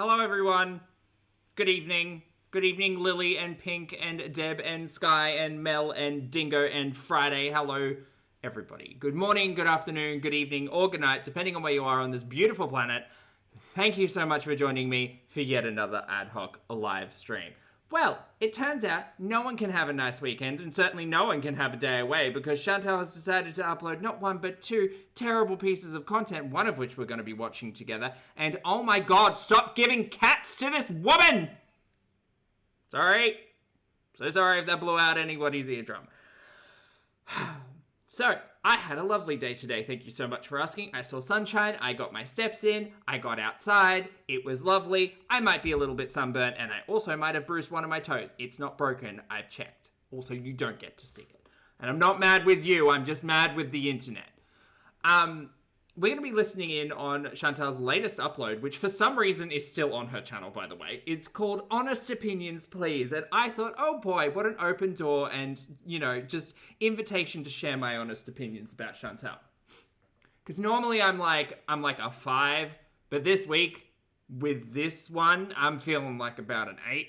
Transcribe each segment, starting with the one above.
Hello, everyone. Good evening. Good evening, Lily and Pink and Deb and Sky and Mel and Dingo and Friday. Hello, everybody. Good morning, good afternoon, good evening, or good night, depending on where you are on this beautiful planet. Thank you so much for joining me for yet another ad hoc live stream. Well, it turns out no one can have a nice weekend, and certainly no one can have a day away, because Shantel has decided to upload not one but two terrible pieces of content, one of which we're going to be watching together. And oh my god, stop giving cats to this woman! Sorry. So sorry if that blew out anybody's eardrum. So, I had a lovely day today, thank you so much for asking. I saw sunshine, I got my steps in, I got outside, it was lovely. I might be a little bit sunburnt, and I also might have bruised one of my toes. It's not broken, I've checked. Also, you don't get to see it. And I'm not mad with you, I'm just mad with the internet. We're going to be listening in on Shantel's latest upload, which for some reason is still on her channel, by the way. It's called Honest Opinions, Please. And I thought, oh boy, what an open door and, just invitation to share my honest opinions about Shantel. Because normally I'm like a 5, but this week, with this one, I'm feeling like about an 8.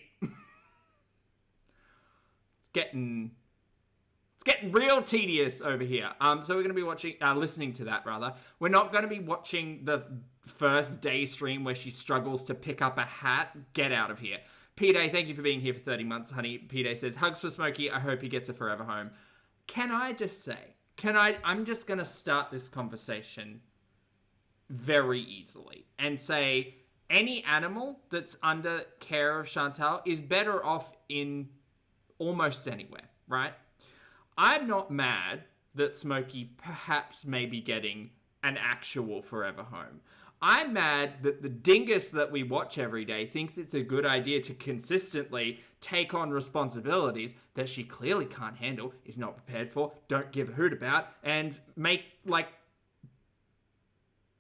It's getting real tedious over here. So we're going to be listening to that, rather. We're not going to be watching the first day stream where she struggles to pick up a hat. Get out of here. P-Day, thank you for being here for 30 months, honey. P-Day says, hugs for Smokey. I hope he gets a forever home. Can I just say, I'm just going to start this conversation very easily and say any animal that's under care of Shantel is better off in almost anywhere, right? I'm not mad that Smokey perhaps may be getting an actual forever home. I'm mad that the dingus that we watch every day thinks it's a good idea to consistently take on responsibilities that she clearly can't handle, is not prepared for, don't give a hoot about, and make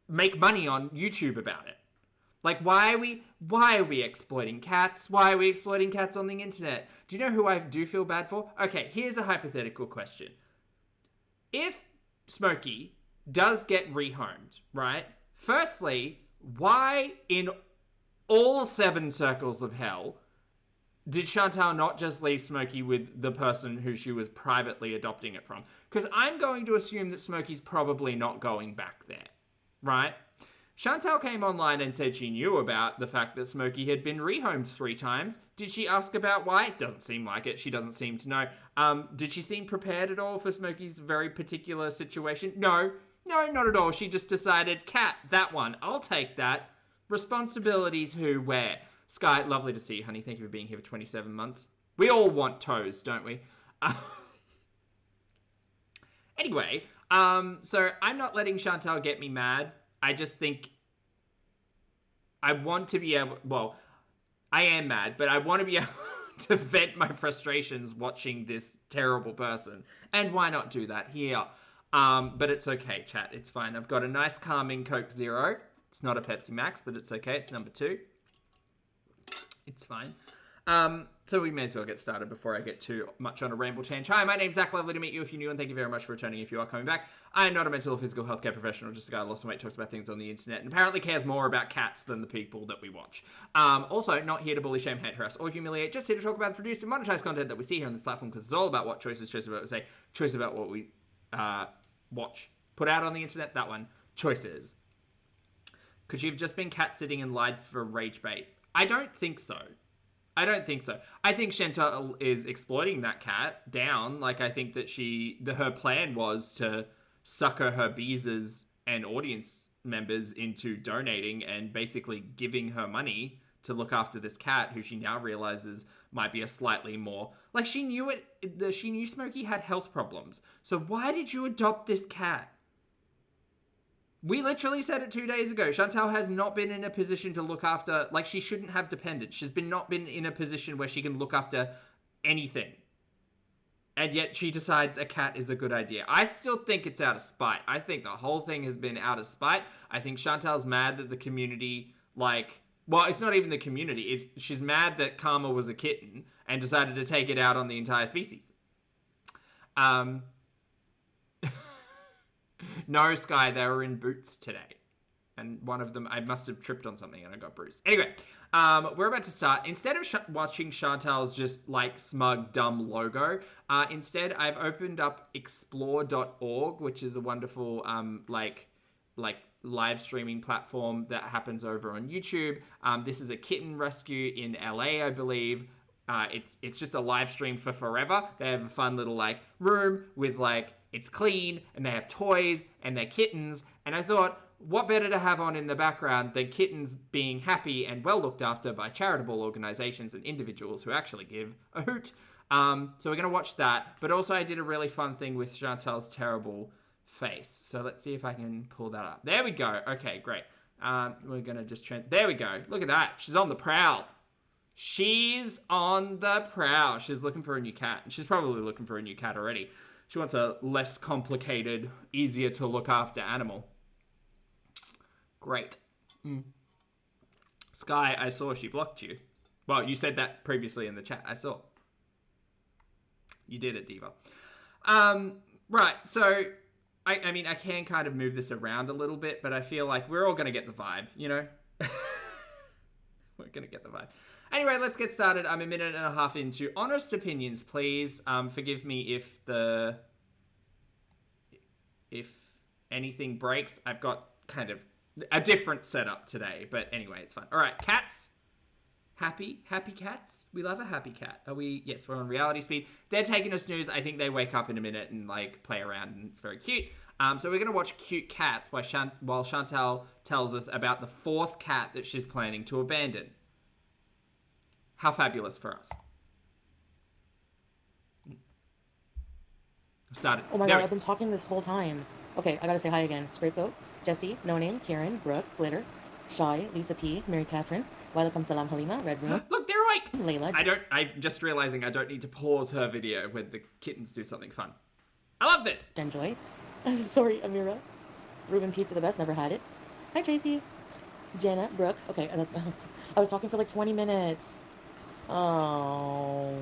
money on YouTube about it. Like, why are we exploiting cats? Why are we exploiting cats on the internet? Do you know who I do feel bad for? Okay, here's a hypothetical question. If Smokey does get rehomed, right? Firstly, why in all 7 circles of hell did Shantel not just leave Smokey with the person who she was privately adopting it from? Because I'm going to assume that Smokey's probably not going back there, right? Shantel came online and said she knew about the fact that Smokey had been rehomed 3 times. Did she ask about why? It doesn't seem like it. She doesn't seem to know. Did she seem prepared at all for Smokey's very particular situation? No, not at all. She just decided, cat, that one. I'll take that. Responsibilities who, where? Sky, lovely to see you, honey. Thank you for being here for 27 months. We all want toes, don't we? Anyway, so I'm not letting Shantel get me mad. I just think I want to be able... Well, I am mad, but I want to be able to vent my frustrations watching this terrible person. And why not do that here? But it's okay, chat. It's fine. I've got a nice calming Coke Zero. It's not a Pepsi Max, but it's okay. It's number 2. It's fine. So we may as well get started before I get too much on a ramble change. Hi, my name's Zach. Lovely to meet you if you're new, and thank you very much for returning if you are coming back. I am not a mental or physical healthcare professional, just a guy who lost some weight, talks about things on the internet, and apparently cares more about cats than the people that we watch. Also, not here to bully, shame, hate, harass, or humiliate, just here to talk about the produced and monetized content that we see here on this platform, because it's all about what choices, choices about what we say, choices about what we watch. Put out on the internet, that one. Choices. Could she have just been cat sitting and lied for rage bait? I don't think so. I think Shantel is exploiting that cat down. Like, I think that her plan was to sucker her beezers and audience members into donating and basically giving her money to look after this cat, who she now realizes might be a slightly more... Like, she knew Smokey had health problems. So why did you adopt this cat? We literally said it 2 days ago. Shantel has not been in a position to look after... Like, she shouldn't have dependents. She's not been in a position where she can look after anything. And yet she decides a cat is a good idea. I still think it's out of spite. I think the whole thing has been out of spite. I think Shantel's mad that the community, like... Well, it's not even the community. She's mad that Karma was a kitten and decided to take it out on the entire species. No, Sky, they were in boots today. And one of them, I must have tripped on something and I got bruised. Anyway, we're about to start. Instead of watching Chantel's just like smug, dumb logo, instead I've opened up explore.org, which is a wonderful like live streaming platform that happens over on YouTube. This is a kitten rescue in LA, I believe. It's just a live stream for forever. They have a fun little like room with like, it's clean and they have toys and they're kittens. And I thought, what better to have on in the background than kittens being happy and well looked after by charitable organizations and individuals who actually give a hoot. So we're going to watch that. But also I did a really fun thing with Chantel's terrible face. So let's see if I can pull that up. There we go. Okay, great. We're going to just there we go. Look at that. She's on the prowl. She's on the prowl. She's looking for a new cat. She's probably looking for a new cat already. She wants a less complicated, easier to look after animal. Great. Sky, I saw she blocked you. Well, you said that previously in the chat. I saw. You did it, Diva. Right, so, I mean, I can kind of move this around a little bit, but I feel like we're all going to get the vibe, you know? We're going to get the vibe. Anyway, let's get started. I'm a minute and a half into. Honest opinions, please. Forgive me if anything breaks. I've got kind of a different setup today, but anyway, it's fun. All right, cats. Happy cats. We love a happy cat. Are we? Yes, we're on reality speed. They're taking a snooze. I think they wake up in a minute and like play around, and it's very cute. So we're gonna watch cute cats while Chantel tells us about the 4th cat that she's planning to abandon. How fabulous for us. Started. Oh my god, I've been talking this whole time. Okay, I gotta say hi again. Scrapegoat, Jesse, No Name, Karen, Brooke, Glitter, Shy, Lisa P, Mary Catherine, Walaikum Salam Halima, Red Room. Look, they're awake! Layla. I'm just realizing I don't need to pause her video when the kittens do something fun. I love this! Enjoy. Sorry, Amira. Ruben Pizza the best, never had it. Hi, Tracy. Jenna, Brooke. Okay, I was talking for like 20 minutes. Oh.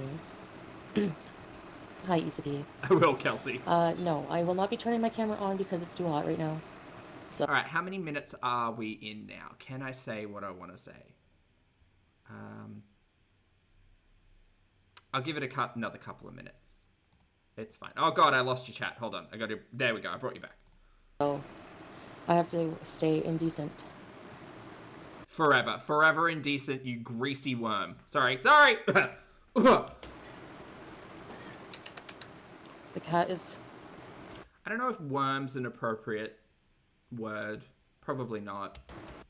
Hi, Isabi. I will, Kelsey. No, I will not be turning my camera on because it's too hot right now. So. All right, how many minutes are we in now? Can I say what I want to say? I'll give it another couple of minutes. It's fine. Oh god, I lost your chat. Hold on. There we go. I brought you back. Oh, I have to stay indecent. Forever indecent, you greasy worm. Sorry. The cat is... I don't know if worm's an appropriate word. Probably not.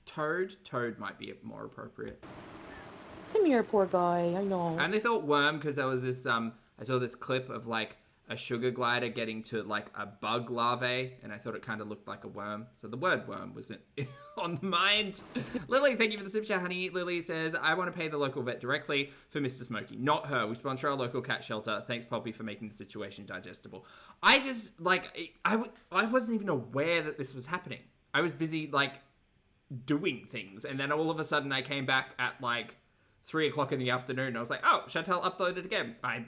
Toad might be more appropriate. Come here, poor guy. I know. I only thought worm because there was this, I saw this clip of like a sugar glider getting to like a bug larvae, and I thought it kind of looked like a worm. So the word worm wasn't on the mind. Lily, thank you for the super chat, honey. Lily says, I want to pay the local vet directly for Mr. Smokey, not her. We sponsor our local cat shelter. Thanks, Poppy, for making the situation digestible. I just, like, I wasn't even aware that this was happening. I was busy, like, doing things, and then all of a sudden I came back at, like, 3 o'clock in the afternoon. I was like, oh, Shantel uploaded again. I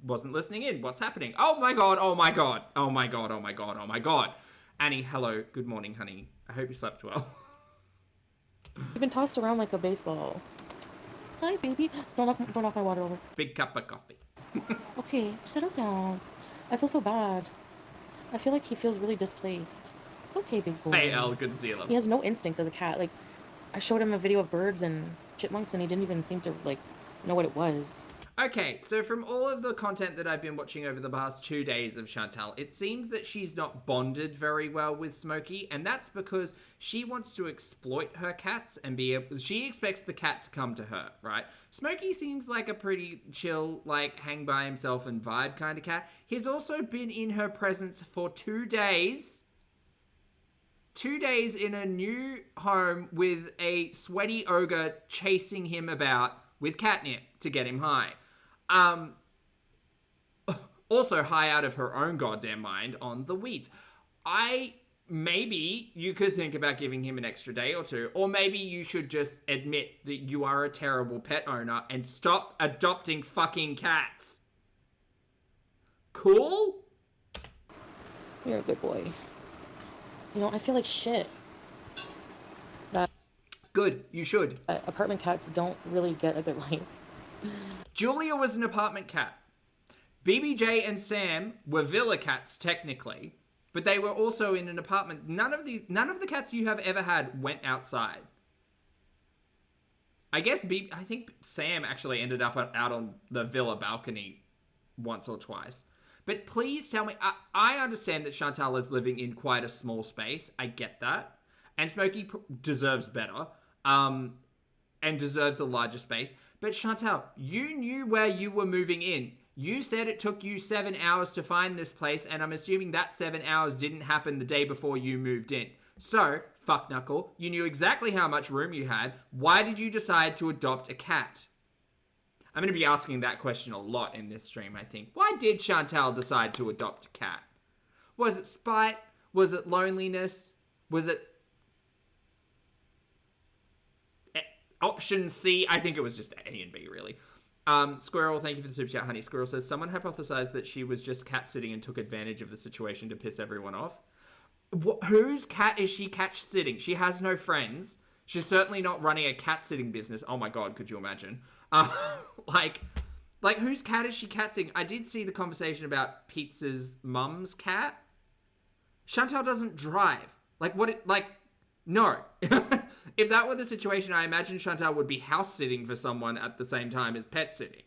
wasn't listening in. What's happening? Oh my god, oh my god, oh my god, oh my god, oh my god. Annie, hello. Good morning, honey. I hope you slept well. You've been tossed around like a baseball. Hi, baby. Don't knock my water over. Big cup of coffee. Okay, settle down. I feel so bad. I feel like he feels really displaced. It's okay, big boy. Hey, El, good to see you, love. He has no instincts as a cat. Like, I showed him a video of birds and chipmunks and he didn't even seem to, like, know what it was. Okay, so from all of the content that I've been watching over the past 2 days of Shantel, it seems that she's not bonded very well with Smokey, and that's because she wants to exploit her cats and she expects the cat to come to her, right? Smokey seems like a pretty chill, like, hang by himself and vibe kind of cat. He's also been in her presence for 2 days. 2 days in a new home with a sweaty ogre chasing him about with catnip to get him high. Also high out of her own goddamn mind on the weeds. Maybe you could think about giving him an extra day or two, or maybe you should just admit that you are a terrible pet owner and stop adopting fucking cats. Cool? You're a good boy. You know, I feel like shit. Good, you should. Apartment cats don't really get a good life. Julia was an apartment cat. BBJ and Sam were villa cats technically, but they were also in an apartment. None of the cats you have ever had went outside. I think Sam actually ended up out on the villa balcony once or twice. But please tell me, I understand that Shantel is living in quite a small space. I get that. And Smokey deserves better. And deserves a larger space. But Shantel, you knew where you were moving in. You said it took you 7 hours to find this place, and I'm assuming that 7 hours didn't happen the day before you moved in. So, fuck knuckle, you knew exactly how much room you had. Why did you decide to adopt a cat? I'm going to be asking that question a lot in this stream, I think. Why did Shantel decide to adopt a cat? Was it spite? Was it loneliness? Was it option C? I think it was just A and B, really. Squirrel, thank you for the super chat, honey. Squirrel says, someone hypothesized that she was just cat sitting and took advantage of the situation to piss everyone off. Whose cat is she cat sitting? She has no friends. She's certainly not running a cat sitting business. Oh my god, could you imagine? Like whose cat is she cat sitting? I did see the conversation about Pizza's mum's cat. Shantel doesn't drive. No. If that were the situation, I imagine Shantel would be house sitting for someone at the same time as pet sitting.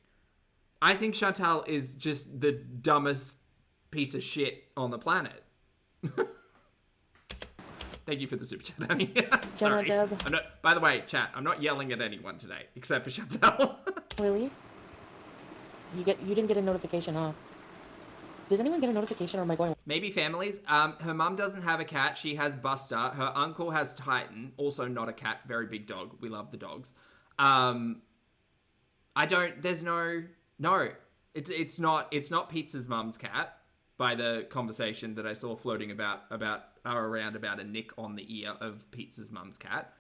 I think Shantel is just the dumbest piece of shit on the planet. Thank you for the super chat, Danny. Sorry. By the way, chat, I'm not yelling at anyone today, except for Shantel. Really? You didn't get a notification, huh? Did anyone get a notification, or am I going? Maybe families. Her mum doesn't have a cat. She has Buster. Her uncle has Titan, also not a cat, very big dog. We love the dogs. It's not Pizza's mum's cat, by the conversation that I saw floating around about a nick on the ear of Pizza's mum's cat.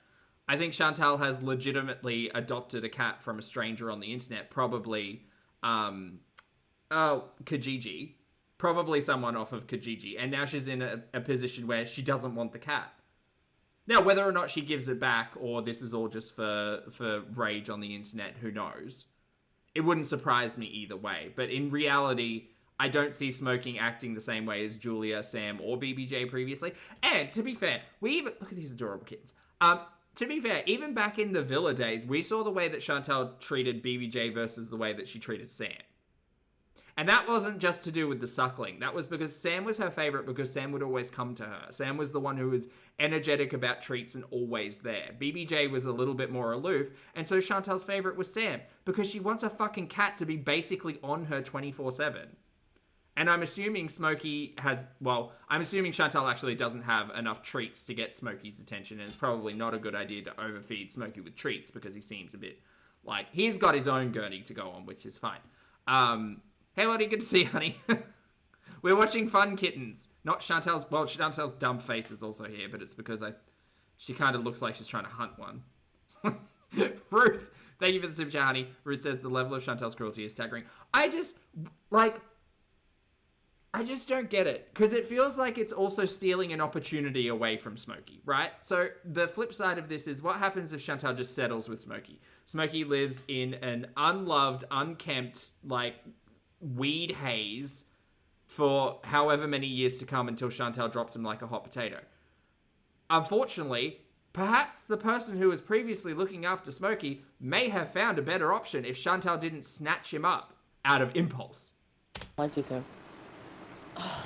I think Shantel has legitimately adopted a cat from a stranger on the internet, probably Kijiji. Probably someone off of Kijiji, and now she's in a position where she doesn't want the cat. Now, whether or not she gives it back, or this is all just for rage on the internet, who knows? It wouldn't surprise me either way, but in reality, I don't see Smoking acting the same way as Julia, Sam, or BBJ previously. And, to be fair, look at these adorable kittens. To be fair, even back in the Villa days, we saw the way that Shantel treated BBJ versus the way that she treated Sam. And that wasn't just to do with the suckling. That was because Sam was her favorite because Sam would always come to her. Sam was the one who was energetic about treats and always there. BBJ was a little bit more aloof, and so Chantel's favorite was Sam because she wants a fucking cat to be basically on her 24/7. And I'm assuming I'm assuming Shantel actually doesn't have enough treats to get Smokey's attention, and it's probably not a good idea to overfeed Smokey with treats because he seems a bit like he's got his own gurney to go on, which is fine. Hey Lottie, good to see you, honey. We're watching Fun Kittens. Not Chantel's... Well, Chantel's dumb face is also here, but it's because she kind of looks like she's trying to hunt one. Ruth, thank you for the super chat, honey. Ruth says the level of Chantel's cruelty is staggering. I just don't get it. Because it feels like it's also stealing an opportunity away from Smokey, right? So the flip side of this is what happens if Shantel just settles with Smokey? Smokey lives in an unloved, unkempt, weed haze for however many years to come until Shantel drops him like a hot potato. Unfortunately, perhaps the person who was previously looking after Smokey may have found a better option if Shantel didn't snatch him up out of impulse. Why too soon? I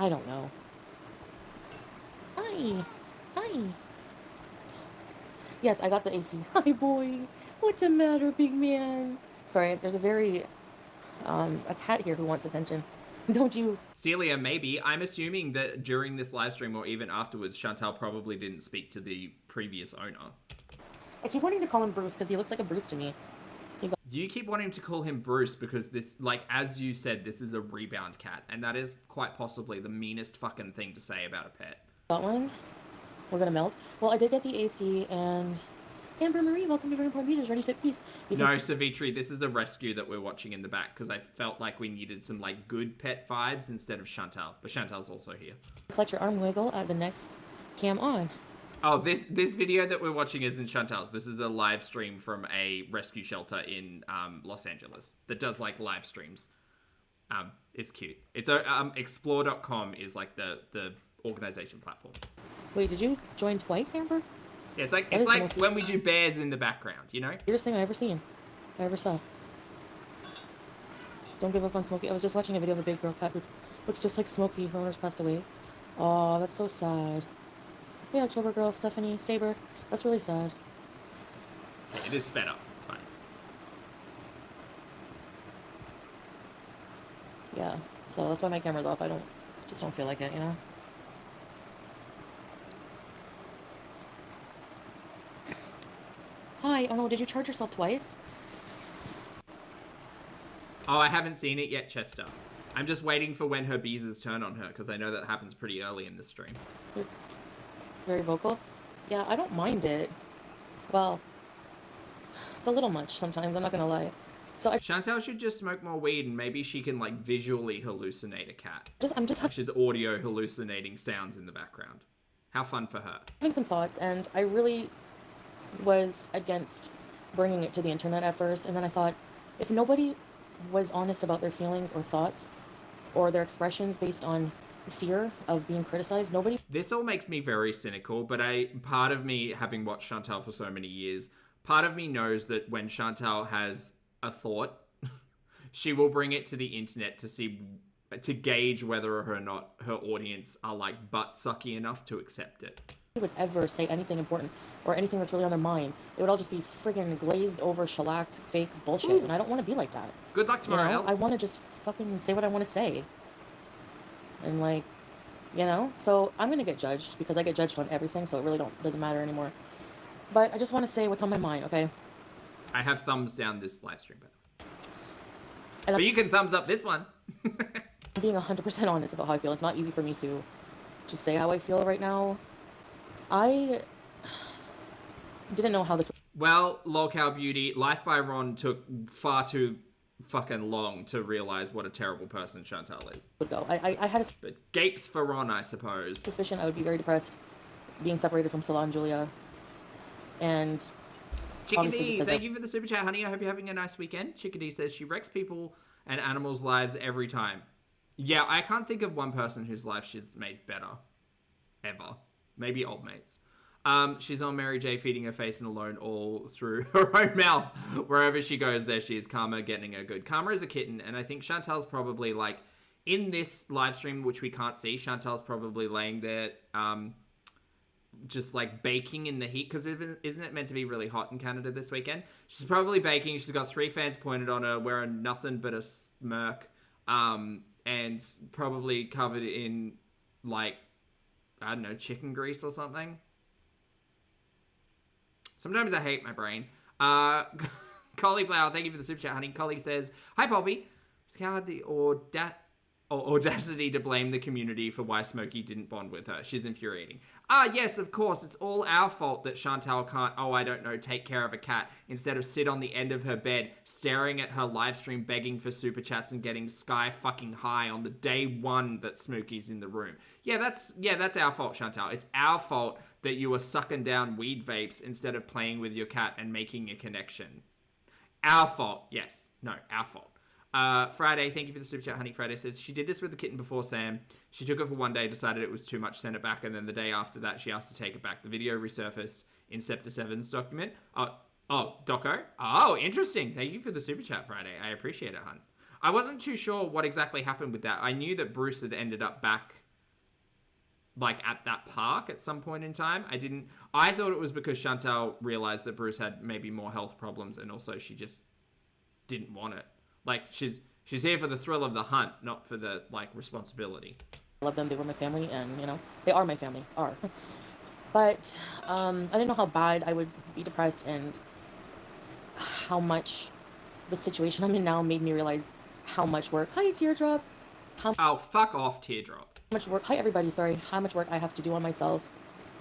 don't know. Hi. Yes, I got the AC. Hi, boy. What's the matter, big man? Sorry, there's a cat here who wants attention. Don't you? Celia, maybe. I'm assuming that during this live stream or even afterwards, Shantel probably didn't speak to the previous owner. I keep wanting to call him Bruce because he looks like a Bruce to me. You keep wanting to call him Bruce because this, as you said, this is a rebound cat. And that is quite possibly the meanest fucking thing to say about a pet. Got one? We're gonna melt. Well, I did get the AC and... Amber Marie, welcome to Very Important Beaches. Ready, set, peace. No, Savitri, this is a rescue that we're watching in the back because I felt like we needed some good pet vibes instead of Shantel. But Shantel's also here. Collect your arm wiggle at the next cam on. Oh, this video that we're watching isn't Chantel's. This is a live stream from a rescue shelter in Los Angeles that does like live streams. It's cute. It's explore.com is like the organization platform. Wait, did you join twice, Amber? Yeah, it's like when we do bears in the background, you know? Weirdest thing I ever seen. I ever saw. Don't give up on Smokey. I was just watching a video of a big girl cat who looks just like Smokey. Her owner's passed away. Oh, that's so sad. Hey, October girl, Stephanie, Saber. That's really sad. Hey, it is sped up. It's fine. Yeah, so that's why my camera's off. I just don't feel like it, you know? Hi, oh no, did you charge yourself twice? Oh, I haven't seen it yet, Chester. I'm just waiting for when her beezes turn on her, because I know that happens pretty early in the stream. You're very vocal? Yeah, I don't mind it. Well, it's a little much sometimes, I'm not gonna lie. So Shantel should just smoke more weed and maybe she can like visually hallucinate a cat. I'm just like she's audio hallucinating sounds in the background. How fun for her. having some thoughts, and I really was against bringing it to the internet at first, and then I thought, if nobody was honest about their feelings or thoughts or their expressions based on fear of being criticized, nobody... This all makes me very cynical, but part of me, having watched Shantel for so many years, part of me knows that when Shantel has a thought, she will bring it to the internet to gauge whether or not her audience are like butt-sucky enough to accept it. would ever say anything important or anything that's really on their mind. It would all just be friggin' glazed over, shellacked, fake bullshit. Ooh. And I don't want to be like that. Good luck tomorrow, you know? I want to just fucking say what I want to say. And like, you know? So I'm going to get judged because I get judged on everything, so it really doesn't matter anymore. But I just want to say what's on my mind, okay? I have thumbs down this live stream, by the way. And but you can thumbs up this one. I'm being 100% honest about how I feel. It's not easy for me to just say how I feel right now. I didn't know how this... Well, Lolcow Beauty, Life by Ron took far too fucking long to realize what a terrible person Shantel is. Would go. I had a... But gapes for Ron, I suppose. Suspicion I would be very depressed being separated from Salah and Julia. And... Chickadee, thank you for the super chat, honey. I hope you're having a nice weekend. Chickadee says she wrecks people and animals' lives every time. Yeah, I can't think of one person whose life she's made better. Ever. Maybe old mates. She's on Mary J feeding her face and alone all through her own mouth. Wherever she goes, there she is. Karma getting her good. Karma is a kitten, and I think Chantel's probably like, in this live stream, which we can't see, Chantel's probably laying there, just like baking in the heat, because isn't it meant to be really hot in Canada this weekend? She's probably baking. She's got 3 fans pointed on her, wearing nothing but a smirk, and probably covered in like, I don't know, chicken grease or something. Sometimes I hate my brain. Cauliflower, thank you for the super chat, honey. Collie says, hi, Poppy. How had the audacity to blame the community for why Smokey didn't bond with her. She's infuriating. Yes, of course. It's all our fault that Shantel can't, I don't know, take care of a cat instead of sit on the end of her bed staring at her live stream begging for super chats and getting sky fucking high on the day one that Smokey's in the room. Yeah, that's our fault, Shantel. It's our fault that you were sucking down weed vapes instead of playing with your cat and making a connection. Our fault. Yes. No, our fault. Friday, thank you for the super chat, honey. Friday says, she did this with the kitten before Sam. She took it for one day, decided it was too much, sent it back, and then the day after that, she asked to take it back. The video resurfaced in Scepter 7's document. Doco? Oh, interesting. Thank you for the super chat, Friday. I appreciate it, hun. I wasn't too sure what exactly happened with that. I knew that Bruce had ended up back, like, at that park at some point in time. I thought it was because Shantel realized that Bruce had maybe more health problems, and also she just didn't want it. Like, she's here for the thrill of the hunt, not for the, like, responsibility. I love them. They were my family, and, you know, they are my family. But, I didn't know how bad I would be depressed and how much the situation I'm in now made me realize how much work. Hi, Teardrop. Oh, fuck off, Teardrop. How much work. Hi, everybody. Sorry. How much work I have to do on myself.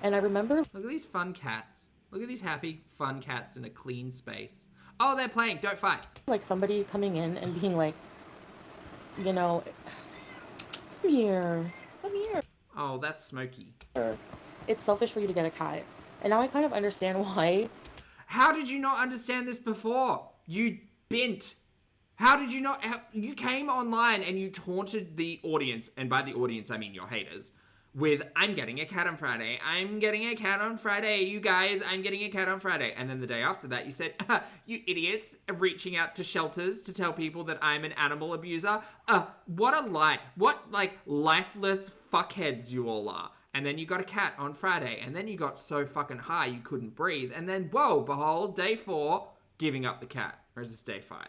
And I remember... Look at these fun cats. Look at these happy, fun cats in a clean space. Oh, they're playing. Don't fight. Like somebody coming in and being like, you know, come here. Oh, that's Smokey. it's selfish for you to get a cat. And now I kind of understand why. How did you not understand this before? You bint. How did you not? You came online and you taunted the audience, and by the audience I mean your haters, with "I'm getting a cat on Friday. I'm getting a cat on Friday. You guys, I'm getting a cat on Friday." And then the day after that, you said, "You idiots, reaching out to shelters to tell people that I'm an animal abuser." What a lie! What like lifeless fuckheads you all are. And then you got a cat on Friday, and then you got so fucking high you couldn't breathe, and then whoa, behold, day 4, giving up the cat, or is this day 5?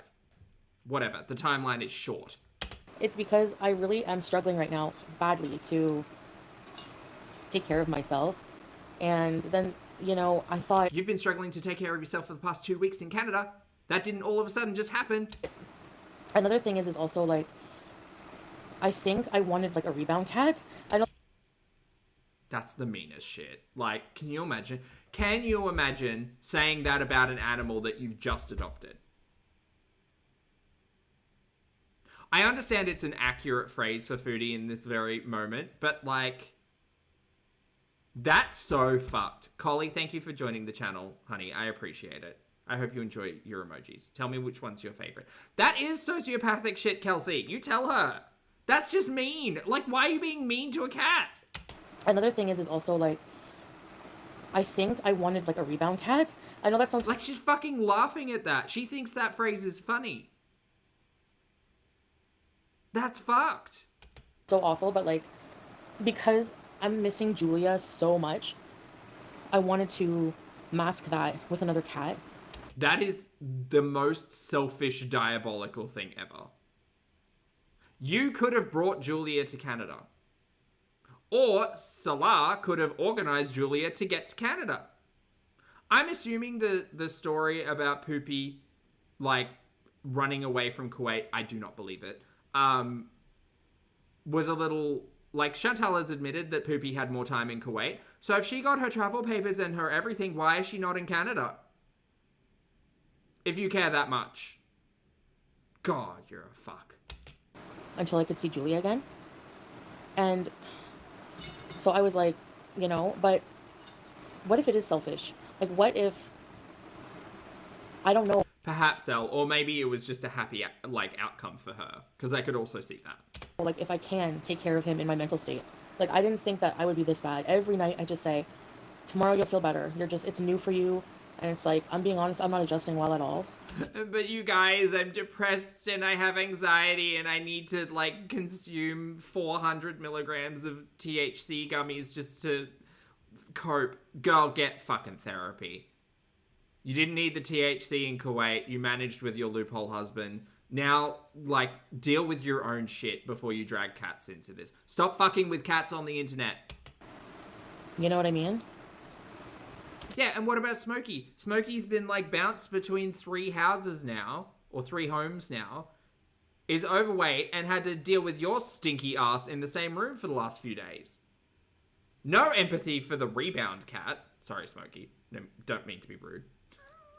Whatever. The timeline is short. It's because I really am struggling right now badly to take care of myself. And then, I thought You've been struggling to take care of yourself for the past 2 weeks in Canada. That didn't all of a sudden just happen. another thing is also like I think I wanted like a rebound cat. I don't That's the meanest shit. Like, can you imagine? Can you imagine saying that about an animal that you've just adopted? I understand it's an accurate phrase for Foodie in this very moment, but like, that's so fucked. Collie, thank you for joining the channel, honey. I appreciate it. I hope you enjoy your emojis. Tell me which one's your favorite. That is sociopathic shit, Kelsey. You tell her. That's just mean. Like, why are you being mean to a cat? Another thing is also like I think I wanted like a rebound cat. I know that sounds Like, she's fucking laughing at that. She thinks that phrase is funny. That's fucked. so awful, but like because I'm missing Julia so much, I wanted to mask that with another cat. That is the most selfish, diabolical thing ever. You could have brought Julia to Canada. Or Salah could have organized Julia to get to Canada. I'm assuming the story about Poopy, like, running away from Kuwait, I do not believe it, was a little... Like, Shantel has admitted that Poopy had more time in Kuwait. So if she got her travel papers and her everything, why is she not in Canada? If you care that much. God, you're a fuck. Until I could see Julia again. And so I was like, but what if it is selfish? Like, what if, I don't know. Perhaps, Elle, or maybe it was just a happy, like, outcome for her. Because I could also see that. Like, if I can take care of him in my mental state. Like, I didn't think that I would be this bad. Every night I just say, tomorrow you'll feel better. It's new for you. And it's like, I'm being honest, I'm not adjusting well at all. But you guys, I'm depressed and I have anxiety and I need to, like, consume 400 milligrams of THC gummies just to cope. Girl, get fucking therapy. You didn't need the THC in Kuwait. You managed with your loophole husband. Now, like, deal with your own shit before you drag cats into this. Stop fucking with cats on the internet. You know what I mean? Yeah, and what about Smokey? Smokey's been, like, bounced between 3 houses now, or 3 homes now, is overweight, and had to deal with your stinky ass in the same room for the last few days. No empathy for the rebound cat. Sorry, Smokey. No, don't mean to be rude.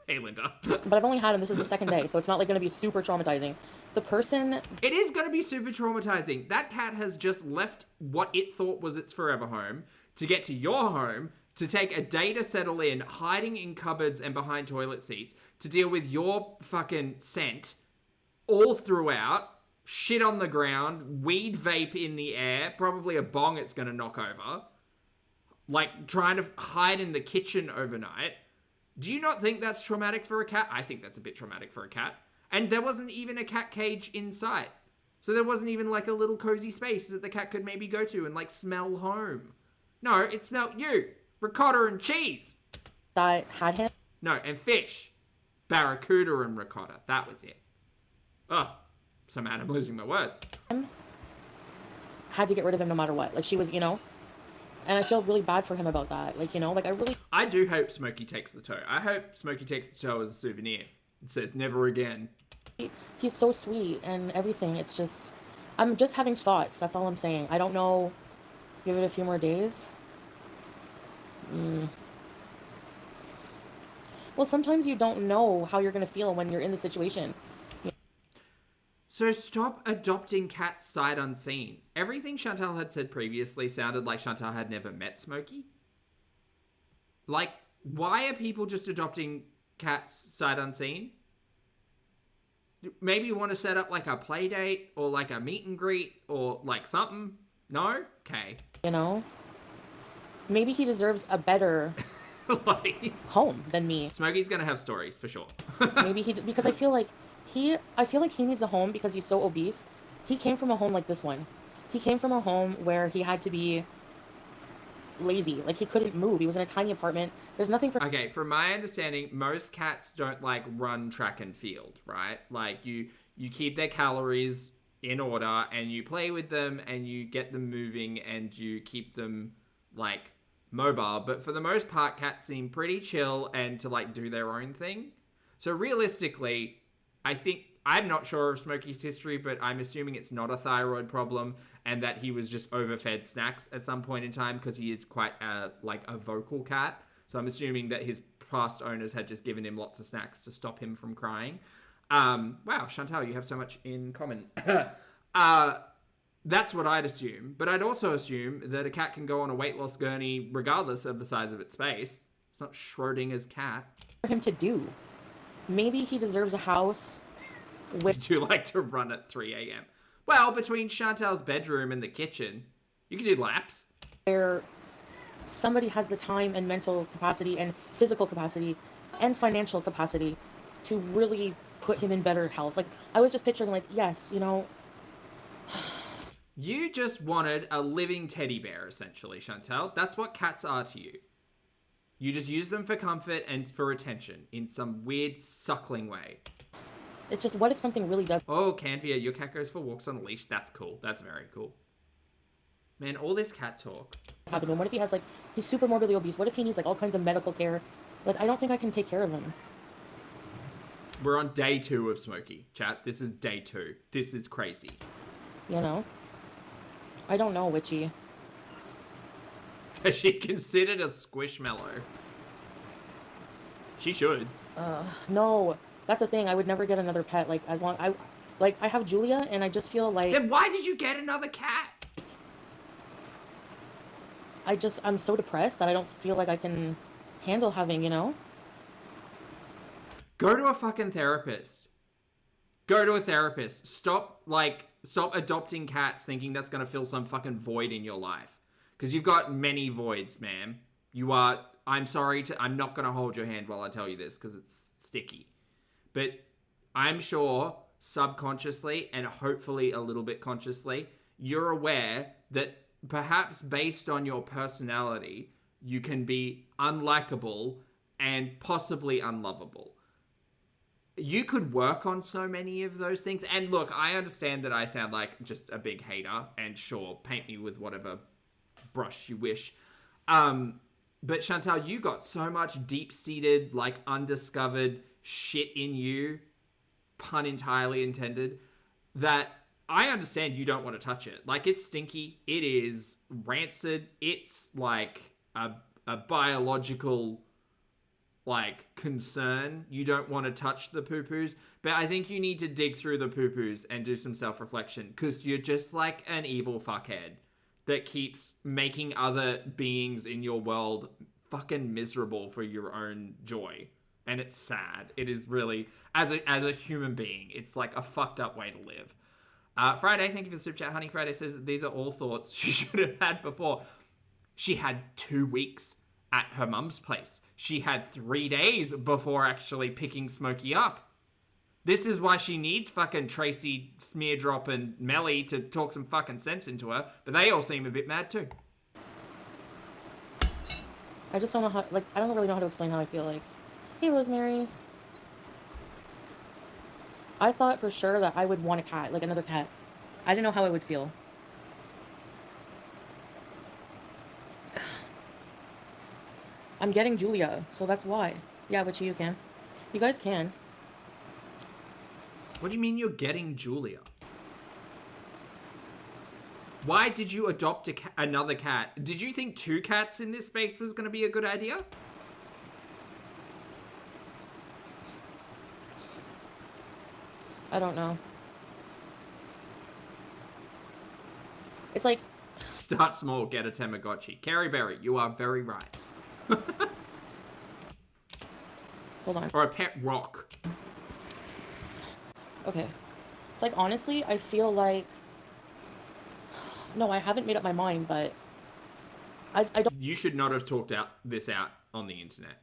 Hey, Linda. But I've only had him, this is the second day, so it's not like going to be super traumatizing. The person... It is going to be super traumatizing. That cat has just left what it thought was its forever home to get to your home, to take a day to settle in, hiding in cupboards and behind toilet seats, to deal with your fucking scent all throughout, shit on the ground, weed vape in the air, probably a bong it's going to knock over, like trying to hide in the kitchen overnight. Do you not think that's traumatic for a cat? I think that's a bit traumatic for a cat. And there wasn't even a cat cage in sight. So there wasn't even like a little cozy space that the cat could maybe go to and like smell home. No, it smelled you. Ricotta and cheese. that had him. No, and fish. Barracuda and ricotta. That was it. Oh, so mad I'm losing my words. Had to get rid of him no matter what. Like, she was, and I feel really bad for him about that. Like, I do hope Smokey takes the toe. I hope Smokey takes the toe as a souvenir. It says never again. he's so sweet and everything. It's just, I'm just having thoughts. That's all I'm saying. I don't know. Give it a few more days. Well, sometimes you don't know how you're going to feel when you're in the situation. So stop adopting cats sight unseen. Everything Shantel had said previously sounded like Shantel had never met Smokey. Like, why are people just adopting cats sight unseen? Maybe you want to set up like a play date or like a meet and greet or like something. No? Okay. You know? Maybe he deserves a better Like, home than me. Smokey's gonna have stories for sure. Maybe because I feel like he needs a home because he's so obese. He came from a home like this one. He came from a home where he had to be lazy. Like he couldn't move. He was in a tiny apartment. There's nothing for Okay, from my understanding, most cats don't like run track and field, right? Like you keep their calories in order and you play with them and you get them moving and you keep them like mobile. But for the most part, cats seem pretty chill and to like do their own thing. So realistically, I think I'm not sure of Smokey's history, but I'm assuming it's not a thyroid problem and that he was just overfed snacks at some point in time because he is quite like a vocal cat. So I'm assuming that his past owners had just given him lots of snacks to stop him from crying. Wow, Shantel, you have so much in common. That's what I'd assume. But I'd also assume that a cat can go on a weight loss gurney regardless of the size of its space. It's not Schrodinger's cat. for him to do. Maybe he deserves a house with... Do you like to run at 3 a.m.? Well, between Chantel's bedroom and the kitchen, you can do laps. Where somebody has the time and mental capacity and physical capacity and financial capacity to really put him in better health. Like, I was just picturing, like, yes, you know... You just wanted a living teddy bear, essentially, Shantel. That's what cats are to you. You just use them for comfort and for attention in some weird suckling way. It's just, what if something really does Oh, Canvia, your cat goes for walks on a leash. That's cool. That's very cool. Man, all this cat talk. happen to him? What if he has, like, he's super morbidly obese? What if he needs, like, all kinds of medical care? Like, I don't think I can take care of him. We're on day 2 of Smokey, chat. This is day 2. This is crazy. You know? I don't know, Witchy. Is she considered a squishmallow? She should. No. That's the thing. I would never get another pet. Like, as long... I have Julia, and I just feel like... Then why did you get another cat? I'm so depressed that I don't feel like I can handle having, you know? Go to a fucking therapist. Go to a therapist. Stop adopting cats thinking that's going to fill some fucking void in your life. Because you've got many voids, ma'am. I'm not going to hold your hand while I tell you this because it's sticky. But I'm sure subconsciously and hopefully a little bit consciously, you're aware that perhaps based on your personality, you can be unlikable and possibly unlovable. You could work on so many of those things. And look, I understand that I sound like just a big hater, and sure, paint me with whatever brush you wish. But Shantel, you got so much deep-seated, like, undiscovered shit in you, pun entirely intended, that I understand you don't want to touch it. Like, it's stinky. It is rancid. It's like a biological, like, concern. You don't want to touch the poo-poos. But I think you need to dig through the poo-poos and do some self-reflection, because you're just like an evil fuckhead that keeps making other beings in your world fucking miserable for your own joy. And it's sad. It is really, as a human being, it's like a fucked up way to live. Friday, thank you for the super chat. Honey Friday says these are all thoughts she should have had before. She had 2 weeks at her mum's place. She had 3 days before actually picking Smokey up. This is why she needs fucking Tracy, Smeardrop, and Melly to talk some fucking sense into her. But they all seem a bit mad too. I just don't know how, like, I don't really know how to explain how I feel. Like, hey, Rosemary's. I thought for sure that I would want a cat, like another cat. I didn't know how I would feel. I'm getting Julia, so that's why. Yeah, but you can. You guys can. What do you mean you're getting Julia? Why did you adopt another cat? Did you think 2 cats in this space was going to be a good idea? I don't know. It's like... Start small, get a Tamagotchi. Carrie Berry, you are very right. Hold on. Or a pet rock. Okay. It's like, honestly, I feel like... No, I haven't made up my mind, but... I don't... You should not have talked this out on the internet.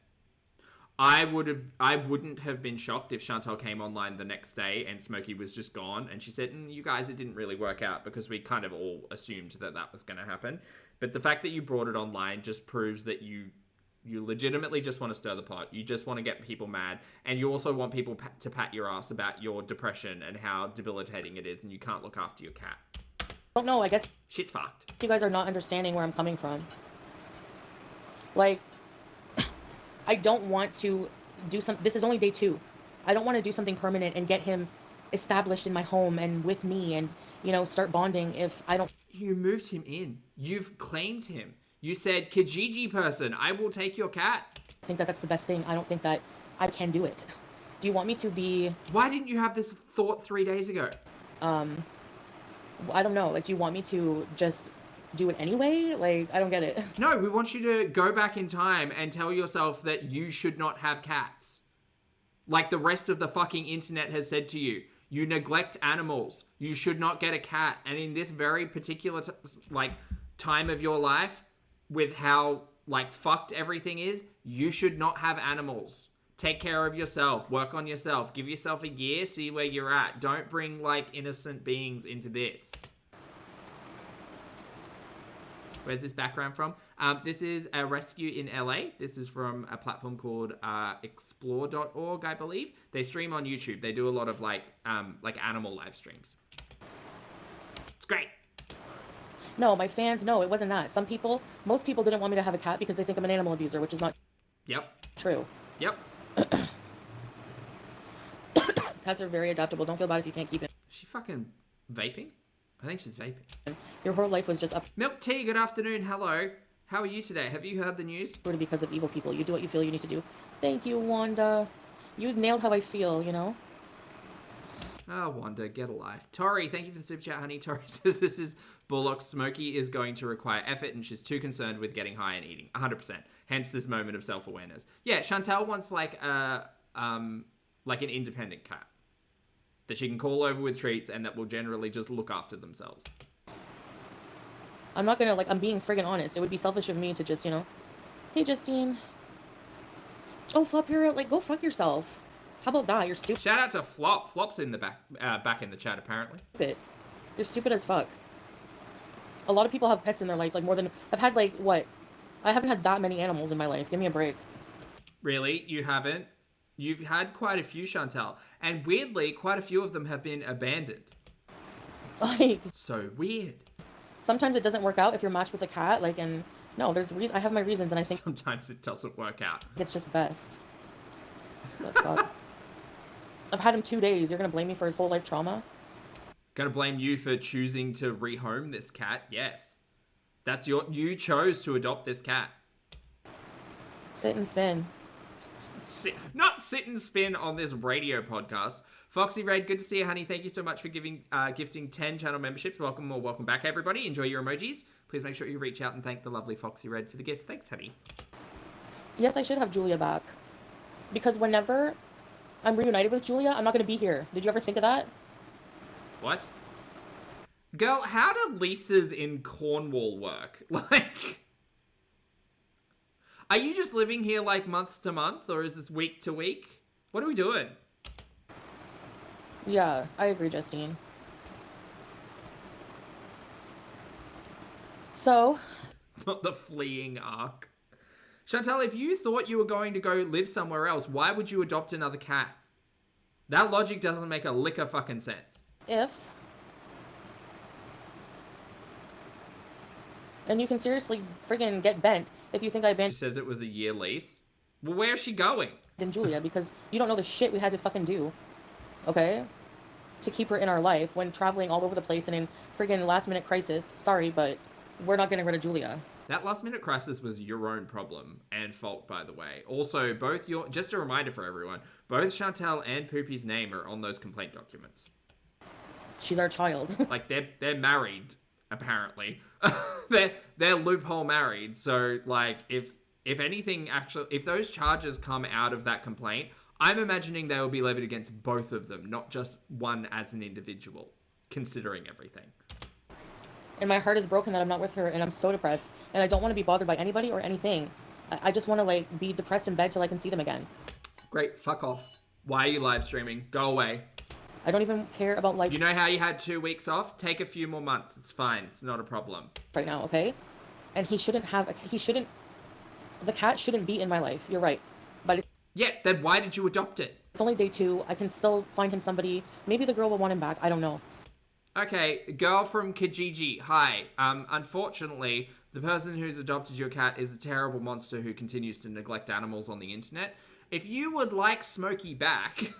I wouldn't have been shocked if Shantel came online the next day and Smokey was just gone and she said, you guys, it didn't really work out, because we kind of all assumed that was going to happen. But the fact that you brought it online just proves that you legitimately just want to stir the pot. You just want to get people mad. And you also want people to pat your ass about your depression and how debilitating it is, and you can't look after your cat. don't know, I guess Shit's fucked. you guys are not understanding where I'm coming from. Like, I don't want to do this is only day 2. I don't want to do something permanent and get him established in my home and with me and, you know, start bonding if I don't... You moved him in. You've claimed him. You said, Kijiji person, I will take your cat. I think that that's the best thing. I don't think that I can do it. Do you want me to be... Why didn't you have this thought 3 days ago? I don't know. Like, do you want me to just do it anyway? Like, I don't get it. No, we want you to go back in time and tell yourself that you should not have cats. Like the rest of the fucking internet has said to you. You neglect animals. You should not get a cat. And in this very particular, time of your life, with how, fucked everything is, you should not have animals. Take care of yourself. Work on yourself. Give yourself a year. See where you're at. Don't bring, innocent beings into this. Where's this background from? This is a rescue in LA. This is from a platform called explore.org, I believe. They stream on YouTube. They do a lot of, animal live streams. It's great. No, my fans, no, it wasn't that. Most people didn't want me to have a cat because they think I'm an animal abuser, which is not true. Yep. Cats are very adaptable. Don't feel bad if you can't keep it. Is she fucking vaping? I think she's vaping. Your whole life was just up. Milk Tea, good afternoon. Hello. How are you today? Have you heard the news? Because of evil people. You do what you feel you need to do. Thank you, Wanda. You nailed how I feel, you know? Oh, Wanda, get a life. Tori, thank you for the super chat, honey. Tori says this is Bullock. Smokey is going to require effort and she's too concerned with getting high and eating. 100%. Hence this moment of self-awareness. Yeah, Shantel wants an independent cat that she can call over with treats and that will generally just look after themselves. I'm not gonna, I'm being friggin' honest. It would be selfish of me to just, hey, Justine. Oh, Flop, you're, go fuck yourself. How about that? You're stupid. Shout out to Flop. Flop's in the back in the chat, apparently. Stupid. You're stupid as fuck. A lot of people have pets in their life, more than... I've had, what? I haven't had that many animals in my life. Give me a break. Really? You haven't? You've had quite a few, Shantel. And weirdly, quite a few of them have been abandoned. So weird. Sometimes it doesn't work out if you're matched with a cat, and... No, I have my reasons, and I think... Sometimes it doesn't work out. It's just best. That's God. I've had him 2 days. You're gonna blame me for his whole life trauma? Gonna blame you for choosing to rehome this cat? Yes. You chose to adopt this cat. Sit and spin. Not sit and spin on this radio podcast. Foxy Raid, good to see you, honey. Thank you so much for gifting 10 channel memberships. Welcome or welcome back, everybody. Enjoy your emojis. Please make sure you reach out and thank the lovely Foxy Raid for the gift. Thanks, honey. Yes, I should have Julia back. Because whenever I'm reunited with Julia, I'm not going to be here. Did you ever think of that? What? Girl, how do leases in Cornwall work? Are you just living here month to month, or is this week to week? What are we doing? Yeah, I agree, Justine. So... Not the fleeing arc. Shantel, if you thought you were going to go live somewhere else, why would you adopt another cat? That logic doesn't make a lick of fucking sense. If... And you can seriously friggin' get bent if you think I abandoned... She says it was a year lease. Well, where is she going? Julia, because you don't know the shit we had to fucking do. Okay? To keep her in our life when traveling all over the place and in friggin' last minute crisis. Sorry, but we're not getting rid of Julia. That last minute crisis was your own problem and fault, by the way. Also, just a reminder for everyone, both Shantel and Poopy's name are on those complaint documents. She's our child. They're married, apparently. they're loophole married, so if if anything, actually, if those charges come out of that complaint, I'm imagining they will be levied against both of them, not just one as an individual, considering everything. And my heart is broken that I'm not with her, and I'm so depressed, and I don't want to be bothered by anybody or anything. I just want to, like, be depressed in bed till I can see them again. Great, fuck off. Why are you live streaming? Go away. I don't even care about life. You know how you had 2 weeks off? Take a few more months. It's fine. It's not a problem. Right now, okay? And he shouldn't have, the cat shouldn't be in my life. You're right. But yeah, then why did you adopt it? it's only day 2. I can still find him somebody. Maybe the girl will want him back. I don't know. Okay, girl from Kijiji. Hi. Unfortunately, the person who's adopted your cat is a terrible monster who continues to neglect animals on the internet. If you would like Smokey back,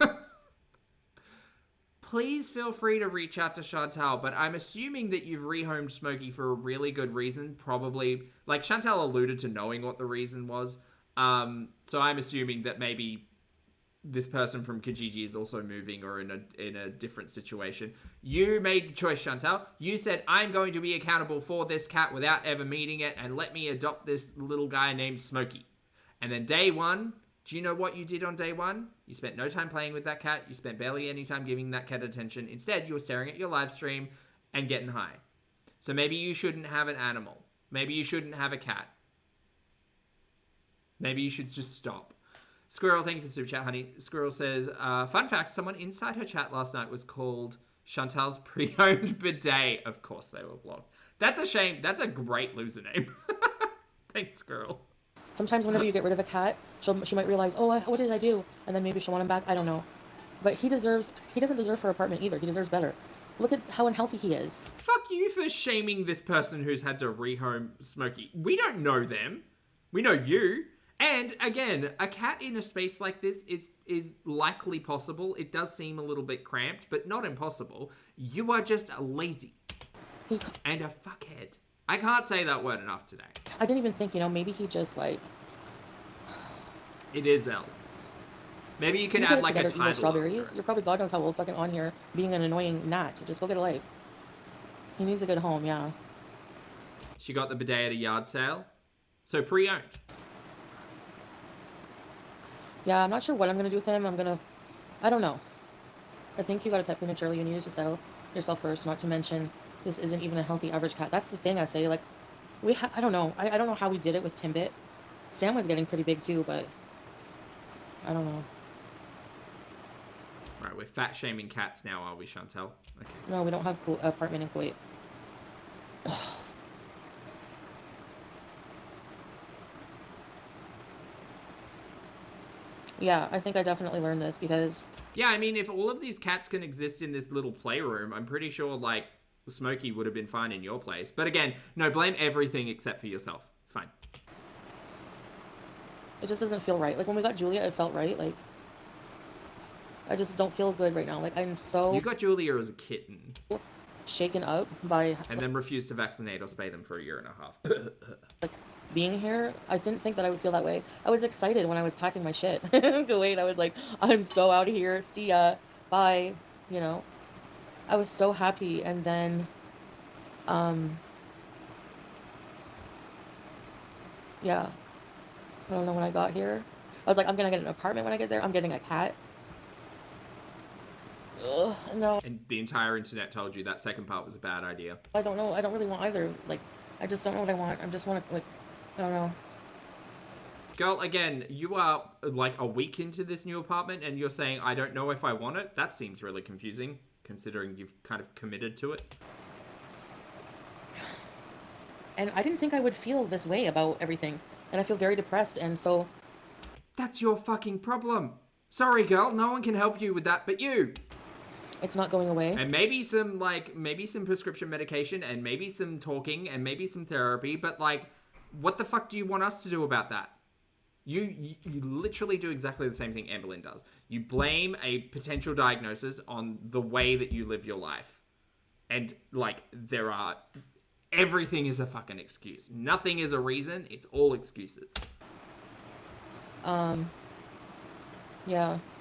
please feel free to reach out to Shantel, but I'm assuming that you've rehomed Smokey for a really good reason. Probably, like, Shantel alluded to knowing what the reason was. So I'm assuming that maybe this person from Kijiji is also moving or in a different situation. You made the choice, Shantel. You said, I'm going to be accountable for this cat without ever meeting it, and let me adopt this little guy named Smokey. And then day 1, do you know what you did on day 1? You spent no time playing with that cat. You spent barely any time giving that cat attention. Instead, you were staring at your live stream and getting high. So maybe you shouldn't have an animal. Maybe you shouldn't have a cat. Maybe you should just stop. Squirrel, thank you for the super chat, honey. Squirrel says, fun fact, someone inside her chat last night was called Chantal's pre-owned bidet. Of course they were blocked. That's a shame. That's a great loser name. Thanks, Squirrel. Sometimes whenever you get rid of a cat, she might realize, oh, what did I do? And then maybe she'll want him back. I don't know. But he doesn't deserve her apartment either. He deserves better. Look at how unhealthy he is. Fuck you for shaming this person who's had to rehome Smokey. We don't know them. We know you. And again, a cat in a space like this is likely possible. It does seem a little bit cramped, but not impossible. You are just lazy and a fuckhead. I can't say that word enough today. I didn't even think, maybe he just, like... It is L. Maybe you could add, like, a title strawberries. You're probably God knows how old fucking on here being an annoying gnat. Just go get a life. He needs a good home, yeah. She got the bidet at a yard sale. So pre-owned. Yeah, I'm not sure what I'm going to do with him. I don't know. I think you got a pet prematurely. You needed to settle yourself first, not to mention this isn't even a healthy average cat. That's the thing I say. Like, I don't know. I don't know how we did it with Timbit. Sam was getting pretty big too, but I don't know. Right, we're fat shaming cats now, are we, Shantel? Okay. No, we don't have apartment in Kuwait. Yeah, I think I definitely learned this because... Yeah, I mean, if all of these cats can exist in this little playroom, I'm pretty sure, like, Smokey would have been fine in your place. But again, no, blame everything except for yourself. It's fine. It just doesn't feel right. Like, when we got Julia, it felt right. Like, I just don't feel good right now. Like, I'm so... You got Julia as a kitten. Shaken up by... And then refused to vaccinate or spay them for a year and a half. Like, being here, I didn't think that I would feel that way. I was excited when I was packing my shit. Kuwait, I was like, I'm so out of here. See ya. Bye. I was so happy. And then, yeah. I don't know when I got here. I was like, I'm gonna get an apartment when I get there. I'm getting a cat. Ugh, no. And the entire internet told you that second part was a bad idea. I don't know. I don't really want either. Like, I just don't know what I want. I just want to, like, I don't know. Girl, again, you are like a week into this new apartment and you're saying, I don't know if I want it? That seems really confusing, considering you've kind of committed to it. And I didn't think I would feel this way about everything. And I feel very depressed, and so... That's your fucking problem. Sorry, girl, no one can help you with that but you. It's not going away. And maybe some prescription medication, and maybe some talking, and maybe some therapy, but, like, what the fuck do you want us to do about that? You literally do exactly the same thing Amberlynn does. You blame a potential diagnosis on the way that you live your life. And, like, everything is a fucking excuse. Nothing is a reason. It's all excuses. Yeah,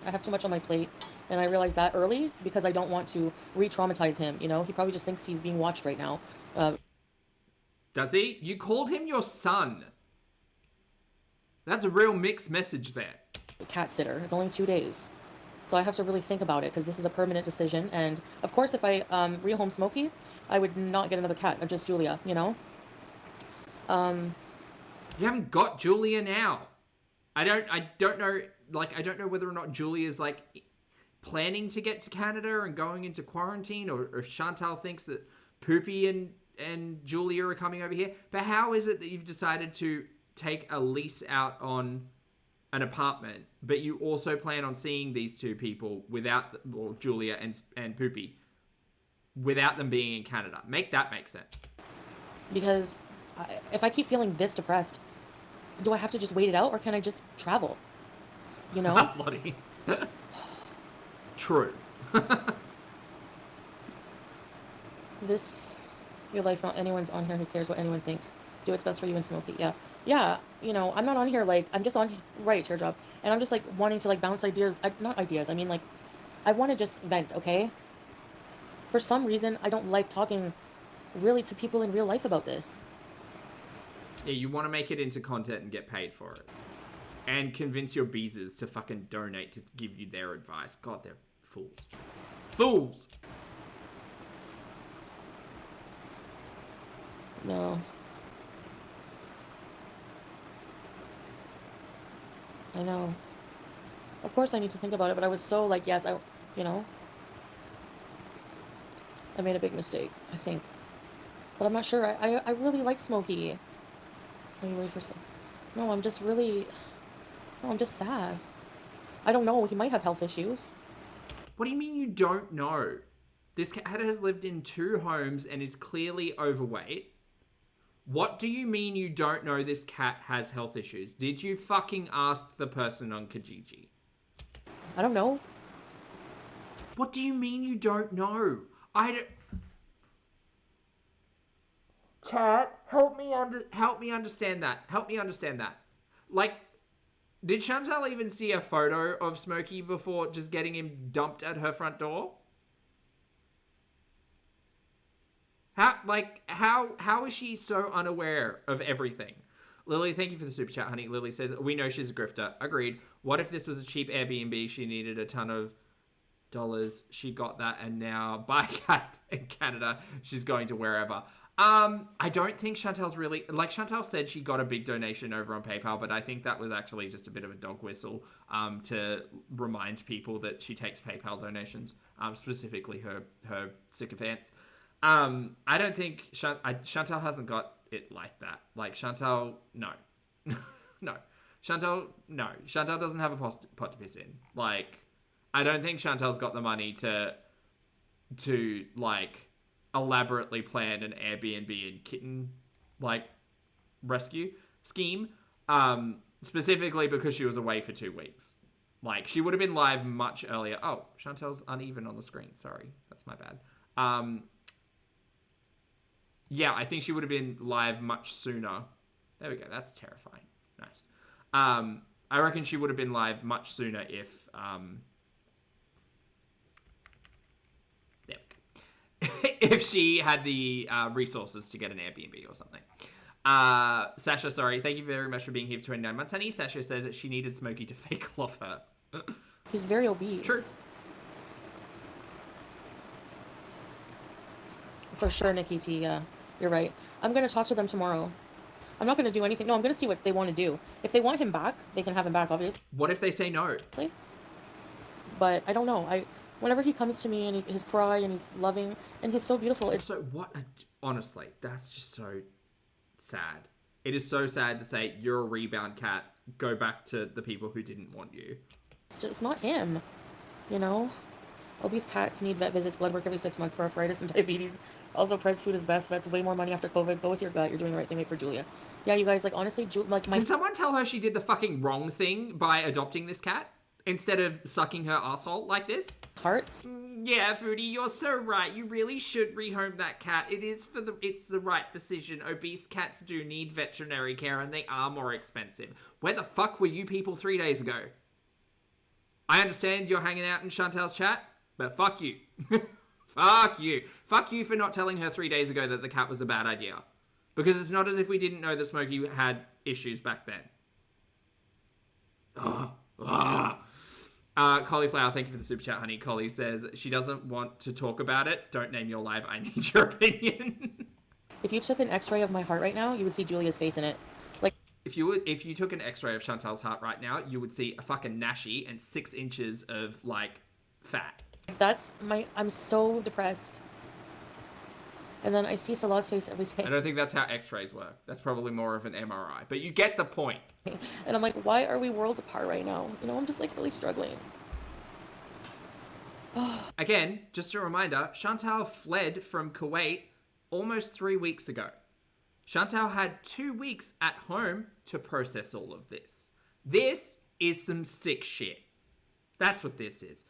I have too much on my plate. And I realized that early because I don't want to re-traumatize him, He probably just thinks he's being watched right now. Does he? You called him your son. That's a real mixed message there. cat sitter. It's only 2 days. So I have to really think about it because this is a permanent decision. And of course, if I rehome Smokey, I would not get another cat, just Julia, you know? You haven't got Julia now. I don't know, like, I don't know whether or not Julia's, like, planning to get to Canada and going into quarantine, or Shantel thinks that Poopy and Julia are coming over here. But how is it that you've decided to take a lease out on an apartment, but you also plan on seeing these two people without, or Julia and Poopy, without them being in Canada? Make that make sense. Because if I keep feeling this depressed, do I have to just wait it out, or can I just travel? You know? Bloody. True. Your life, not anyone's on here who cares what anyone thinks. Do what's best for you and Smokey. Yeah, you know, I'm not on here, like, I'm just on, right, teardrop, and I'm just, like, wanting to, like, bounce ideas, not ideas, I mean, like, I want to just vent, okay? For some reason, I don't like talking really to people in real life about this. Yeah, you want to make it into content and get paid for it. And convince your beezers to fucking donate to give you their advice. God, they're fools. Fools! No. I know. Of course I need to think about it, but I was so, like, yes, you know. I made a big mistake, I think. But I'm not sure. I really like Smokey. Are you ready for some? No, I'm just really... No, I'm just sad. I don't know. He might have health issues. What do you mean you don't know? This cat has lived in 2 homes and is clearly overweight. What do you mean you don't know this cat has health issues? Did you fucking ask the person on Kijiji? I don't know. What do you mean you don't know? Chat, help me understand that. Help me understand that. Like, did Shantel even see a photo of Smokey before just getting him dumped at her front door? How is she so unaware of everything? Lily, thank you for the super chat, honey. Lily says, we know she's a grifter. Agreed. What if this was a cheap Airbnb? She needed a ton of dollars. She got that, and now buy a cat in Canada. She's going to wherever. I don't think Chantel's really... Like, Shantel said she got a big donation over on PayPal, but I think that was actually just a bit of a dog whistle to remind people that she takes PayPal donations, specifically her sycophants. I don't think... Shantel hasn't got it like that. Like, Shantel... No. No. Shantel... No. Shantel doesn't have a pot to piss in. Like, I don't think Chantel's got the money to like... elaborately planned an Airbnb and Kitten, like, rescue scheme, specifically because she was away for 2 weeks. Like, she would have been live much earlier. Oh, Chantel's uneven on the screen. Sorry, that's my bad. Yeah, I think she would have been live much sooner. There we go. That's terrifying. Nice. I reckon she would have been live much sooner if... if she had the resources to get an Airbnb or something. Sasha, sorry. Thank you very much for being here for 29 months, honey. Sasha says that she needed Smokey to fake love her. He's very obese. True. For sure, Nikki T, yeah. You're right. I'm going to talk to them tomorrow. I'm not going to do anything. No, I'm going to see what they want to do. If they want him back, they can have him back, obviously. What if they say no? But I don't know. Whenever he comes to me and his cry and he's loving and he's so beautiful. So what? Honestly, that's just so sad. It is so sad to say you're a rebound cat. Go back to the people who didn't want you. It's not him, you know. Obese cats need vet visits, blood work every 6 months for arthritis and diabetes. Also, press food is best. Vets way more money after COVID. Go with your gut. You're doing the right thing. Wait for Julia. Yeah, you guys, like, honestly, Can someone tell her she did the fucking wrong thing by adopting this cat instead of sucking her asshole like this? Heart? Yeah, Foodie, you're so right. You really should rehome that cat. It's the right decision. Obese cats do need veterinary care and they are more expensive. Where the fuck were you people 3 days ago? I understand you're hanging out in Chantel's chat, but fuck you. Fuck you. Fuck you for not telling her 3 days ago that the cat was a bad idea. Because it's not as if we didn't know that Smokey had issues back then. Cauliflower, thank you for the super chat, honey. Collie says she doesn't want to talk about it. Don't name your live. I need your opinion. If you took an X-ray of my heart right now, you would see Julia's face in it. Like, if you took an X-ray of Chantel's heart right now, you would see a fucking Nashi and 6 inches of like fat. I'm so depressed. And then I see Salah's face every day. I don't think that's how X-rays work. That's probably more of an MRI. But you get the point. And I'm like, why are we worlds apart right now? You know, I'm just like really struggling. Again, just a reminder, Shantel fled from Kuwait almost 3 weeks ago. Shantel had 2 weeks at home to process all of this. This is some sick shit. That's what this is.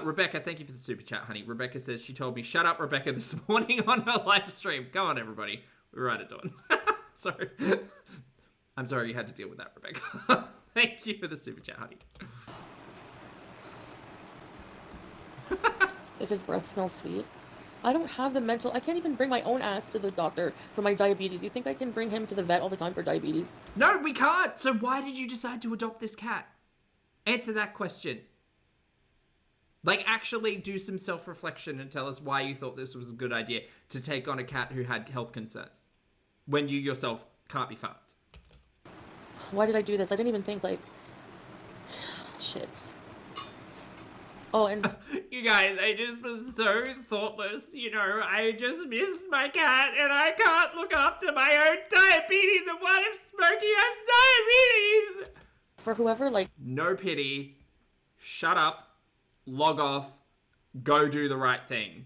Rebecca, thank you for the super chat, honey. Rebecca says she told me, shut up, Rebecca, this morning on her live stream. Go on, everybody. We're right at dawn. Sorry. I'm sorry you had to deal with that, Rebecca. Thank you for the super chat, honey. If his breath smells sweet. I don't have the mental... I can't even bring my own ass to the doctor for my diabetes. You think I can bring him to the vet all the time for diabetes? No, we can't. So why did you decide to adopt this cat? Answer that question. Like, actually do some self-reflection and tell us why you thought this was a good idea to take on a cat who had health concerns when you yourself can't be fucked. Why did I do this? I didn't even think, like... Shit. Oh, and... You guys, I just was so thoughtless, you know. I just missed my cat and I can't look after my own diabetes. And what if Smokey has diabetes? For whoever, like... No pity. Shut up. Log off, go do the right thing.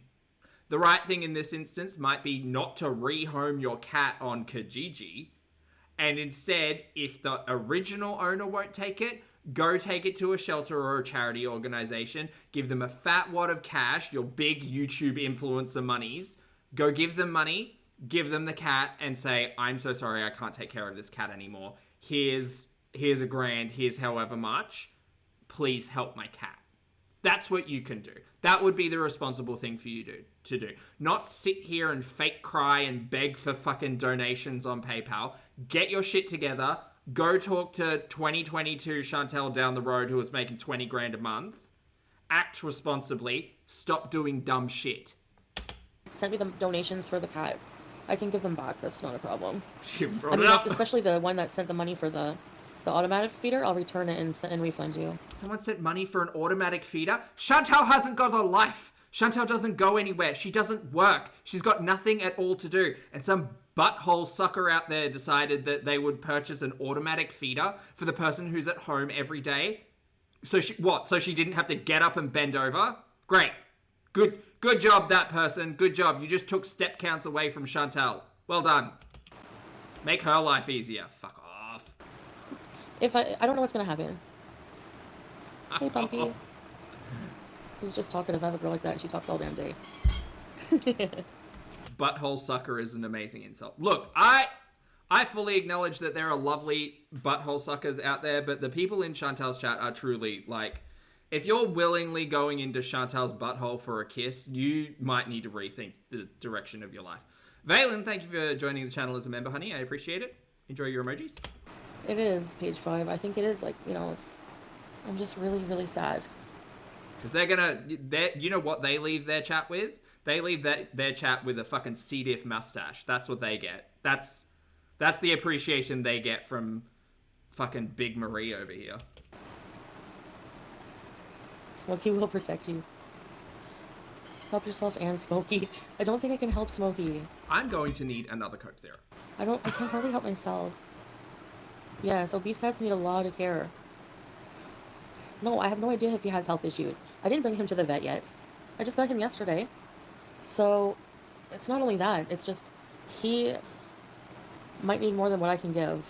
The right thing in this instance might be not to rehome your cat on Kijiji, and instead, if the original owner won't take it, go take it to a shelter or a charity organization, give them a fat wad of cash, your big YouTube influencer monies, go give them money, give them the cat, and say, I'm so sorry, I can't take care of this cat anymore. Here's $1,000, here's however much, please help my cat. That's what you can do. That would be the responsible thing for you to do. Not sit here and fake cry and beg for fucking donations on PayPal. Get your shit together. Go talk to 2022 Shantel down the road who was making 20 grand a month. Act responsibly. Stop doing dumb shit. Send me the donations for the cat. I can give them back. That's not a problem. You brought it up. Especially the one that sent the money for the automatic feeder, I'll return it and refund you. Someone sent money for an automatic feeder? Shantel hasn't got a life. Shantel doesn't go anywhere. She doesn't work. She's got nothing at all to do. And some butthole sucker out there decided that they would purchase an automatic feeder for the person who's at home every day. So so she didn't have to get up and bend over? Great. Good job, that person. Good job. You just took step counts away from Shantel. Well done. Make her life easier. Fuck off. If I don't know what's gonna happen. Hey, Bumpy. He's just talkative. I have a girl like that, and she talks all damn day. Butthole sucker is an amazing insult. Look, I fully acknowledge that there are lovely butthole suckers out there, but the people in Chantel's chat are truly, like, if you're willingly going into Chantel's butthole for a kiss, you might need to rethink the direction of your life. Valen, thank you for joining the channel as a member, honey. I appreciate it. Enjoy your emojis. It is page 5. I think it is, like, you know, I'm just really, really sad. Because you know what they leave their chat with? They leave their chat with a fucking C. diff mustache. That's what they get. That's the appreciation they get from fucking Big Marie over here. Smokey will protect you. Help yourself and Smokey. I don't think I can help Smokey. I'm going to need another Coke Zero. I can hardly help myself. Yes, obese cats need a lot of care. No, I have no idea if he has health issues. I didn't bring him to the vet yet. I just got him yesterday. So, it's not only that, it's just, he might need more than what I can give.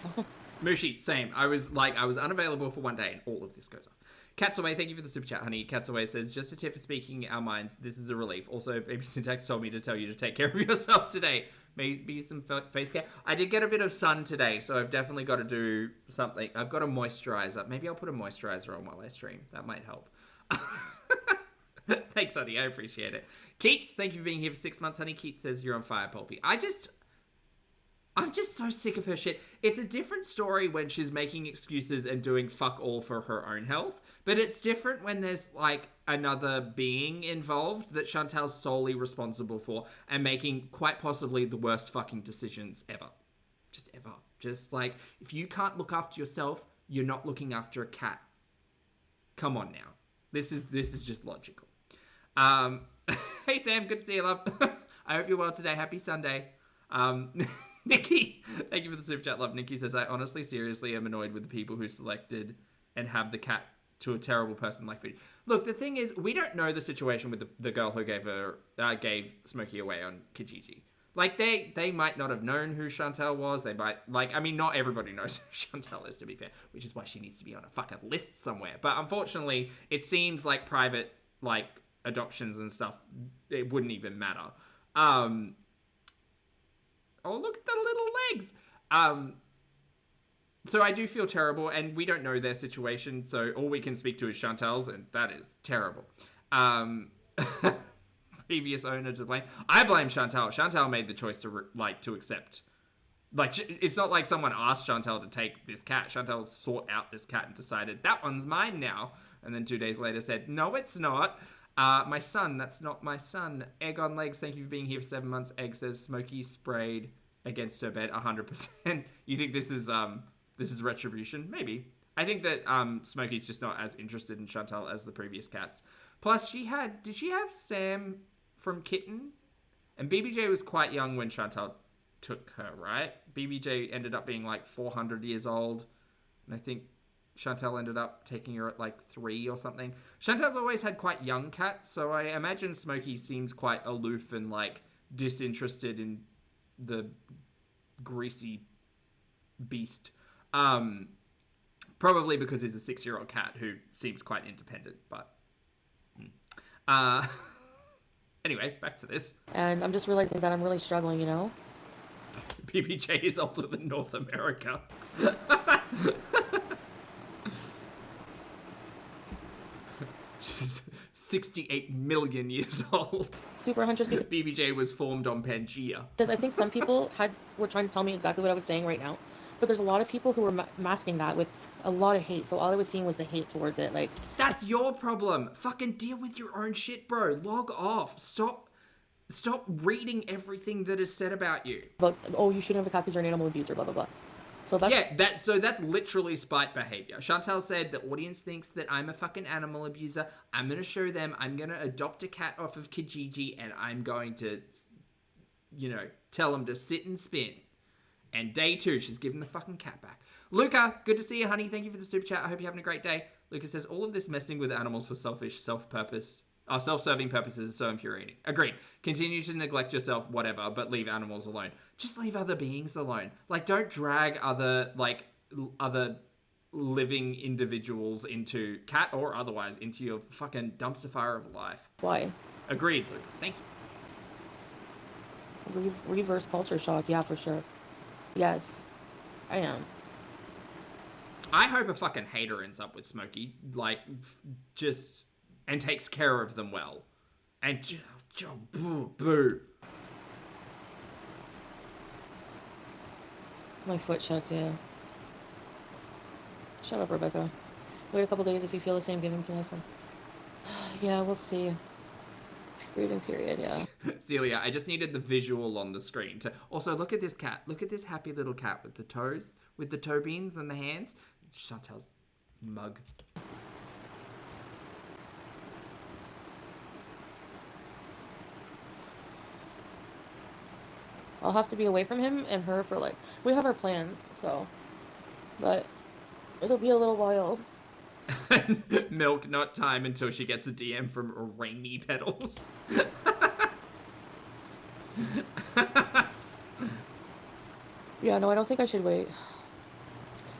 Mushi, same. I was unavailable for one day and all of this goes on. Katsaway, thank you for the super chat, honey. Katsaway says, just a tip for speaking our minds. This is a relief. Also, Baby Syntax told me to tell you to take care of yourself today. Maybe some face care. I did get a bit of sun today, so I've definitely got to do something. I've got a moisturizer. Maybe I'll put a moisturizer on while I stream. That might help. Thanks, honey. I appreciate it. Keats, thank you for being here for 6 months, honey. Keats says you're on fire, Pulpy. I'm just so sick of her shit. It's a different story when she's making excuses and doing fuck all for her own health, but it's different when there's like another being involved that Chantel's solely responsible for and making quite possibly the worst fucking decisions ever. Just ever. Just like, if you can't look after yourself, you're not looking after a cat. Come on now. This is just logical. Hey Sam, good to see you, love. I hope you're well today. Happy Sunday. Nikki, thank you for the super chat, love. Nikki says, I honestly, seriously am annoyed with the people who selected and have the cat to a terrible person like Foodie. Look, the thing is, we don't know the situation with the girl who gave Smokey away on Kijiji. Like, they might not have known who Shantel was. They might, like, I mean, not everybody knows who Shantel is, to be fair, which is why she needs to be on a fucking list somewhere. But unfortunately, it seems like private, like, adoptions and stuff, it wouldn't even matter. Oh, look at the little legs. So I do feel terrible, and we don't know their situation, so all we can speak to is Chantel's, and that is terrible. Previous owner to blame. I blame Shantel. Shantel made the choice to accept. Like, it's not like someone asked Shantel to take this cat. Shantel sought out this cat and decided, that one's mine now. And then 2 days later said, no, it's not. My son, that's not my son. Egg on legs, thank you for being here for 7 months. Egg says Smokey sprayed against her bed 100%. You think this is retribution? Maybe. I think that Smokey's just not as interested in Shantel as the previous cats. Plus, did she have Sam from Kitten? And BBJ was quite young when Shantel took her, right? BBJ ended up being like 400 years old. And I think Shantel ended up taking her at like 3 or something. Chantel's always had quite young cats, so I imagine Smokey seems quite aloof and like disinterested in the greasy beast. Probably because he's a 6-year-old cat who seems quite independent, but anyway, back to this. And I'm just realizing that I'm really struggling, you know? BBJ is older than North America. She's 68 million years old. Super Hunters. BBJ was formed on Pangea. Because I think some people were trying to tell me exactly what I was saying right now. But there's a lot of people who were masking that with a lot of hate. So all I was seeing was the hate towards it. Like, that's your problem. Fucking deal with your own shit, bro. Log off. Stop reading everything that is said about you. But, oh, you shouldn't have a cat because you're an animal abuser, blah, blah, blah. So that's literally spite behavior. Chantel said the audience thinks that I'm a fucking animal abuser. I'm going to show them. I'm going to adopt a cat off of Kijiji and I'm going to, tell them to sit and spin. And day 2, she's given the fucking cat back. Luca, good to see you, honey. Thank you for the super chat. I hope you're having a great day. Luca says, all of this messing with animals for self-serving purposes is so infuriating. Agreed. Continue to neglect yourself, whatever, but leave animals alone. Just leave other beings alone. Like, don't drag other living individuals into, cat or otherwise, into your fucking dumpster fire of life. Why? Agreed, Luca. Thank you. Reverse culture shock, yeah, for sure. Yes, I am. I hope a fucking hater ends up with Smokey, like, and takes care of them well. And boo. My foot checked, yeah. Shut up, Rebecca. Wait a couple days if you feel the same, give him to listen. Yeah, we'll see. Breathing period, yeah. Celia, I just needed the visual on the screen to also look at this cat. Look at this happy little cat with the toes, with the toe beans and the hands. Chantel's mug. I'll have to be away from him and her for like, we have our plans, so, but it'll be a little while. Milk, not time until she gets a DM from Rainy Petals. Yeah, no, I don't think I should wait.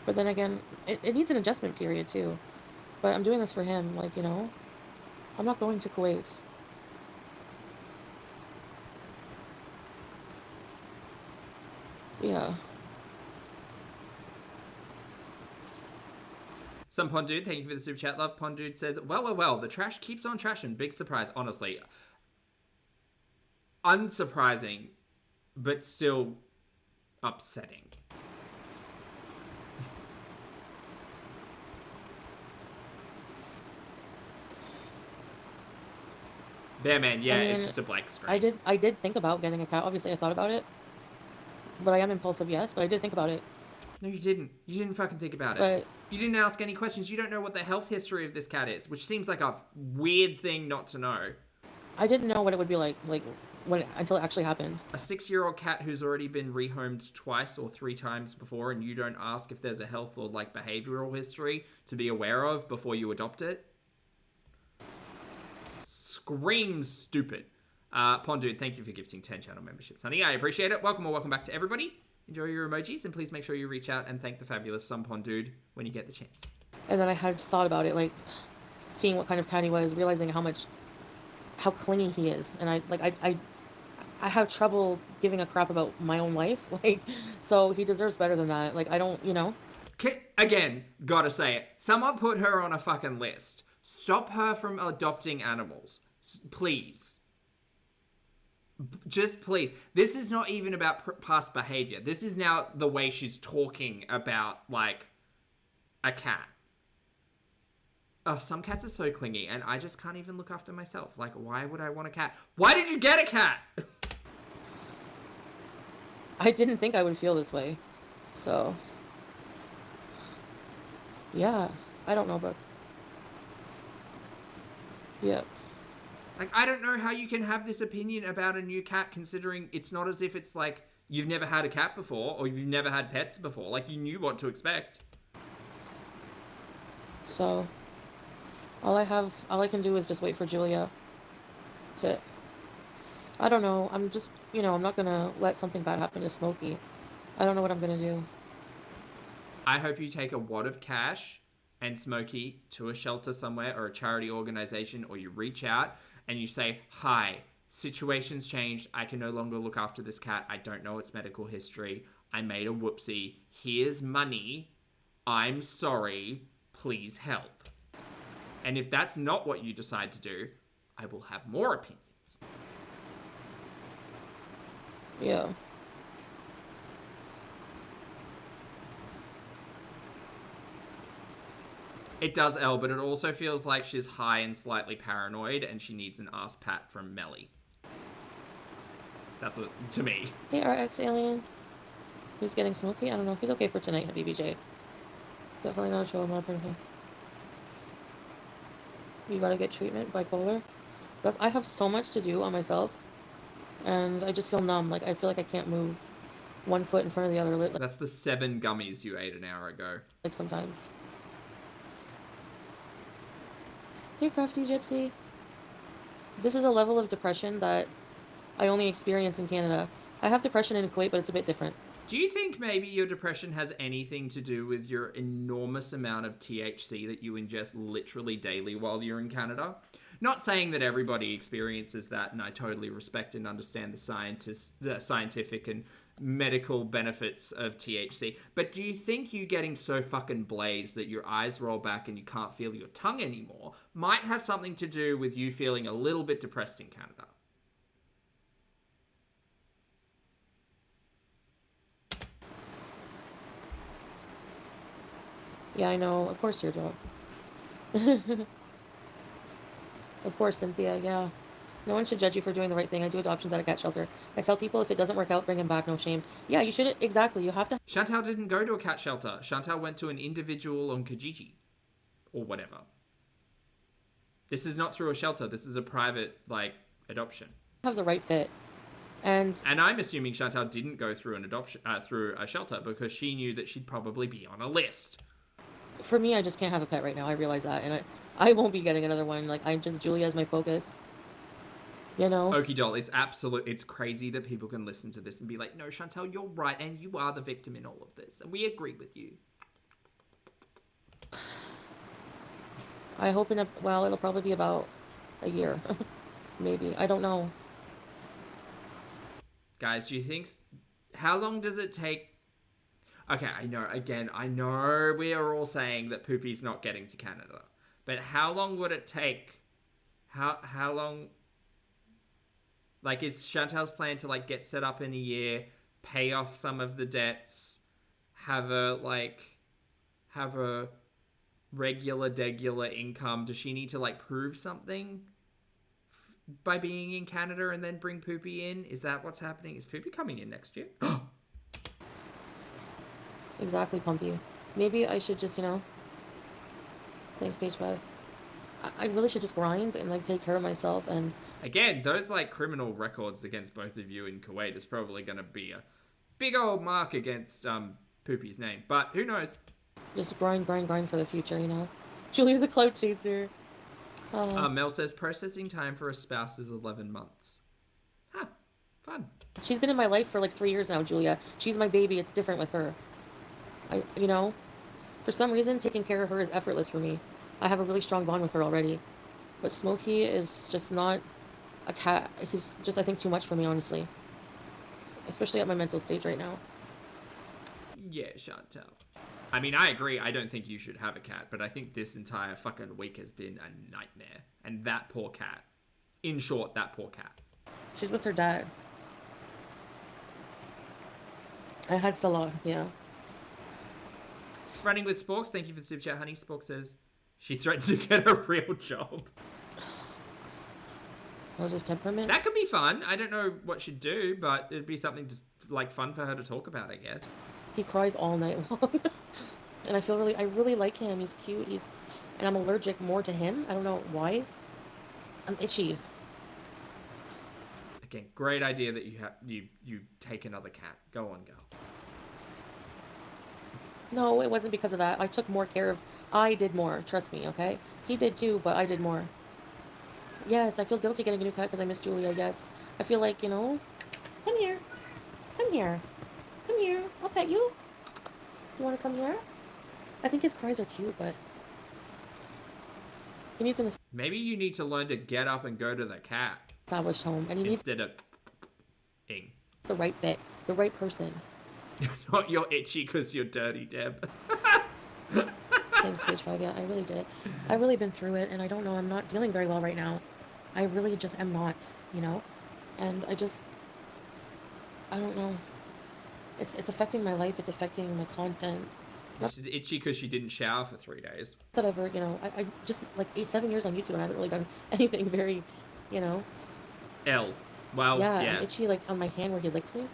But then again, it needs an adjustment period too. But I'm doing this for him, like, I'm not going to Kuwait. Yeah. Some Pondude, thank you for the super chat, love. Pondude says, well, the trash keeps on trashing. Big surprise, honestly. Unsurprising, but still upsetting. There, man. Yeah, I it's mean, just a blank screen. I did think about getting a cat. Obviously, I thought about it, but I am impulsive, yes. But I did think about it. No, you didn't. You didn't fucking think about it. But You didn't ask any questions. You don't know what the health history of this cat is, which seems like a weird thing not to know. I didn't know what it would be like when until it actually happened. A 6-year-old cat who's already been rehomed twice or 3 times before, and you don't ask if there's a health or like behavioral history to be aware of before you adopt it. Screams stupid. Pondude, thank you for gifting 10 channel memberships, honey. I appreciate it. Welcome or welcome back to everybody. Enjoy your emojis, and please make sure you reach out and thank the fabulous Sun Pondude when you get the chance. And then I had thought about it, like seeing what kind of cat he was, realizing how clingy he is, and I have trouble giving a crap about my own life. Like, so he deserves better than that. Like, I don't, you know. Again, gotta say it. Someone put her on a fucking list. Stop her from adopting animals. Please. Just please. This is not even about past behavior. This is now the way she's talking about, like, a cat. Oh, some cats are so clingy, and I just can't even look after myself. Like, why would I want a cat? Why did you get a cat? I didn't think I would feel this way. So, yeah. I don't know, but yeah. Like, I don't know how you can have this opinion about a new cat, considering it's not as if it's like you've never had a cat before or you've never had pets before. Like, you knew what to expect. So, all I can do is just wait for Julia. That's it. I don't know. I'm just, I'm not gonna let something bad happen to Smokey. I don't know what I'm gonna do. I hope you take a wad of cash and Smokey to a shelter somewhere or a charity organization, or you reach out and you say, hi, situation's changed. I can no longer look after this cat. I don't know its medical history. I made a whoopsie. Here's money. I'm sorry. Please help. And if that's not what you decide to do, I will have more opinions. Yeah. It does, Elle, but it also feels like she's high and slightly paranoid and she needs an ass pat from Melly. That's what, to me. Hey, RX alien. Who's getting Smokey? I don't know. He's okay for tonight, BBJ. Definitely not a show. I'm not drinking. You gotta get treatment, bipolar. I have so much to do on myself, and I just feel numb. Like, I feel like I can't move one foot in front of the other. That's the 7 gummies you ate an hour ago. Like, sometimes. Hey, Crafty Gypsy. This is a level of depression that I only experience in Canada. I have depression in Kuwait, but it's a bit different. Do you think maybe your depression has anything to do with your enormous amount of THC that you ingest literally daily while you're in Canada? Not saying that everybody experiences that, and I totally respect and understand the scientific and medical benefits of THC, but do you think you getting so fucking blazed that your eyes roll back and you can't feel your tongue anymore might have something to do with you feeling a little bit depressed in Canada? Yeah, I know. Of course, your job. Of course, Cynthia, yeah. No one should judge you for doing the right thing. I do adoptions at a cat shelter. I tell people if it doesn't work out, bring him back, no shame. Yeah, you shouldn't. Exactly. You have to. Shantel didn't go to a cat shelter. Shantel went to an individual on Kijiji. Or whatever. This is not through a shelter. This is a private, adoption. Have the right fit. And I'm assuming Shantel didn't go through an adoption, through a shelter because she knew that she'd probably be on a list. For me, I just can't have a pet right now. I realize that. And I won't be getting another one. Like, Julia is my focus. You know? Okie doll, it's crazy that people can listen to this and be like, no, Shantel, you're right, and you are the victim in all of this, and we agree with you. I hope it'll probably be about a year. Maybe. I don't know. Guys, do you think, how long does it take? Okay, I know we are all saying that Poopy's not getting to Canada, but how long would it take? How long? Like, is Chantel's plan to, get set up in a year, pay off some of the debts, have a regular income? Does she need to like prove something by being in Canada and then bring Poopy in? Is that what's happening? Is Poopy coming in next year? Exactly, Pumpy. Maybe I should just, thanks, page 5. I really should just grind and like take care of myself and again, those like criminal records against both of you in Kuwait is probably going to be a big old mark against Poopy's name. But who knows? just grind for the future, Julia's a clout chaser. Mel says processing time for a spouse is 11 months. Huh. Fun. She's been in my life for like 3 years now, Julia. She's my baby. It's different with her. For some reason, taking care of her is effortless for me. I have a really strong bond with her already. But Smokey is just not a cat. He's just, I think, too much for me, honestly. Especially at my mental stage right now. Yeah, Shantel. I mean, I agree. I don't think you should have a cat, but I think this entire fucking week has been a nightmare. And that poor cat. In short, that poor cat. She's with her dad. I had Salah, yeah. Running with Sporks, thank you for the super chat, honey. Sporks says she threatened to get a real job. What was his temperament? That could be fun. I don't know what she'd do, but it'd be something to, like fun for her to talk about, I guess. He cries all night long. And I really like him. He's cute. And I'm allergic more to him. I don't know why. I'm itchy. Again, great idea that you take another cat. Go on, girl. No, it wasn't because of that. I did more. Trust me, okay? He did too, but I did more. Yes, I feel guilty getting a new cat because I miss Julia, yes. I feel like, come here. Come here. Come here. I'll pet you. You want to come here? I think his cries are cute, but he needs an Maybe you need to learn to get up and go to the cat. established home, and he needs instead of ing. the right fit, the right person. Not you're itchy because you're dirty, Deb. Thanks, page 5. Yeah, I really did. I've really been through it, and I don't know. I'm not dealing very well right now. I really just am not, And I don't know. It's affecting my life. It's affecting my content. She's itchy because she didn't shower for 3 days. That ever, I just like 7 years on YouTube, and I haven't really done anything very, L. Well, yeah. I'm itchy like on my hand where he licks me.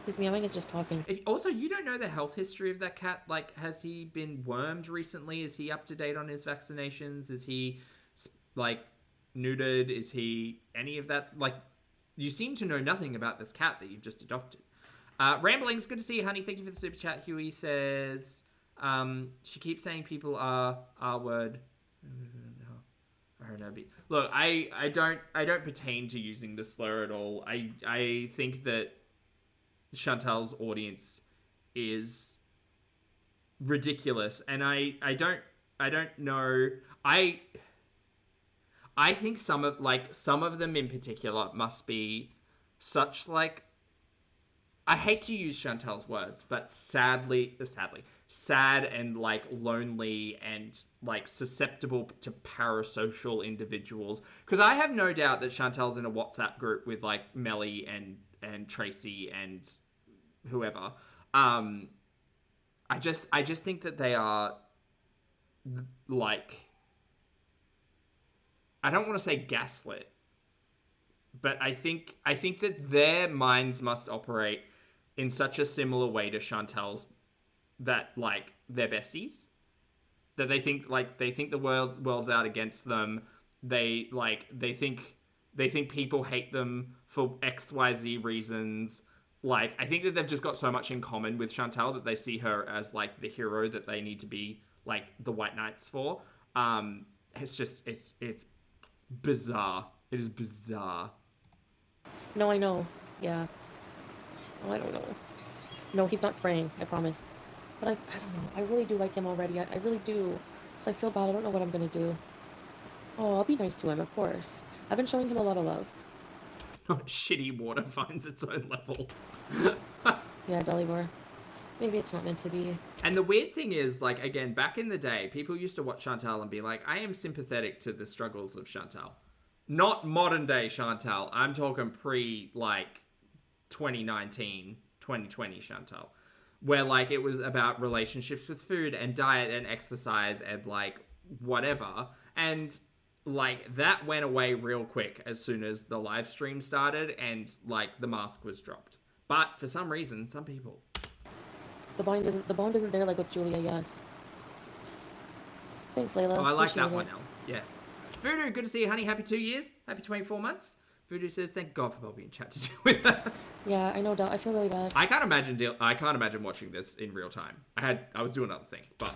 His meowing is just talking. Also, you don't know the health history of that cat. Like, has he been wormed recently? Is he up to date on his vaccinations? Is he, like, neutered? Is he any of that? Like, you seem to know nothing about this cat that you've just adopted. Ramblings, good to see you, honey. Thank you for the super chat. Huey says, she keeps saying people are R-word. Look, I don't pertain to using the slur at all. I think that Chantel's audience is ridiculous, and I don't know. I think some of them in particular must be such like, I hate to use Chantel's words, but sad and like lonely and like susceptible to parasocial individuals. Because I have no doubt that Chantel's in a WhatsApp group with like Melly and Tracy and whoever. I just think that they are like, I don't want to say gaslit, but I think that their minds must operate in such a similar way to Chantel's, that like they're besties, that they think the world's out against them. They think people hate them for XYZ reasons. Like, I think that they've just got so much in common with Shantel that they see her as like the hero that they need to be like the White Knights for. It's bizarre. It is bizarre. No, I know. Yeah. Oh, I don't know. No, he's not spraying, I promise. But I don't know. I really do like him already. I really do. So I feel bad. I don't know what I'm going to do. Oh, I'll be nice to him, of course. I've been showing him a lot of love. Not shitty water finds its own level. Yeah, Delibor. Maybe it's not meant to be. And the weird thing is, like, again, back in the day, people used to watch Shantel and be like, I am sympathetic to the struggles of Shantel. Not modern day Shantel. I'm talking pre, like, 2019, 2020 Chantel, where like it was about relationships with food and diet and exercise and like whatever. And like that went away real quick as soon as the live stream started and like the mask was dropped. But for some reason, some people, the bond isn't there like with Julia, yes. Thanks, Layla. oh, I like that Appreciate one, it. El. Yeah. Voodoo, good to see you, honey. Happy 2 years. Happy 24 months. Voodoo says, thank God for Bobby in chat to deal with that. Yeah, I know, I feel really bad. I can't imagine watching this in real time. I was doing other things, but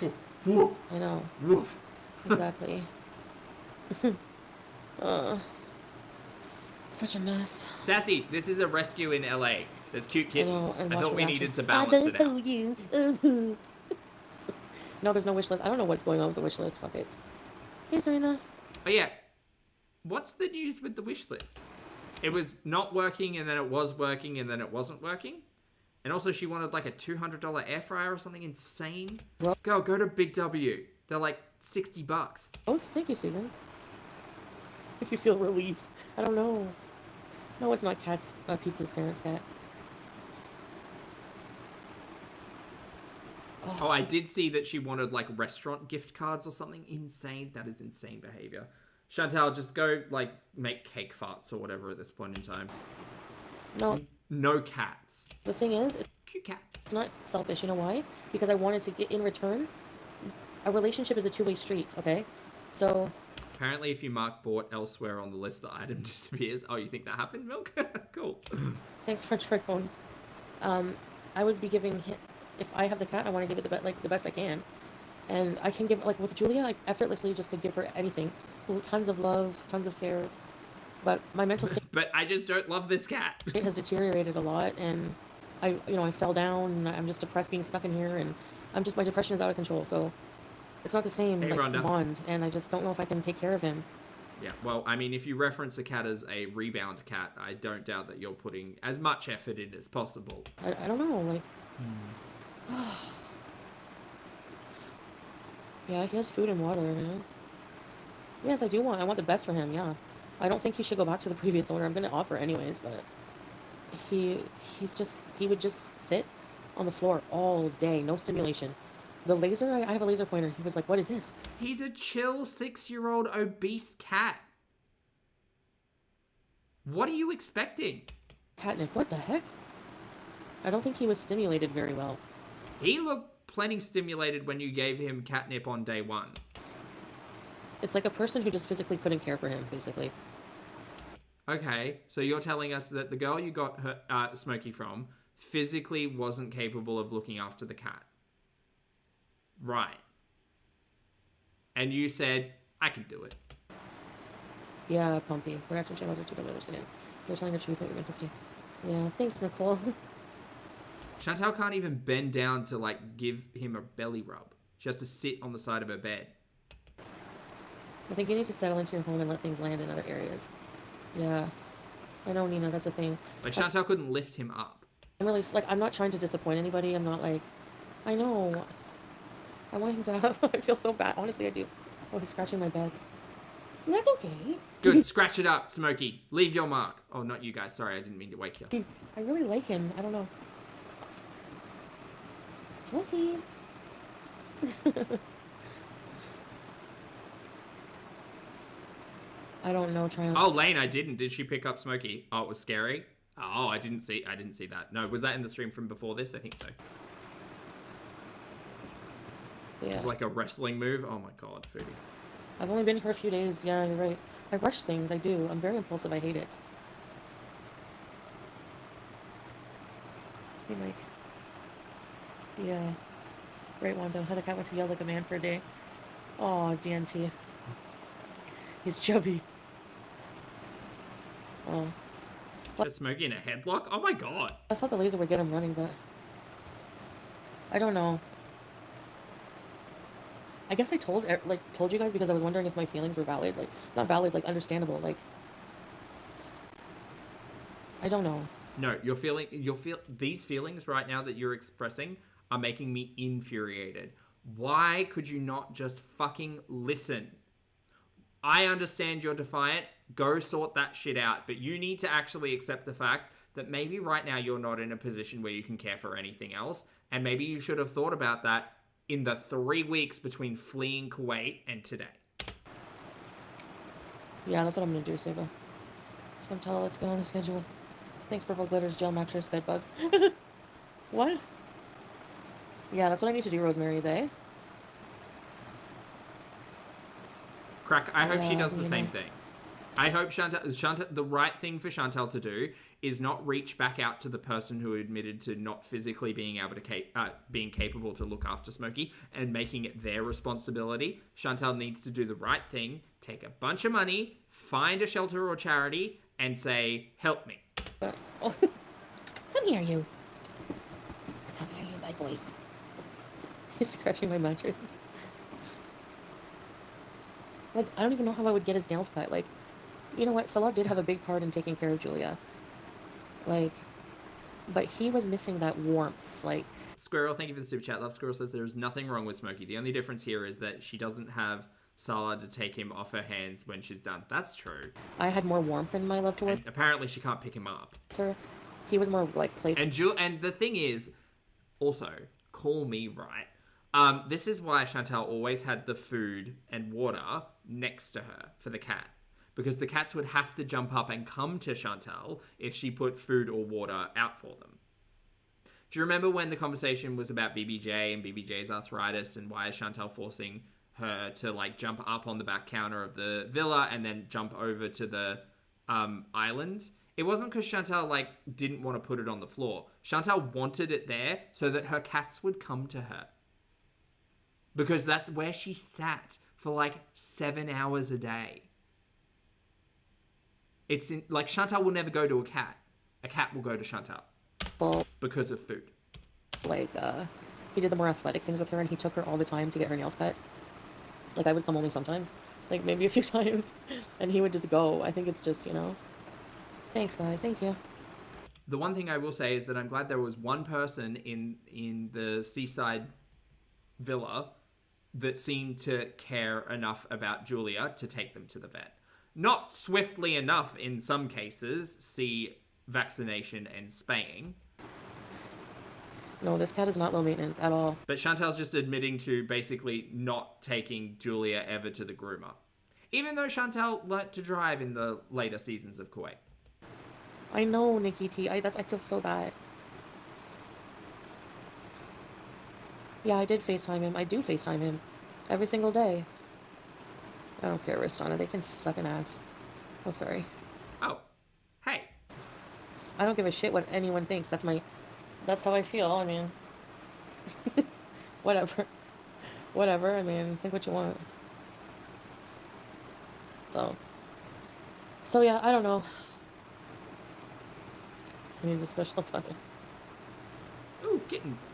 I know. woof. Exactly. Such a mess. Sassy, this is a rescue in LA. There's cute I kittens. know, and I watch thought your we reaction. needed to balance it out. You. No, there's no wish list. I don't know what's going on with the wish list. Fuck it. Hey, Serena. Oh yeah, what's the news with the wish list? It was not working, and then it was working, and then it wasn't working. And also, she wanted like a $200 air fryer or something insane. Go to Big W. They're like $60. Oh, thank you, Susan. If you feel relief. I don't know. No, it's not Pizza's parents' cat. Oh, I did see that she wanted like restaurant gift cards or something insane. That is insane behavior. Chantal, just go like make cake farts or whatever at this point in time. No cats. The thing is, Cute cat. it's not selfish. You know why? Because I wanted to get in return. A relationship is a two-way street, okay? So Apparently, if you mark bought elsewhere on the list, the item disappears. Oh, you think that happened, Milk? Cool. thanks for phone. I would be giving him, if I have the cat, I want to give it the best I can, and I can give, like with Julia, I effortlessly just could give her anything, tons of love, tons of care, but my mental state But I just don't love this cat. has deteriorated a lot, and I fell down, and I'm just depressed being stuck in here, and my depression is out of control, so it's not the same Hey, like Rhonda. bond, and I just don't know if I can take care of him. Yeah, well, I mean, if you reference a cat as a rebound cat, I don't doubt that you're putting as much effort in as possible. I don't know, like. Yeah, he has food and water, you know? Yes, I want the best for him, yeah. I don't think he should go back to the previous owner. I'm gonna offer anyways, but he would just sit on the floor all day, no stimulation. The laser, I have a laser pointer. He was like, what is this? He's a chill 6-year-old obese cat. What are you expecting? Catnip, what the heck? I don't think he was stimulated very well. He looked plenty stimulated when you gave him catnip on day one. It's like a person who just physically couldn't care for him, basically. Okay, so you're telling us that the girl you got her, Smokey from physically wasn't capable of looking after the cat. Right. And you said, I can do it. Yeah, Pumpy. Reaction channels are too good to understand. You're telling the truth, what you're meant to see. Yeah, thanks, Nicole. Chantal can't even bend down to, like, give him a belly rub. She has to sit on the side of her bed. I think you need to settle into your home and let things land in other areas. Yeah. I know, Nina, that's the thing. Like, Chantal couldn't lift him up. I'm really, like, I'm not trying to disappoint anybody. I'm not like, I know. I want him to have, I feel so bad. Honestly, I do. Oh, he's scratching my bed. That's okay. Good, scratch it up, Smokey. Leave your mark. Oh, not you guys. Sorry, I didn't mean to wake you. I really like him. I don't know. Smokey. I don't know, Triumph. Oh, Lane, I didn't. Did she pick up Smokey? Oh, it was scary. Oh, I didn't see that. No, was that in the stream from before this? I think so. Yeah. It was like a wrestling move. Oh my god, Foodie. I've only been here a few days. Yeah, you're right. I rush things. I do. I'm very impulsive. I hate it. Hey, Mike. Yeah. Right, Wanda. Had a cat went to yell like a man for a day. Aw, DNT. He's chubby. Oh. Just Smokey in a headlock? Oh my god. I thought the laser would get him running, but I don't know. I guess I told you guys because I was wondering if my feelings were valid, like not valid, like understandable, like I don't know. No, these feelings right now that you're expressing are making me infuriated. Why could you not just fucking listen? I understand you're defiant. Go sort that shit out. But you need to actually accept the fact that maybe right now you're not in a position where you can care for anything else, and maybe you should have thought about that in the 3 weeks between fleeing Kuwait and today. Yeah, that's what I'm gonna do, Saba. Shantel, let's get on the schedule. Thanks, Purple Glitters, gel mattress, bedbug. What? Yeah, that's what I need to do, Rosemary's, eh? Crack, I hope she Yeah, does the same thing. I hope Shantel, the right thing for Shantel to do is not reach back out to the person who admitted to not physically being able to being capable to look after Smokey and making it their responsibility. Shantel needs to do the right thing, take a bunch of money, find a shelter or charity, and say, help me. Oh. Come here, you. Come here, you bad boys. He's scratching my mattress. Like, I don't even know how I would get his nails cut. Like, you know what? Salah did have a big part in taking care of Julia. Like, but he was missing that warmth. Like, Squirrel, thank you for the super chat. Love Squirrel says there's nothing wrong with Smokey. The only difference here is that she doesn't have Salah to take him off her hands when she's done. That's true. I had more warmth in my love towards And apparently she can't pick him up. her. He was more like playful. And the thing is, also, call me right. This is why Shantel always had the food and water next to her for the cat. Because the cats would have to jump up and come to Shantel if she put food or water out for them. Do you remember when the conversation was about BBJ and BBJ's arthritis and why is Shantel forcing her to like jump up on the back counter of the villa and then jump over to the island? It wasn't because Shantel like didn't want to put it on the floor. Shantel wanted it there so that her cats would come to her. Because that's where she sat for like 7 hours a day. It's in, like Shantel will never go to a cat. A cat will go to Shantel. Well, because of food. Like, he did the more athletic things with her and he took her all the time to get her nails cut. Like, I would come only sometimes. Like, maybe a few times. And he would just go. I think it's just, you know. Thanks, guys. Thank you. The one thing I will say is that I'm glad there was one person in the seaside villa that seemed to care enough about Julia to take them to the vet. Not swiftly enough in some cases, see vaccination and spaying. No, this cat is not low maintenance at all. But Chantel's just admitting to basically not taking Julia ever to the groomer. Even though Shantel learnt to drive in the later seasons of Kuwait. I know, Nikki T. I feel so bad. Yeah, I did FaceTime him. I do FaceTime him. Every single day. I don't care, Ristana. They can suck an ass. Oh, sorry. Oh. Hey. I don't give a shit what anyone thinks. That's how I feel. I mean, whatever. Whatever. I mean, think what you want. So yeah, I don't know. He needs a special time. Ooh, kittens.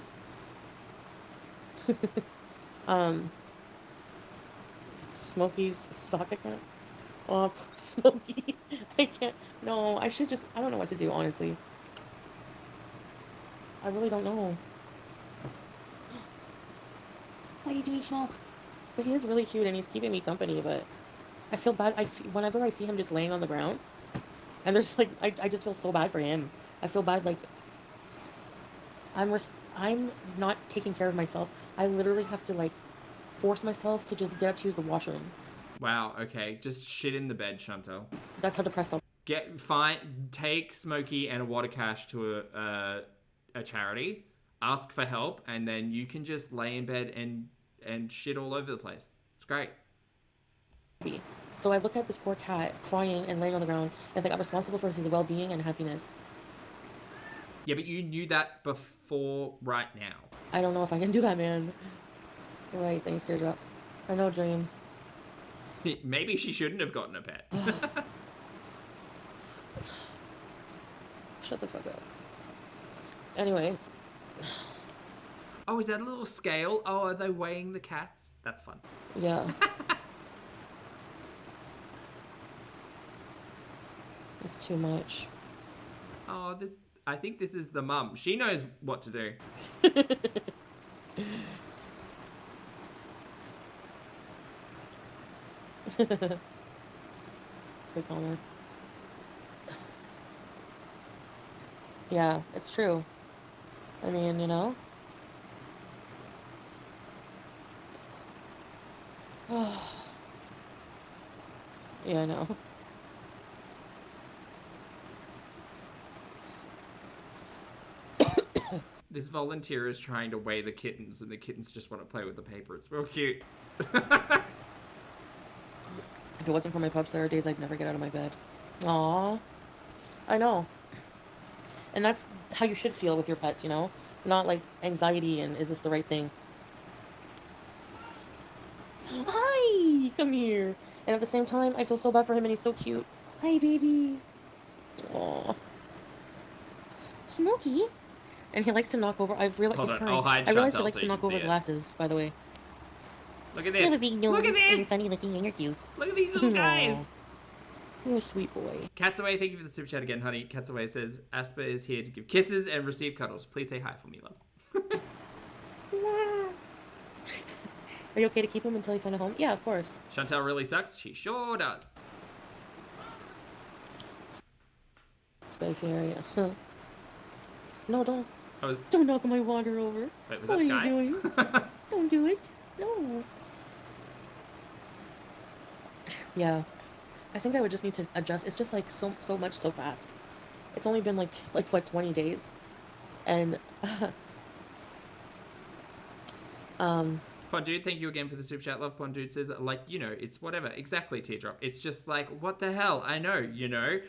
Smokey's sock account. Oh, poor Smokey. I can't. No, I don't know what to do, honestly. I really don't know. What are you doing, Smoke? But he is really cute and he's keeping me company, but I feel bad. Whenever I see him just laying on the ground, and there's like, I just feel so bad for him. I feel bad, like, I'm not taking care of myself. I literally have to, like, force myself to just get up to use the washroom. Wow, okay. Just shit in the bed, Shantel. That's how depressed I'm. Take Smokey and a water cache to a charity, ask for help, and then you can just lay in bed and shit all over the place. It's great. So I look at this poor cat crying and laying on the ground and think I'm responsible for his well-being and happiness. Yeah, but you knew that before right now. I don't know if I can do that, man. You're right, thanks, Teardrop. I know, Dream. Maybe she shouldn't have gotten a pet. Shut the fuck up. Anyway. Oh, is that a little scale? Oh, are they weighing the cats? That's fun. Yeah. It's too much. Oh, I think this is the mum. She knows what to do. Good comment. Yeah, it's true. I mean, you know? Yeah, I know. This volunteer is trying to weigh the kittens, and the kittens just want to play with the paper. It's real cute. If it wasn't for my pups, there are days I'd never get out of my bed. Aw, I know. And that's how you should feel with your pets, you know? Not like anxiety and is this the right thing? Hi, come here. And at the same time, I feel so bad for him and he's so cute. Hi, baby. Aw. Smokey. And he likes to knock over. I've realized Hold he's on, crying. I'll hide I realized he Shantel likes so to you can knock see over it. glasses, by the way. Look at You have a this. big nose. Look at And you're this. funny looking and you're cute. Look at these little Aw. guys. You're a sweet boy. Cats Away, thank you for the super chat again, honey. Cats Away says, Asper is here to give kisses and receive cuddles. Please say hi for me, love. Are you okay to keep him until you find a home? Yeah, of course. Shantel really sucks. She sure does. Spicy area. No, I was... don't knock my water over. Wait, was What that are Sky? you doing? Don't do it. No. Yeah. I think I would just need to adjust. It's just like so much so fast. It's only been like what 20 days, and Pondude, thank you again for the super chat. Love Pondude says, like, you know, it's whatever. Exactly, Teardrop. It's just like, what the hell? I know, you know.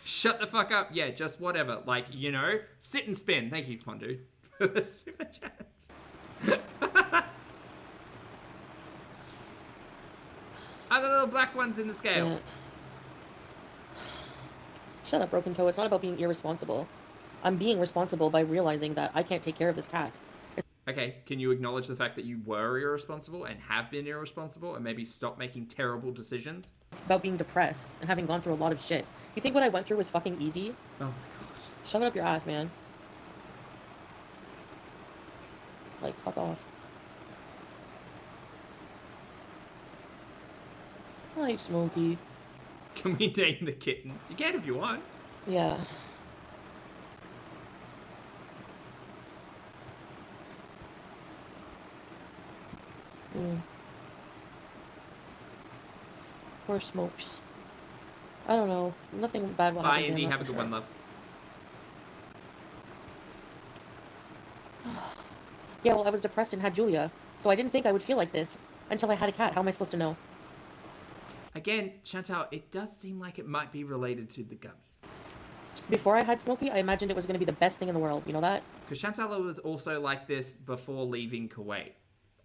Shut the fuck up. Yeah, just whatever. Like, you know, sit and spin. Thank you, Pondude, for the super chat. Are the little black ones in the scale? yeah. Shut up, Broken Toe. It's not about being irresponsible. I'm being responsible by realizing that I can't take care of this cat. Okay, can you acknowledge the fact that you were irresponsible and have been irresponsible and maybe stop making terrible decisions? It's about being depressed and having gone through a lot of shit. You think what I went through was fucking easy? Oh my god. Shove it up your ass, man. Like, fuck off. Hi, Smokey. Can we name the kittens? You can if you want. Yeah. Poor Smokes. I don't know. Nothing bad will happen Bye, to him. Indy. That's Have a for good sure. one, love. Yeah, well, I was depressed and had Julia, so I didn't think I would feel like this until I had a cat. How am I supposed to know? Again, Chantal, it does seem like it might be related to the gummies. Before I had Smokey, I imagined it was going to be the best thing in the world. You know that? Because Chantal was also like this before leaving Kuwait,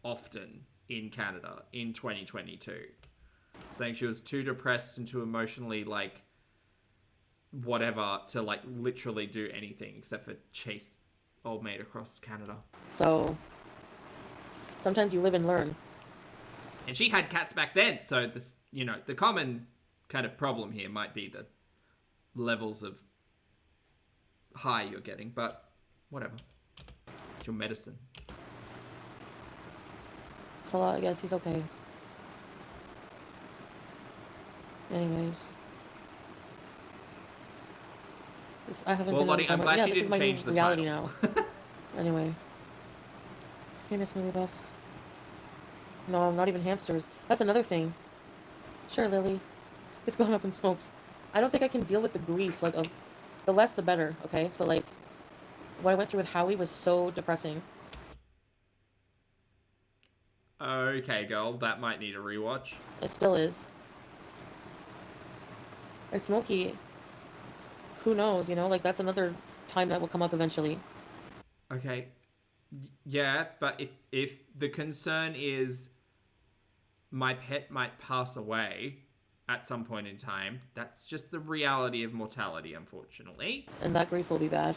often in Canada in 2022. Saying she was too depressed and too emotionally, like, whatever, to, like, literally do anything except for chase old mate across Canada. So, sometimes you live and learn. And she had cats back then, so this, you know, the common kind of problem here might be the levels of high you're getting, but whatever. It's your medicine. So I guess he's okay. Anyways. I haven't been Lottie, on I'm glad yeah, she this is didn't my new change the reality title. now. Anyway. Hey, Miss Millie Buff. No, I'm not even hamsters. That's another thing. Sure, Lily. It's gone up in smokes. I don't think I can deal with the grief, like, of the less the better, okay? So, like, what I went through with Howie was so depressing. Okay, girl, that might need a rewatch. It still is. And Smokey, who knows, you know? Like, that's another time that will come up eventually. Okay. Yeah, but if the concern is my pet might pass away at some point in time, that's just the reality of mortality, unfortunately. And that grief will be bad.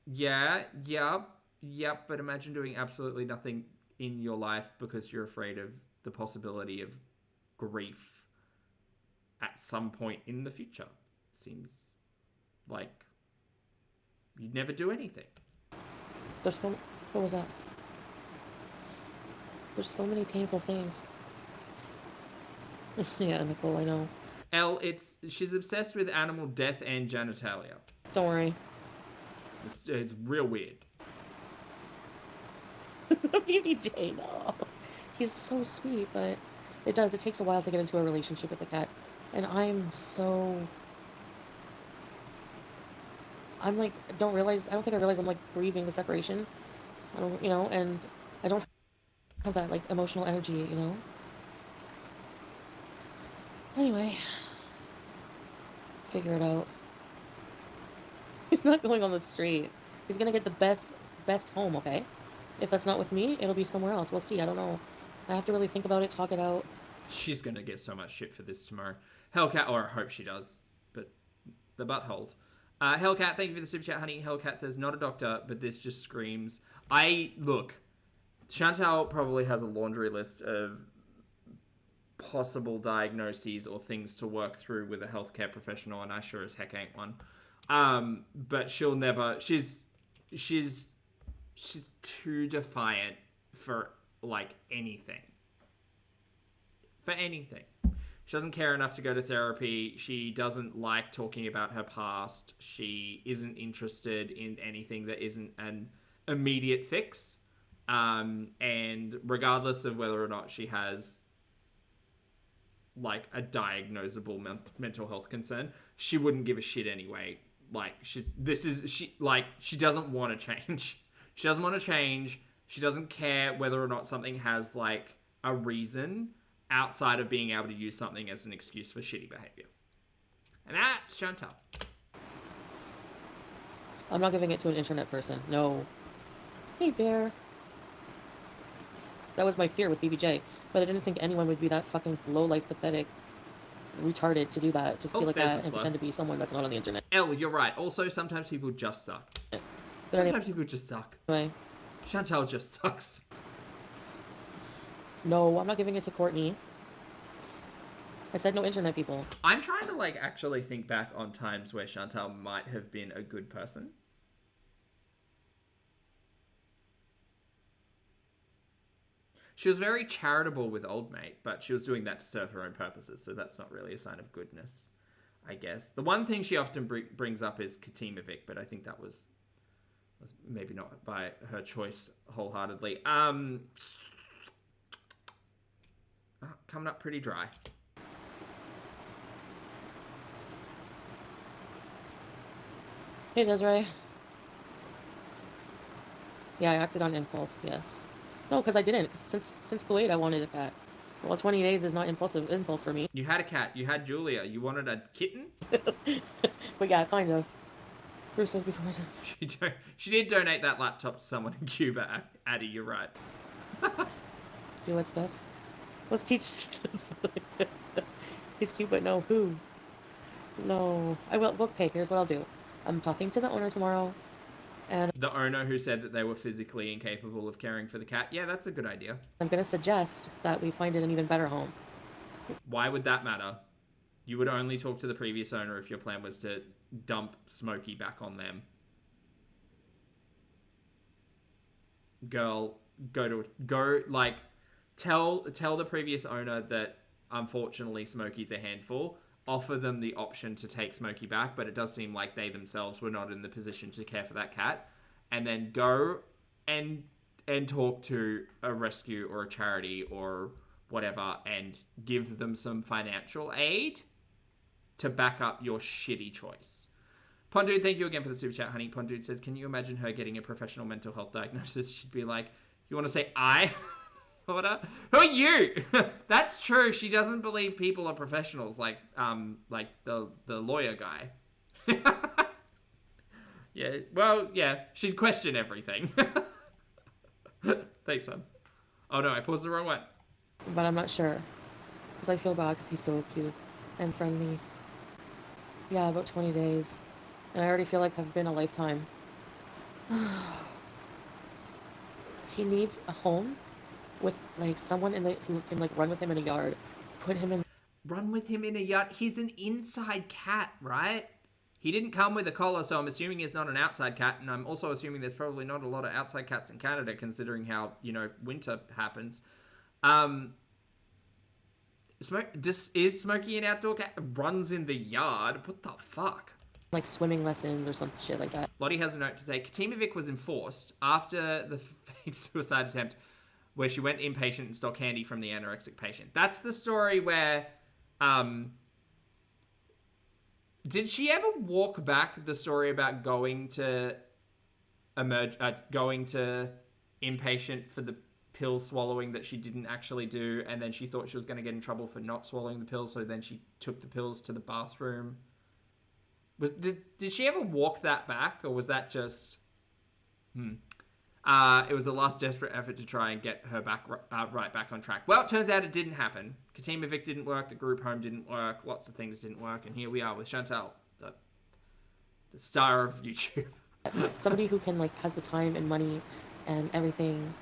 Yeah, yep, but imagine doing absolutely nothing in your life because you're afraid of the possibility of grief at some point in the future. Seems like you'd never do anything. There's so... What was that? There's so many painful things. Yeah, Nicole, I know. Elle, she's obsessed with animal death and genitalia. Don't worry. It's real weird. BBJ, no. He's so sweet, but it takes a while to get into a relationship with the cat. And I'm like, I don't think I realize I'm like grieving the separation. And I don't have that like emotional energy. Anyway, figure it out. He's not going on the street. He's gonna get the best home, okay? If that's not with me, it'll be somewhere else. We'll see. I don't know. I have to really think about it, talk it out. She's gonna get so much shit for this tomorrow. Hellcat, or I hope she does, but the buttholes. Hellcat, thank you for the super chat, honey. Hellcat says, not a doctor, but this just screams. Look, Shantel probably has a laundry list of possible diagnoses or things to work through with a healthcare professional, and I sure as heck ain't one. But she'll never. She's too defiant for like anything. For anything. She doesn't care enough to go to therapy. She doesn't like talking about her past. She isn't interested in anything that isn't an immediate fix. And regardless of whether or not she has like a diagnosable mental health concern, she wouldn't give a shit anyway. Like she doesn't want to change. She doesn't want to change. She doesn't care whether or not something has like a reason outside of being able to use something as an excuse for shitty behavior. And that's Shantel. I'm not giving it to an internet person. No. Hey, Bear. That was my fear with BBJ. But I didn't think anyone would be that fucking low-life, pathetic, retarded to do that, to steal a cat and pretend to be someone that's not on the internet. Elle, you're right. Also, sometimes people just suck. People just suck. Anyway. Shantel just sucks. No, I'm not giving it to Courtney. I said no internet people. I'm trying to like actually think back on times where Shantel might have been a good person. She was very charitable with old mate, but she was doing that to serve her own purposes, so that's not really a sign of goodness, I guess. The one thing she often brings up is Katimovic, but I think that was maybe not by her choice wholeheartedly. Coming up pretty dry. Hey, Desiree. Yeah, I acted on impulse, yes. No, because I didn't. Since Kuwait, I wanted a cat. Well, 20 days is not impulse for me. You had a cat. You had Julia. You wanted a kitten? But yeah, kind of. Bruce was before. She did donate that laptop to someone in Cuba, Addie. You're right. Do what's best. Let's teach. He's cute, but no, who? No. I will. Okay, here's what I'll do. I'm talking to the owner tomorrow. And the owner who said that they were physically incapable of caring for the cat. Yeah, that's a good idea. I'm going to suggest that we find it an even better home. Why would that matter? You would only talk to the previous owner if your plan was to dump Smokey back on them. Girl, tell the previous owner that unfortunately Smokey's a handful. Offer them the option to take Smokey back, but it does seem like they themselves were not in the position to care for that cat. And then go and talk to a rescue or a charity or whatever and give them some financial aid to back up your shitty choice. Pondude, thank you again for the super chat, honey. Pondude says, can you imagine her getting a professional mental health diagnosis? She'd be like, you want to say I? Who are you? That's true. She doesn't believe people are professionals, like the lawyer guy. Yeah. Well, yeah. She'd question everything. Thanks, son. Oh no, I paused the wrong one. But I'm not sure, because I feel bad because he's so cute and friendly. Yeah, about 20 days, and I already feel like I've been a lifetime. He needs a home with like someone who can like run with him in a yard, Run with him in a yard. He's an inside cat, right? He didn't come with a collar, so I'm assuming he's not an outside cat, and I'm also assuming there's probably not a lot of outside cats in Canada, considering how winter happens. Is Smokey an outdoor cat? Runs in the yard? What the fuck? like swimming lessons or some shit like that. Lottie has a note to say, Katimovic was enforced after the fake suicide attempt where she went inpatient and stole candy from the anorexic patient. That's the story where... did she ever walk back the story about going to inpatient for the pill swallowing that she didn't actually do, and then she thought she was going to get in trouble for not swallowing the pills, so then she took the pills to the bathroom? Did she ever walk that back, or was that just... it was a last desperate effort to try and get her back right back on track. Well, it turns out it didn't happen. Katimovic didn't work, the group home didn't work, lots of things didn't work, and here we are with Shantel, the star of YouTube. Somebody who can, like, has the time and money and everything.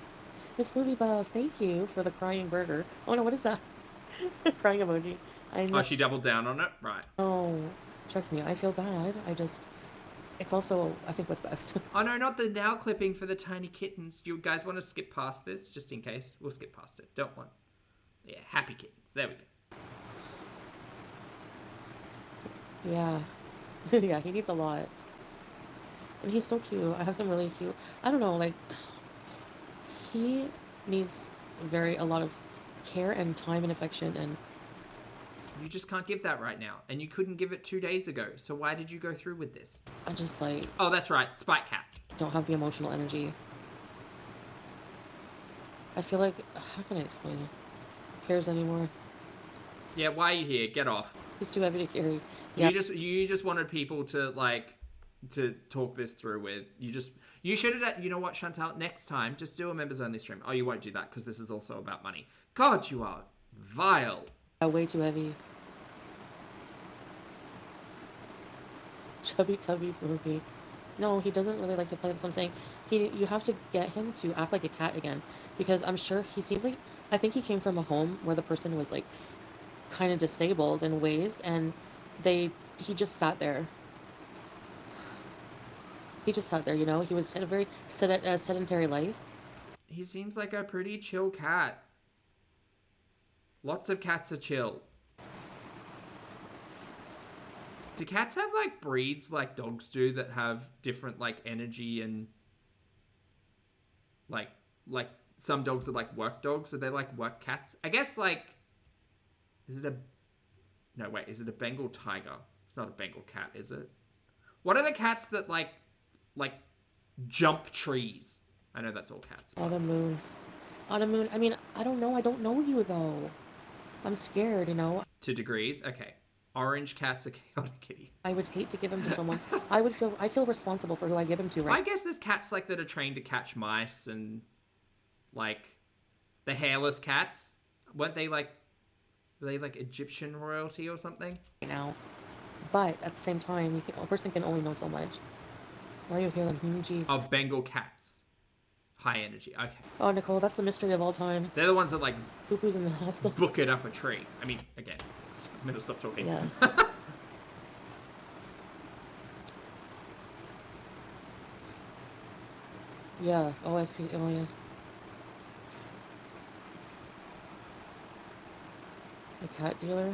Miss Foodie Buff, thank you for the crying burger. Oh no, what is that? Crying emoji. Oh, she doubled down on it? Right. Oh, trust me, I feel bad. It's also, I think, what's best. Oh no, not the now clipping for the tiny kittens. Do you guys want to skip past this, just in case? We'll skip past it. Don't want... Yeah, happy kittens. There we go. Yeah. Yeah, he needs a lot. And he's so cute. I have some really cute... I don't know, like... He needs a lot of care and time and affection, and... You just can't give that right now. And you couldn't give it 2 days ago. So why did you go through with this? I just, like... Oh, that's right. Spike Cat. Don't have the emotional energy. I feel like... How can I explain it? Who cares anymore? Yeah, why are you here? Get off. He's too heavy to carry. Yeah. You just wanted people to, like... to talk this through with. You should have... You know what, Shantel? Next time, just do a members only stream. Oh, you won't do that because this is also about money. God, you are vile. Way too heavy. Chubby Tubby's movie. No, he doesn't really like to play. That's what I'm saying. You have to get him to act like a cat again, because I'm sure he seems like... I think he came from a home where the person was, like, kind of disabled in ways, and he just sat there. He just sat there, you know? He was in a very sedentary life. He seems like a pretty chill cat. Lots of cats are chill. Do cats have, like, breeds like dogs do that have different, like, energy and... Like, some dogs are, like, work dogs? Are they, like, work cats? I guess, like... Is it a Bengal tiger? It's not a Bengal cat, is it? What are the cats that, like, jump trees? I know that's all cats. Autumn Moon. Autumn Moon, I mean, I don't know. I don't know you, though. I'm scared, you know? To degrees? Okay. Orange cat's a chaotic kitty. I would hate to give him to someone. I feel responsible for who I give him to, right? I guess there's cats, like, that are trained to catch mice and, like, the hairless cats. Weren't they, like... Were they, like, Egyptian royalty or something? Right now. But, at the same time, a person can only know so much. Why are you here, like, jeez. Oh, Bengal cats. High energy. Okay. Oh, Nicole, that's the mystery of all time. They're the ones that, like... Poo-poo's in the hostel. Book it up a tree. I mean, again, I'm gonna stop talking. Yeah. Yeah. OSP. Oh, yeah. The cat dealer?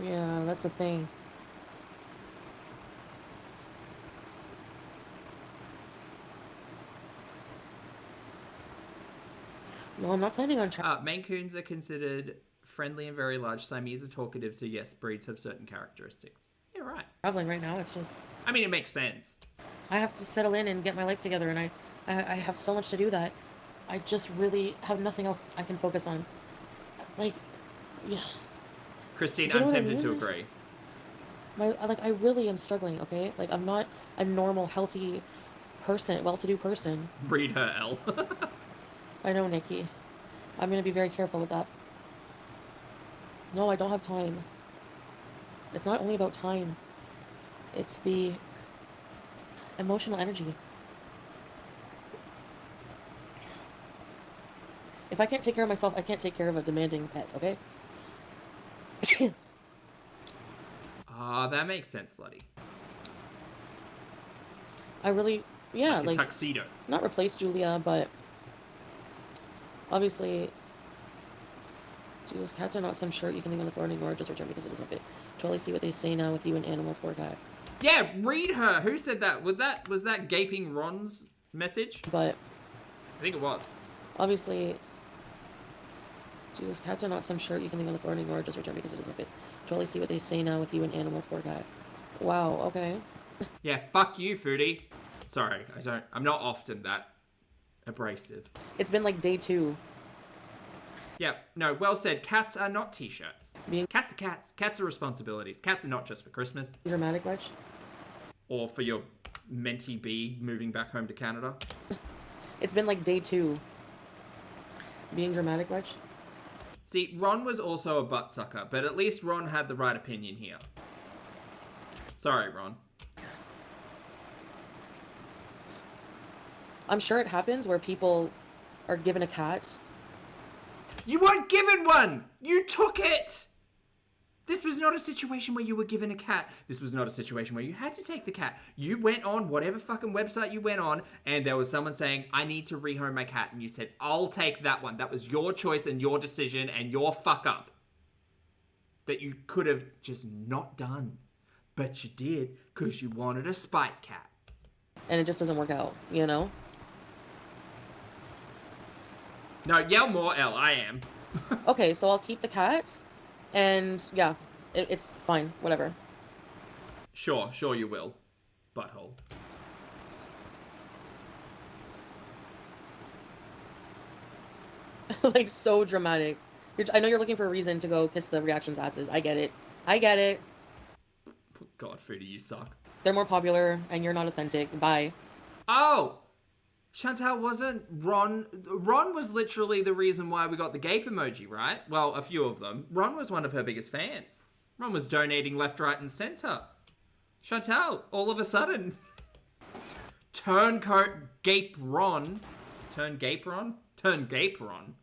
Yeah, that's a thing. No, I'm not planning on trying. Maine Coons are considered friendly and very large. Siamese are talkative, so yes, breeds have certain characteristics. Yeah, right. Traveling right now, it's just... I mean, it makes sense. I have to settle in and get my life together, and I have so much to do that I just really have nothing else I can focus on. Like, yeah. Christine, You know I'm what I tempted to mean? agree. I really am struggling, okay? Like, I'm not a normal, healthy person, well-to-do person. Breed her L. I know, Nikki. I'm gonna be very careful with that. No, I don't have time. It's not only about time. It's the emotional energy. If I can't take care of myself, I can't take care of a demanding pet, okay? Ah, that makes sense, Slutty. I really, yeah, like a tuxedo. Not replace Julia, but obviously Jesus, cats are not some shirt you can leave on the floor and ignore or just return because it doesn't fit. Totally see what they say now with you and animals, poor cat. Yeah, read her. Who said that? Was that Gaping Ron's message? But I think it was. obviously, Jesus, cats are not some shirt you can leave on the floor and ignore or just return because it doesn't fit. Totally see what they say now with you and animals, poor cat. Wow, okay. Yeah, fuck you, Foodie. Sorry, I'm not often that abrasive. It's been like day 2. Yeah, no, well said. Cats are not t-shirts. Being Cats are cats. Cats are responsibilities. Cats are not just for Christmas. dramatic much? Or for your mentee bee moving back home to Canada. It's been like day 2. Being dramatic much? See, Ron was also a butt sucker, but at least Ron had the right opinion here. Sorry, Ron. I'm sure it happens where people are given a cat. You weren't given one! You took it! This was not a situation where you were given a cat. This was not a situation where you had to take the cat. You went on whatever fucking website you went on, and there was someone saying, I need to rehome my cat, and you said, I'll take that one. That was your choice and your decision and your fuck up. That you could have just not done. But you did, because you wanted a spite cat. And it just doesn't work out, you know? No, yell more, L. I am. Okay, so I'll keep the cat, and yeah, it's fine, whatever. Sure you will. Butthole. Like, so dramatic. I know you're looking for a reason to go kiss the reactions asses. I get it. I get it. God, Foodie, you suck. They're more popular, and you're not authentic. Bye. Oh! Chantal wasn't Ron. Ron was literally the reason why we got the gape emoji, right? Well, a few of them. Ron was one of her biggest fans. Ron was donating left, right, and center. Chantal, all of a sudden, turncoat gape Ron. Turn gape Ron? Turn gape Ron.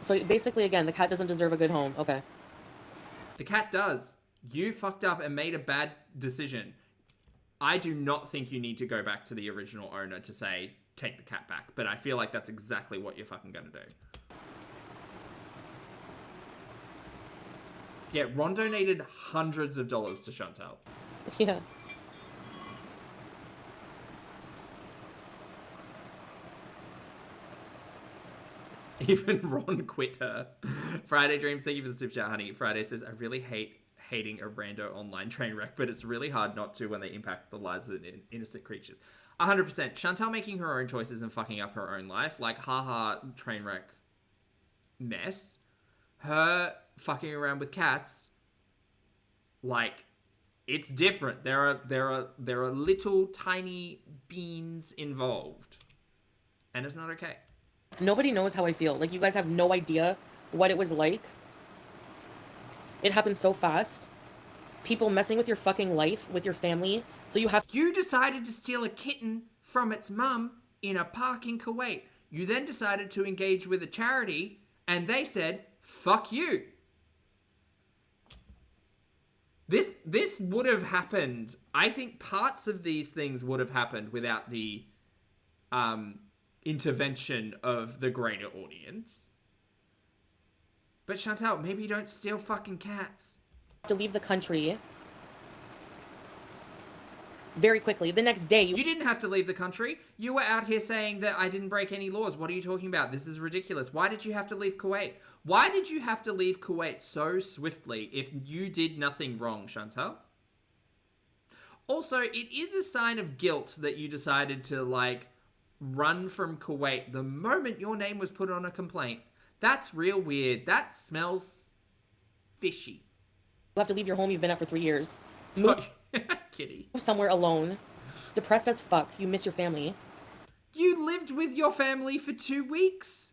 So basically, again, the cat doesn't deserve a good home. Okay. The cat does. You fucked up and made a bad decision. I do not think you need to go back to the original owner to say, take the cat back. But I feel like that's exactly what you're fucking gonna do. Yeah, Ron donated hundreds of dollars to Shantel. Yeah. Even Ron quit her. Friday Dreams, thank you for the super chat, honey. Friday says, I really hate hating a rando online train wreck, but it's really hard not to when they impact the lives of innocent creatures. 100%. Chantal making her own choices and fucking up her own life, like haha train wreck mess. Her fucking around with cats, like, it's different. There are little tiny beans involved, and it's not okay. Nobody knows how I feel. Like, you guys have no idea what it was like. It happened so fast. People messing with your fucking life, with your family. So You decided to steal a kitten from its mum in a park in Kuwait. You then decided to engage with a charity, and they said, fuck you. This would have happened. I think parts of these things would have happened without the intervention of the greater audience. But Chantal, maybe you don't steal fucking cats. to leave the country very quickly. The next day, You didn't have to leave the country. You were out here saying that I didn't break any laws. What are you talking about? This is ridiculous. Why did you have to leave Kuwait? Why did you have to leave Kuwait so swiftly if you did nothing wrong, Chantal? Also, it is a sign of guilt that you decided to, like, run from Kuwait the moment your name was put on a complaint. That's real weird. That smells fishy. you have to leave your home you've been at for 3 years. Move Kitty. somewhere alone. Depressed as fuck. You miss your family. You lived with your family for 2 weeks?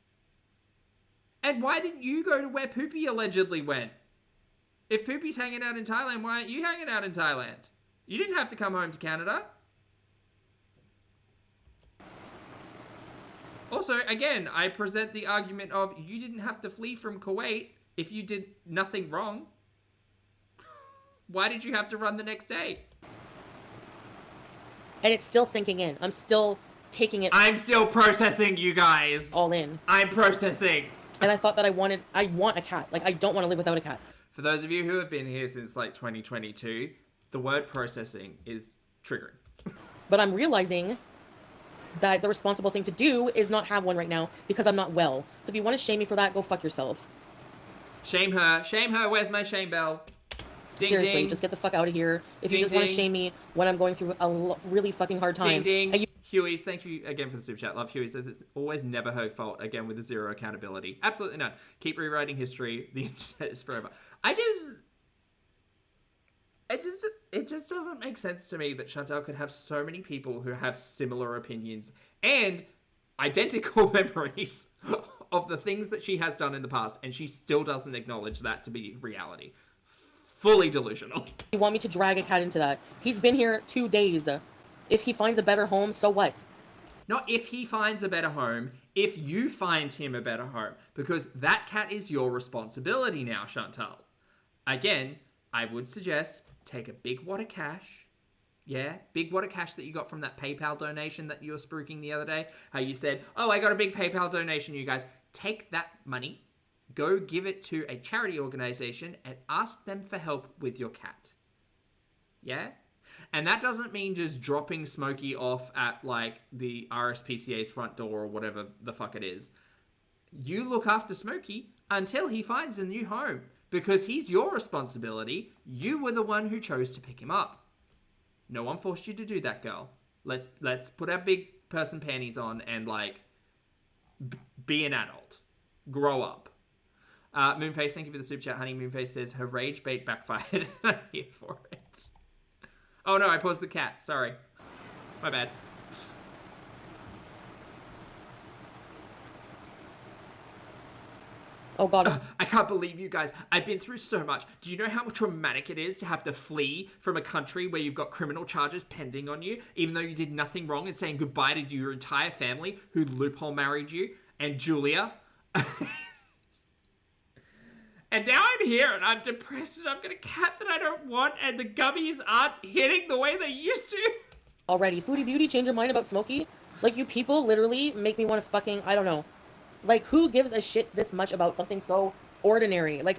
And why didn't you go to where Poopy allegedly went? If Poopy's hanging out in Thailand, why aren't you hanging out in Thailand? You didn't have to come home to Canada. Also, again, I present the argument of you didn't have to flee from Kuwait if you did nothing wrong. Why did you have to run the next day? And it's still sinking in. I'm still taking it I'm still processing, you guys. all in. I'm processing. And I thought that I want a cat. Like, I don't want to live without a cat. For those of you who have been here since like 2022, the word processing is triggering. But I'm realizing that the responsible thing to do is not have one right now because I'm not well. So if you want to shame me for that, go fuck yourself. Shame her. Shame her. Where's my shame bell? Ding, Seriously, ding. just get the fuck out of here. If Ding, you just want to ding. shame me when I'm going through a really fucking hard time. Ding, ding. Huey's, thank you again for the super chat. Love Huey says it's always never her fault, again with zero accountability. Absolutely not. Keep rewriting history. The internet is forever. It just doesn't make sense to me that Shantel could have so many people who have similar opinions and identical memories of the things that she has done in the past, and she still doesn't acknowledge that to be reality. Fully delusional. You want me to drag a cat into that? He's been here 2 days. If he finds a better home, so what? Not if he finds a better home, if you find him a better home. Because that cat is your responsibility now, Shantel. Again, I would suggest take a big wad of cash. Yeah, big wad of cash that you got from that PayPal donation that you were spruiking the other day. How you said, oh, I got a big PayPal donation, you guys. Take that money, go give it to a charity organization and ask them for help with your cat. Yeah? And that doesn't mean just dropping Smokey off at, like, the RSPCA's front door or whatever the fuck it is. You look after Smokey until he finds a new home. Because he's your responsibility. You were the one who chose to pick him up. No one forced you to do that, girl. Let's put our big person panties on and, like, be an adult. Grow up. Moonface, thank you for the super chat, honey. Moonface says, her rage bait backfired. I'm here for it. Oh no, I paused the cat. Sorry. My bad. Oh god. I can't believe you guys. I've been through so much. Do you know how traumatic it is to have to flee from a country where you've got criminal charges pending on you, even though you did nothing wrong, and saying goodbye to your entire family who loophole married you and Julia? And now I'm here and I'm depressed and I've got a cat that I don't want and the gummies aren't hitting the way they used to. Already. Foodie Beauty, change your mind about Smokey? Like, you people literally make me want to fucking, I don't know. Like, who gives a shit this much about something so ordinary? Like,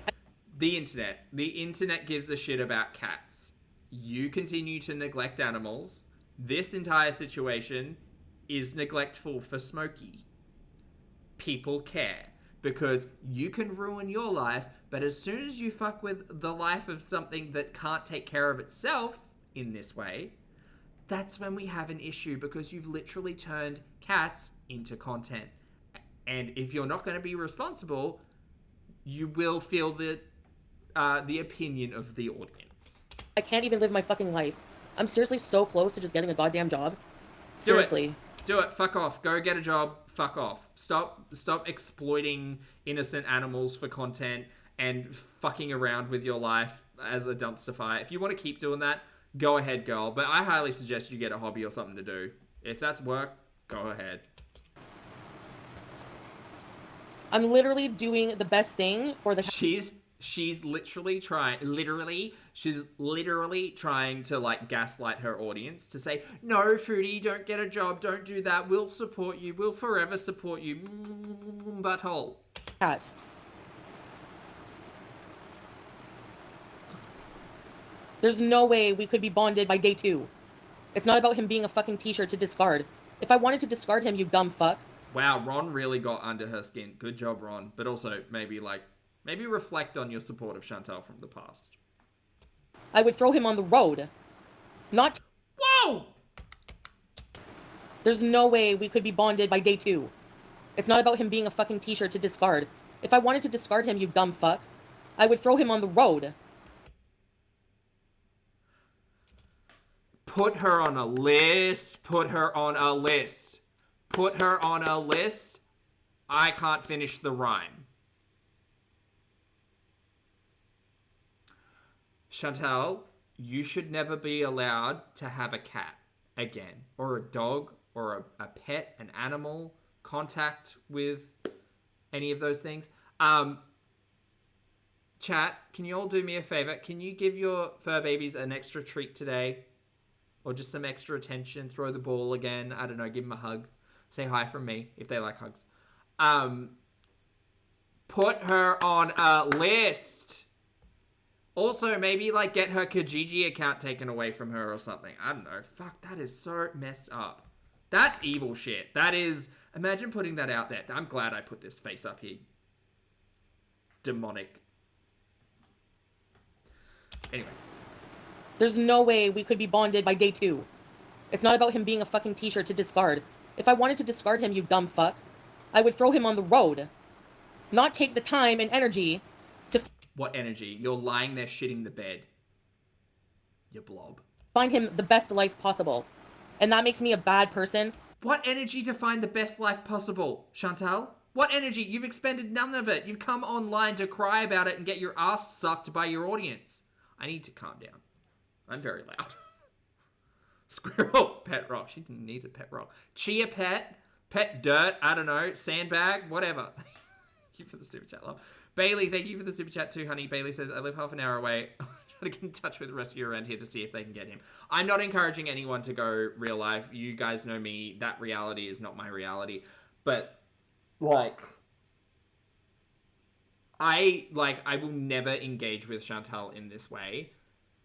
The internet. The internet gives a shit about cats. You continue to neglect animals. This entire situation is neglectful for Smokey. People care. Because you can ruin your life, but as soon as you fuck with the life of something that can't take care of itself in this way, that's when we have an issue, because you've literally turned cats into content. And if you're not going to be responsible, you will feel the opinion of the audience. I can't even live my fucking life. I'm seriously so close to just getting a goddamn job. Seriously. Do it. Fuck off. Go get a job. Fuck off. Stop exploiting innocent animals for content and fucking around with your life as a dumpster fire. If you want to keep doing that, go ahead, girl. But I highly suggest you get a hobby or something to do. If that's work, go ahead. I'm literally doing the best thing for the... She's literally trying to, like, gaslight her audience to say, no, Foodie, don't get a job, don't do that, we'll support you, we'll forever support you, butthole. cat. There's no way we could be bonded by day 2. It's not about him being a fucking t-shirt to discard. If I wanted to discard him, you dumb fuck. Wow, Ron really got under her skin. Good job, Ron. But also, maybe reflect on your support of Shantel from the past. I would throw him on the road. Not... Whoa! There's no way we could be bonded by day 2. It's not about him being a fucking t-shirt to discard. If I wanted to discard him, you dumb fuck, I would throw him on the road. Put her on a list. Put her on a list. Put her on a list. I can't finish the rhyme. Shantel, you should never be allowed to have a cat again. Or a dog, or a pet, an animal, contact with any of those things. Chat, can you all do me a favor? Can you give your fur babies an extra treat today? Or just some extra attention? Throw the ball again. I don't know, give them a hug. Say hi from me if they like hugs. Put her on a list. Also, maybe, like, get her Kijiji account taken away from her or something. I don't know. Fuck, that is so messed up. That's evil shit. That is... Imagine putting that out there. I'm glad I put this face up here. Demonic. Anyway. There's no way we could be bonded by day 2. It's not about him being a fucking t-shirt to discard. If I wanted to discard him, you dumb fuck, I would throw him on the road. Not take the time and energy to... What energy? You're lying there shitting the bed. You blob. Find him the best life possible. And that makes me a bad person. What energy to find the best life possible, Shantel? What energy? You've expended none of it. You've come online to cry about it and get your ass sucked by your audience. I need to calm down. I'm very loud. Squirrel, pet rock. She didn't need a pet rock. Chia pet, pet dirt, I don't know, sandbag, whatever. Thank you for the super chat, love. Bailey, thank you for the super chat too, honey. Bailey says, I live half an hour away. I'm trying to get in touch with the rest of you around here to see if they can get him. I'm not encouraging anyone to go real life. You guys know me. That reality is not my reality. But, like, I will never engage with Shantel in this way.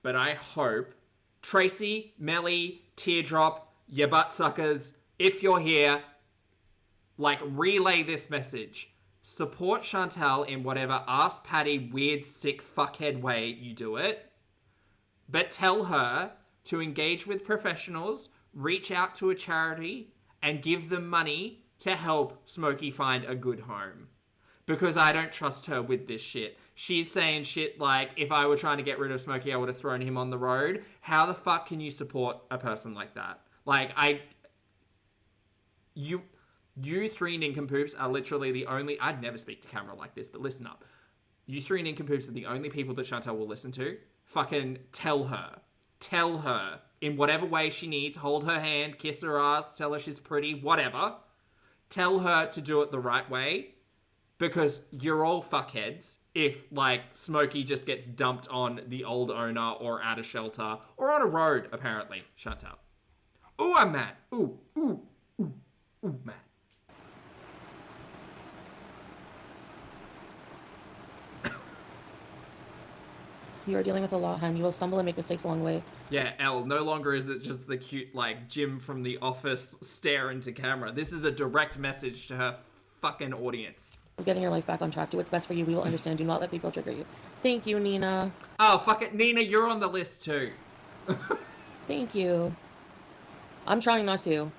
But I hope Tracy, Melly, Teardrop, you butt suckers, if you're here, like, relay this message. Support Shantel in whatever ask Patty weird, sick, fuckhead way you do it. But tell her to engage with professionals, reach out to a charity, and give them money to help Smokey find a good home. Because I don't trust her with this shit. She's saying shit like, if I were trying to get rid of Smokey, I would have thrown him on the road. How the fuck can you support a person like that? Like, You three nincompoops are literally the only... I'd never speak to camera like this, but listen up. You three nincompoops are the only people that Shantel will listen to. Fucking tell her. Tell her. In whatever way she needs. Hold her hand, kiss her ass, tell her she's pretty, whatever. Tell her to do it the right way. Because you're all fuckheads if, like, Smokey just gets dumped on the old owner or at a shelter or on a road, apparently. Shantel. Ooh, I'm mad. Ooh, mad. You are dealing with a lot, hun. You will stumble and make mistakes along the way. Yeah, Elle, no longer is it just the cute, like, Jim from The Office stare into camera. This is a direct message to her fucking audience. Getting your life back on track. Do what's best for you. We will understand. Do not let people trigger you. Thank you, Nina. Oh, fuck it. Nina, you're on the list too. Thank you. I'm trying not to.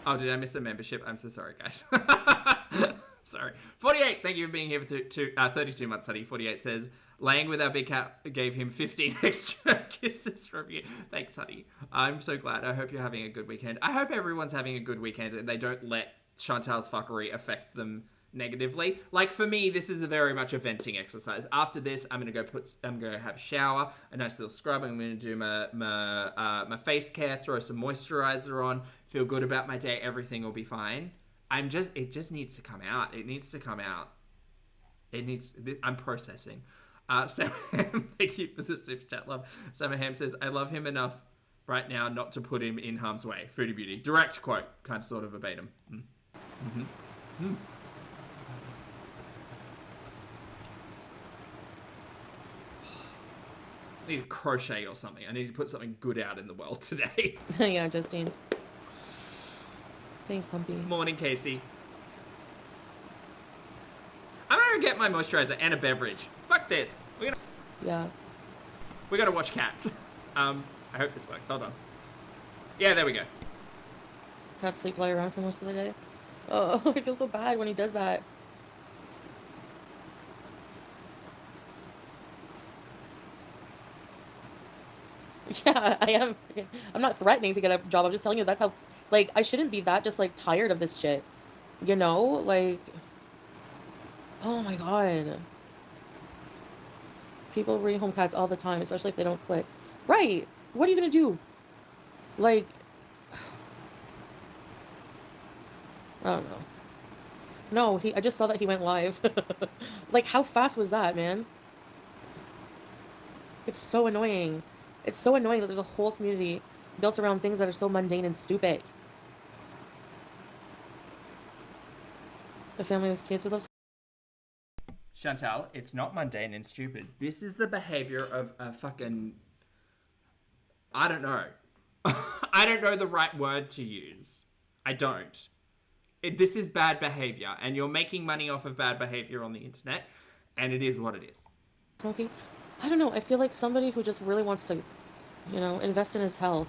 Oh, did I miss a membership? I'm so sorry, guys. Sorry. 48, thank you for being here for 32 months, honey. 48 says, laying with our big cat gave him 15 extra kisses from you. Thanks, honey. I'm so glad. I hope you're having a good weekend. I hope everyone's having a good weekend and they don't let Chantal's fuckery affect them negatively. Like, for me, this is very much a venting exercise. After this, I'm gonna have a shower, a nice little scrub. I'm gonna do my face care, throw some moisturizer on, feel good about my day. Everything will be fine. It just needs to come out. It needs to come out. I'm processing. Sam Ham, thank you for the super chat, love. Sam Ham says, I love him enough right now not to put him in harm's way. Foodie Beauty. Direct quote, kind of sort of verbatim. I need to crochet or something. I need to put something good out in the world today. Yeah, Justine. Thanks, Pumpy. Morning, Casey. I'm gonna get my moisturizer and a beverage. Fuck this. Yeah. We gotta watch Cats. I hope this works. Hold on. Yeah, there we go. Cats sleep lie around for most of the day. Oh, I feel so bad when he does that. Yeah, I am. I'm not threatening to get a job. I'm just telling you that's how, like, I shouldn't be that just, like, tired of this shit. You know? Like, oh my god. People rehome cats all the time, especially if they don't click. Right. What are you gonna do? Like, I don't know. No, I just saw that he went live. Like, how fast was that, man? It's so annoying. It's so annoying that there's a whole community built around things that are so mundane and stupid. The family with kids with us. Chantal, it's not mundane and stupid. This is the behavior of a fucking... I don't know. I don't know the right word to use. I don't. This is bad behavior, and you're making money off of bad behavior on the internet, and it is what it is. Smoking. I don't know. I feel like somebody who just really wants to, invest in his health.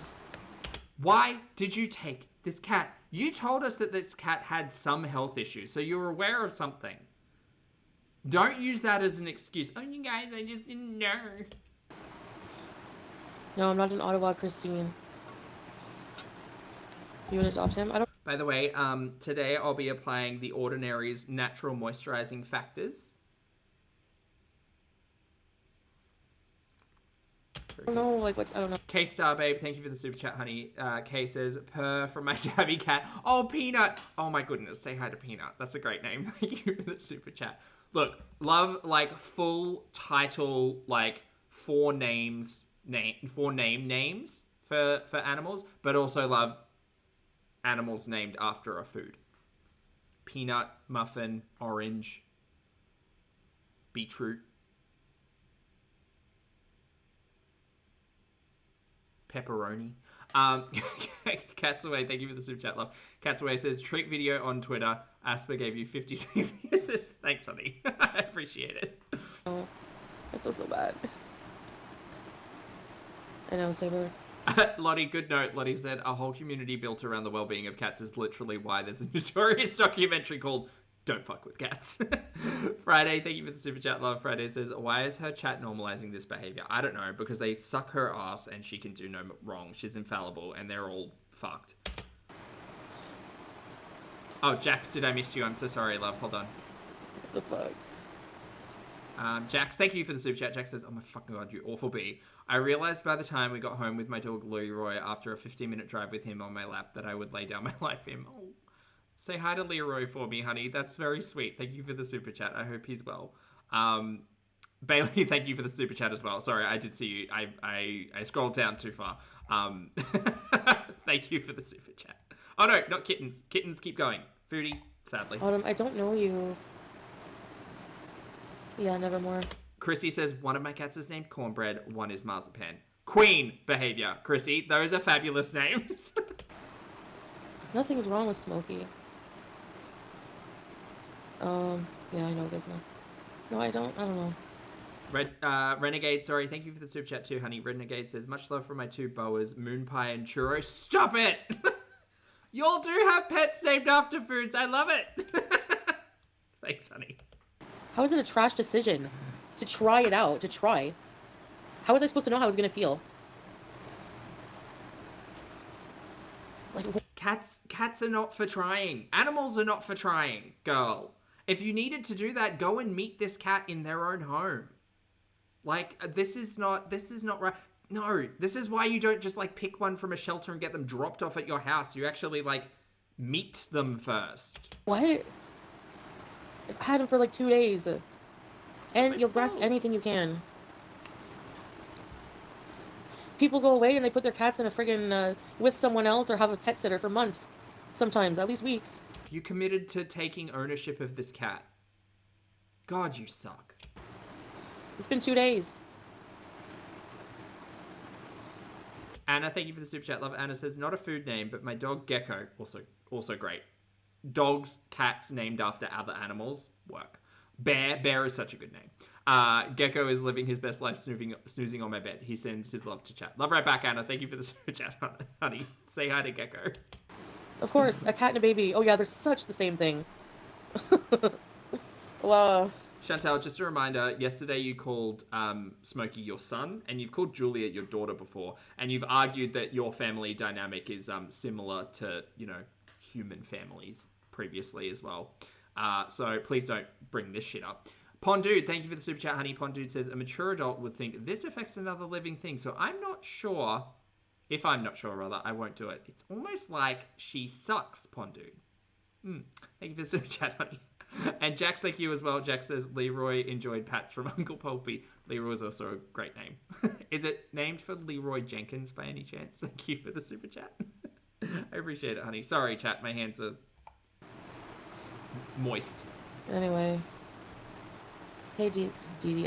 Why did you take this cat? You told us that this cat had some health issues, so you're aware of something. Don't use that as an excuse. Oh, you guys, I just didn't know. No, I'm not in Ottawa, Christine. You want to adopt him? I don't. By the way, today I'll be applying the Ordinary's natural moisturizing factors. I don't know, like, what's, I don't know. K-Star Babe, thank you for the super chat, honey. K says, purr from my tabby cat. Oh, Peanut. Oh my goodness, say hi to Peanut. That's a great name. Thank you for the super chat. Look, love, like, full title, like, four name names for animals, but also love animals named after a food. Peanut, muffin, orange, beetroot, pepperoni. Cats Away, thank you for the super chat, love. Cats Away says, treat video on Twitter. Asper gave you 56 uses. Thanks, honey. I appreciate it. Oh, I feel so bad. I know, Saber. Lottie, good note. Lottie said, a whole community built around the well-being of cats is literally why there's a notorious documentary called Don't Fuck With Cats. Friday, thank you for the super chat, love. Friday says, why is her chat normalizing this behavior? I don't know, because they suck her ass and she can do no wrong. She's infallible and they're all fucked. Oh, Jax, did I miss you? I'm so sorry, love. Hold on. What the fuck? Jax, thank you for the super chat. Jax says, oh my fucking god, you awful bee. I realized by the time we got home with my dog Leroy after a 15-minute drive with him on my lap that I would lay down my life for him. Oh, say hi to Leroy for me, honey. That's very sweet. Thank you for the super chat. I hope he's well. Bailey, thank you for the super chat as well. Sorry, I did see you. I scrolled down too far. Thank you for the super chat. Oh no, not kittens. Kittens keep going. Foodie, sadly. Autumn, I don't know you. Yeah, nevermore. Chrissy says, one of my cats is named Cornbread, one is Marzipan. Queen behavior, Chrissy. Those are fabulous names. Nothing's wrong with Smokey. Yeah, I know there's no. No, I don't know. Renegade, sorry, thank you for the super chat too, honey. Renegade says, much love for my two boas, Moon Pie and Churro. Stop it! Y'all do have pets named after foods. I love it. Thanks, honey. How is it a trash decision? To try it out, to try. How was I supposed to know how I was gonna feel? Like, cats are not for trying. Animals are not for trying, girl. If you needed to do that, go and meet this cat in their own home. Like, this is not right. No, this is why you don't just, like, pick one from a shelter and get them dropped off at your house. You actually, like, meet them first. what? I had him for like 2 days. And you'll grasp anything you can. People go away and they put their cats in a friggin' with someone else or have a pet sitter for months. Sometimes, at least weeks. You committed to taking ownership of this cat. God, you suck. It's been 2 days. Anna, thank you for the super chat, love. Anna says, not a food name, but my dog Gecko, also great. Dogs, cats named after other animals, work. Bear is such a good name. Gecko is living his best life snoozing on my bed. He sends his love to chat. Love right back, Anna. Thank you for the super chat, honey. Say hi to Gecko. Of course, a cat and a baby. Oh yeah, they're such the same thing. Wow. Shantel, just a reminder, yesterday you called Smokey your son, and you've called Juliet your daughter before, and you've argued that your family dynamic is similar to, human families previously as well. So please don't bring this shit up. Pondude, thank you for the super chat, honey. Pondude says, a mature adult would think this affects another living thing, so I'm not sure. If I'm not sure, rather, I won't do it. It's almost like she sucks, Pondude. Thank you for the super chat, honey. And Jax, thank you as well. Jax says, Leroy enjoyed pats from Uncle Pulpy. Leroy is also a great name. Is it named for Leroy Jenkins by any chance? Thank you for the super chat. I appreciate it, honey. Sorry, chat. My hands are moist. Anyway. Hey, Dee,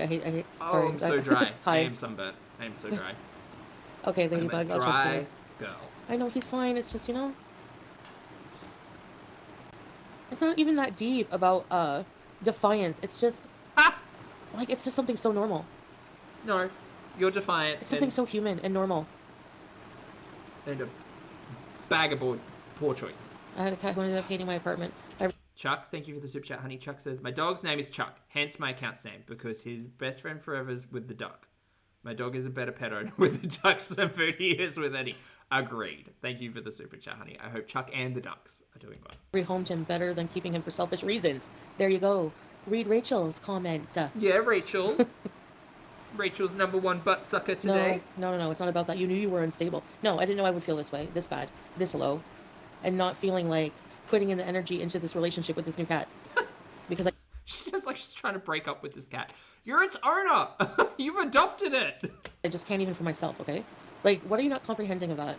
I hate, Oh, sorry. I'm so dry. I Hi. am sunburnt. I am so dry. Okay, I'm a Ladybug, I'll trust you. dry girl. I know he's fine. It's just, it's not even that deep about defiance. It's just Ha! like it's just something so normal. No, you're defiant It's something so human and normal. and a bag of poor choices. I had a cat who ended up hating my apartment. Chuck, thank you for the super chat, honey. Chuck says, my dog's name is Chuck, hence my account's name, because his best friend forever is with the duck. My dog is a better pet owner with the ducks than Foodie is with any. Agreed. Thank you for the super chat, honey. I hope Chuck and the ducks are doing well. Rehomed him better than keeping him for selfish reasons. There you go. Read Rachel's comment. Yeah, Rachel. Rachel's number one butt sucker today. No. It's not about that. You knew you were unstable. No, I didn't know I would feel this way, this bad, this low, and not feeling like putting in the energy into this relationship with this new cat. Because She sounds like she's trying to break up with this cat. You're its owner. You've adopted it. I just can't even for myself, okay? Like, what are you not comprehending of that?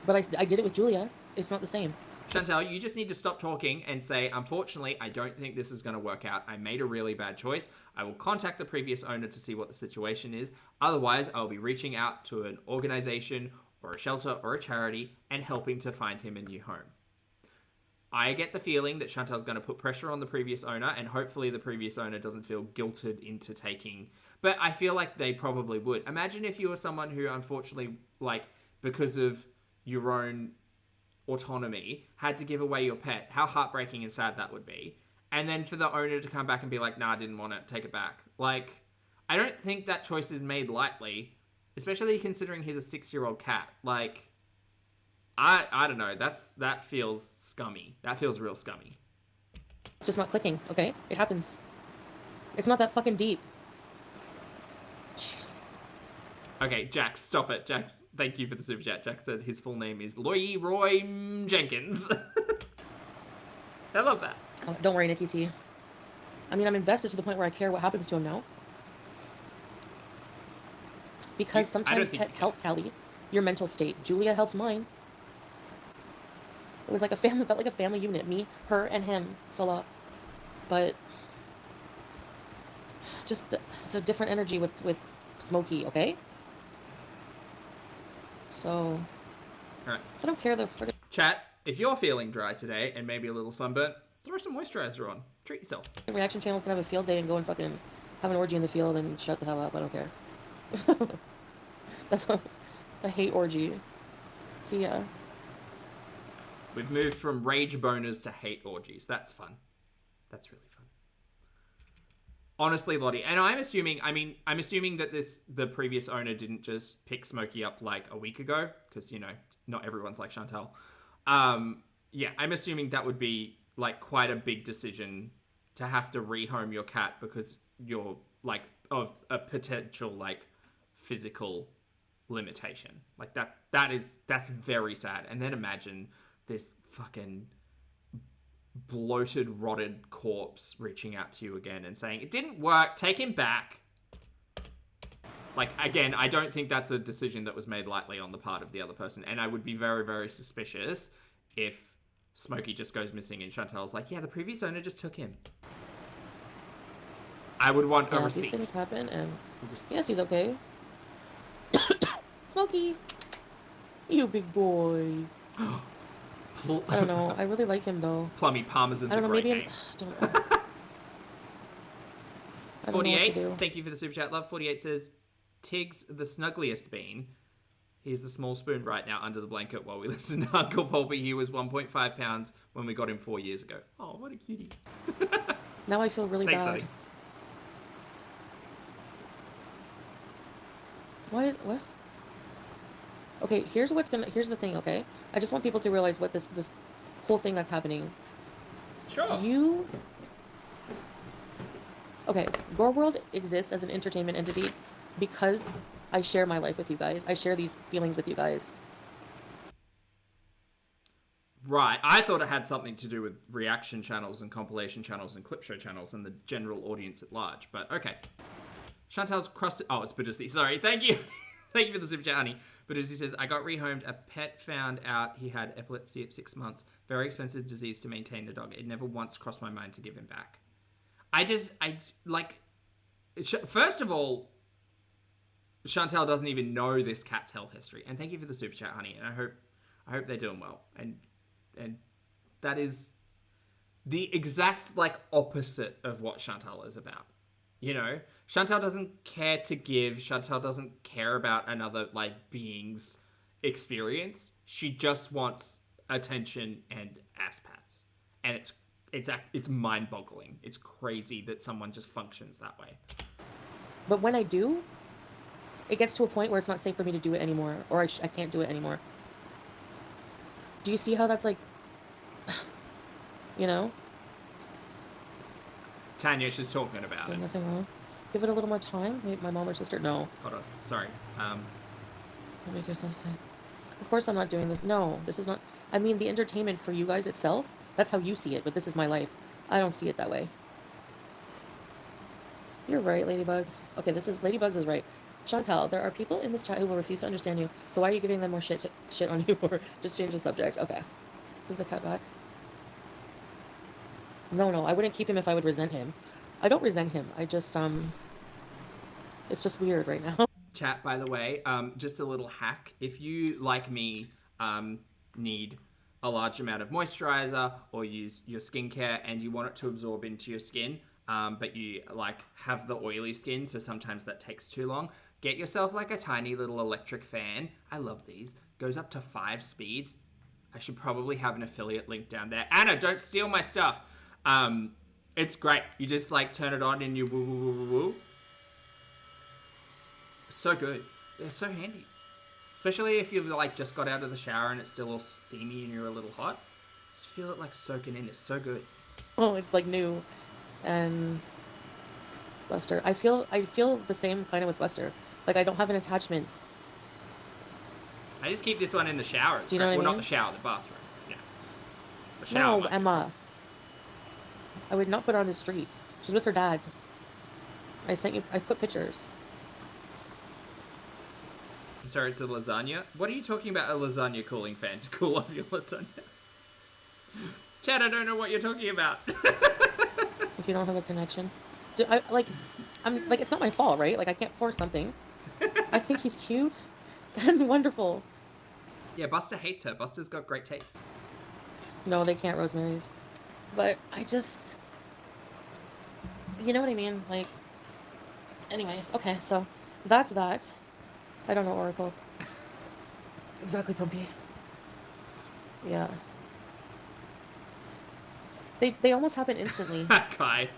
But I did it with Julia. It's not the same. Chantel, you just need to stop talking and say, unfortunately, I don't think this is going to work out. I made a really bad choice. I will contact the previous owner to see what the situation is. Otherwise, I'll be reaching out to an organization or a shelter or a charity and helping to find him a new home. I get the feeling that Chantel's going to put pressure on the previous owner, and hopefully the previous owner doesn't feel guilted into taking... But I feel like they probably would. Imagine if you were someone who, unfortunately, like, because of your own autonomy, had to give away your pet. How heartbreaking and sad that would be. And then for the owner to come back and be like, nah, I didn't want it, take it back. Like, I don't think that choice is made lightly, especially considering he's a 6-year-old cat. Like... I don't know. That feels scummy. That feels real scummy. It's just not clicking, okay? It happens. It's not that fucking deep. Jeez. Okay, Jax, stop it. Jax, thank you for the super chat. Jax said his full name is Roy Jenkins. I love that. Oh, don't worry, Nikki T. I mean, I'm invested to the point where I care what happens to him now. Because sometimes pets help, Callie. Your mental state. Julia helped mine. It was like a family, felt like a family unit. Me, her, and him. It's a lot. But just it's a different energy with Smokey, okay? So Alright. I don't care the Chat, if you're feeling dry today and maybe a little sunburnt, throw some moisturizer on. Treat yourself. The reaction channel's gonna have a field day and go and fucking have an orgy in the field and shut the hell up. I don't care. That's what I hate orgy. See ya. We've moved from rage boners to hate orgies. That's fun. That's really fun. Honestly, Lottie, and I'm assuming that the previous owner didn't just pick Smokey up like a week ago, because, you know, not everyone's like Shantel. Yeah, I'm assuming that would be like quite a big decision to have to rehome your cat because you're like of a potential like physical limitation. Like that's very sad. And then imagine this fucking bloated, rotted corpse reaching out to you again and saying, it didn't work, take him back. Like, again, I don't think that's a decision that was made lightly on the part of the other person. And I would be very, very suspicious if Smokey just goes missing and Chantel's like, yeah, the previous owner just took him. I would want a receipt. These things happen, and yes, he's okay. Smokey, you big boy. I don't know. I really like him though. Plummy Parmesan's a great name. I don't 48, thank you for the super chat, love. 48 says, Tig's the snuggliest bean. He's the small spoon right now under the blanket while we listen to Uncle Pulpy. He was 1.5 pounds when we got him 4 years ago. Oh, what a cutie. Now I feel really bad. Honey. What? Okay, here's the thing, okay? I just want people to realize what this whole thing that's happening. Sure. Okay, Gore World exists as an entertainment entity because I share my life with you guys. I share these feelings with you guys. Right. I thought it had something to do with reaction channels and compilation channels and clip show channels and the general audience at large, but okay. Chantel's crusted... Oh, it's Bajusti. Sorry. Thank you. Thank you for the super chat, honey. Bajusti says, I got rehomed. A pet found out he had epilepsy at 6 months. Very expensive disease to maintain a dog. It never once crossed my mind to give him back. First of all, Shantel doesn't even know this cat's health history. And thank you for the super chat, honey. And I hope they're doing well. And that is the exact like opposite of what Shantel is about. You know, Shantel doesn't care to give. Shantel doesn't care about another like being's experience. She just wants attention and ass pats. And it's mind-boggling. It's crazy that someone just functions that way. But when I do, it gets to a point where it's not safe for me to do it anymore, or I can't do it anymore. Do you see how that's like, you know? Tanya, she's talking about it. Nothing wrong. Give it a little more time. Maybe my mom or sister. No. Hold on. Sorry. Don't make yourself sick. Of course I'm not doing this. No, this is not. I mean, the entertainment for you guys itself, that's how you see it, but this is my life. I don't see it that way. You're right, Ladybugs. Okay, Ladybugs is right. Shantel, there are people in this chat who will refuse to understand you, so why are you giving them more shit on you for? Just change the subject. Okay. Move the cat back. No, I wouldn't keep him if I would resent him. I don't resent him. I just, it's just weird right now. Chat, by the way, just a little hack. If you, like me, need a large amount of moisturizer or use your skincare and you want it to absorb into your skin, but you like have the oily skin, so sometimes that takes too long, get yourself like a tiny little electric fan. I love these. Goes up to 5 speeds. I should probably have an affiliate link down there. Anna, don't steal my stuff. It's great. You just like turn it on and you woo woo woo woo woo. It's so good. They're so handy. Especially if you've like just got out of the shower and it's still all steamy and you're a little hot. Just feel it like soaking in. It's so good. Oh, it's like new. And Buster. I feel the same kind of with Buster. Like I don't have an attachment. I just keep this one in the shower. It's Do you know what I mean? Not the shower, the bathroom. Yeah. The shower. No, Emma. I would not put her on the streets. She's with her dad. I put pictures. I'm sorry, it's a lasagna. What are you talking about a lasagna cooling fan to cool off your lasagna? Chad, I don't know what you're talking about. If you don't have a connection. I'm like, it's not my fault, right? Like, I can't force something. I think he's cute and wonderful. Yeah, Buster hates her. Buster's got great taste. No, they can't Rosemary's. But I just... You know what I mean? Like... Anyways, okay, so that's that. I don't know, Oracle. Exactly, Pumpy. Yeah. They almost happen instantly. Kai.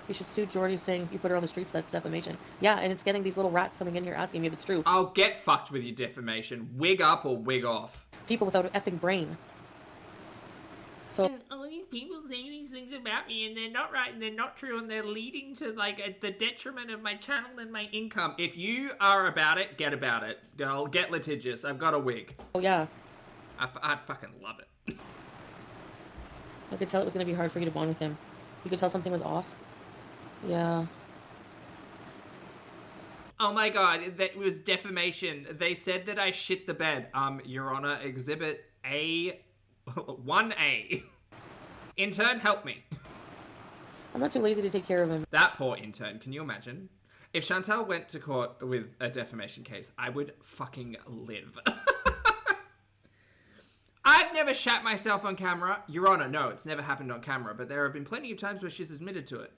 You should sue Jordy saying you put her on the streets, that's defamation. Yeah, and it's getting these little rats coming in here asking me if it's true. I'll get fucked with your defamation. Wig up or wig off. People without an effing brain. So and all these people saying these things about me and they're not right and they're not true and they're leading to like the detriment of my channel and my income. If you are about it, get about it. Girl, get litigious. I've got a wig. Oh yeah. I'd fucking love it. I could tell it was going to be hard for you to bond with him. You could tell something was off. Yeah. Oh my god, that was defamation. They said that I shit the bed. Your Honor, Exhibit A... 1A. Intern, help me. I'm not too lazy to take care of him. That poor intern, can you imagine? If Shantel went to court with a defamation case, I would fucking live. I've never shat myself on camera. Your Honor, no, it's never happened on camera, but there have been plenty of times where she's admitted to it.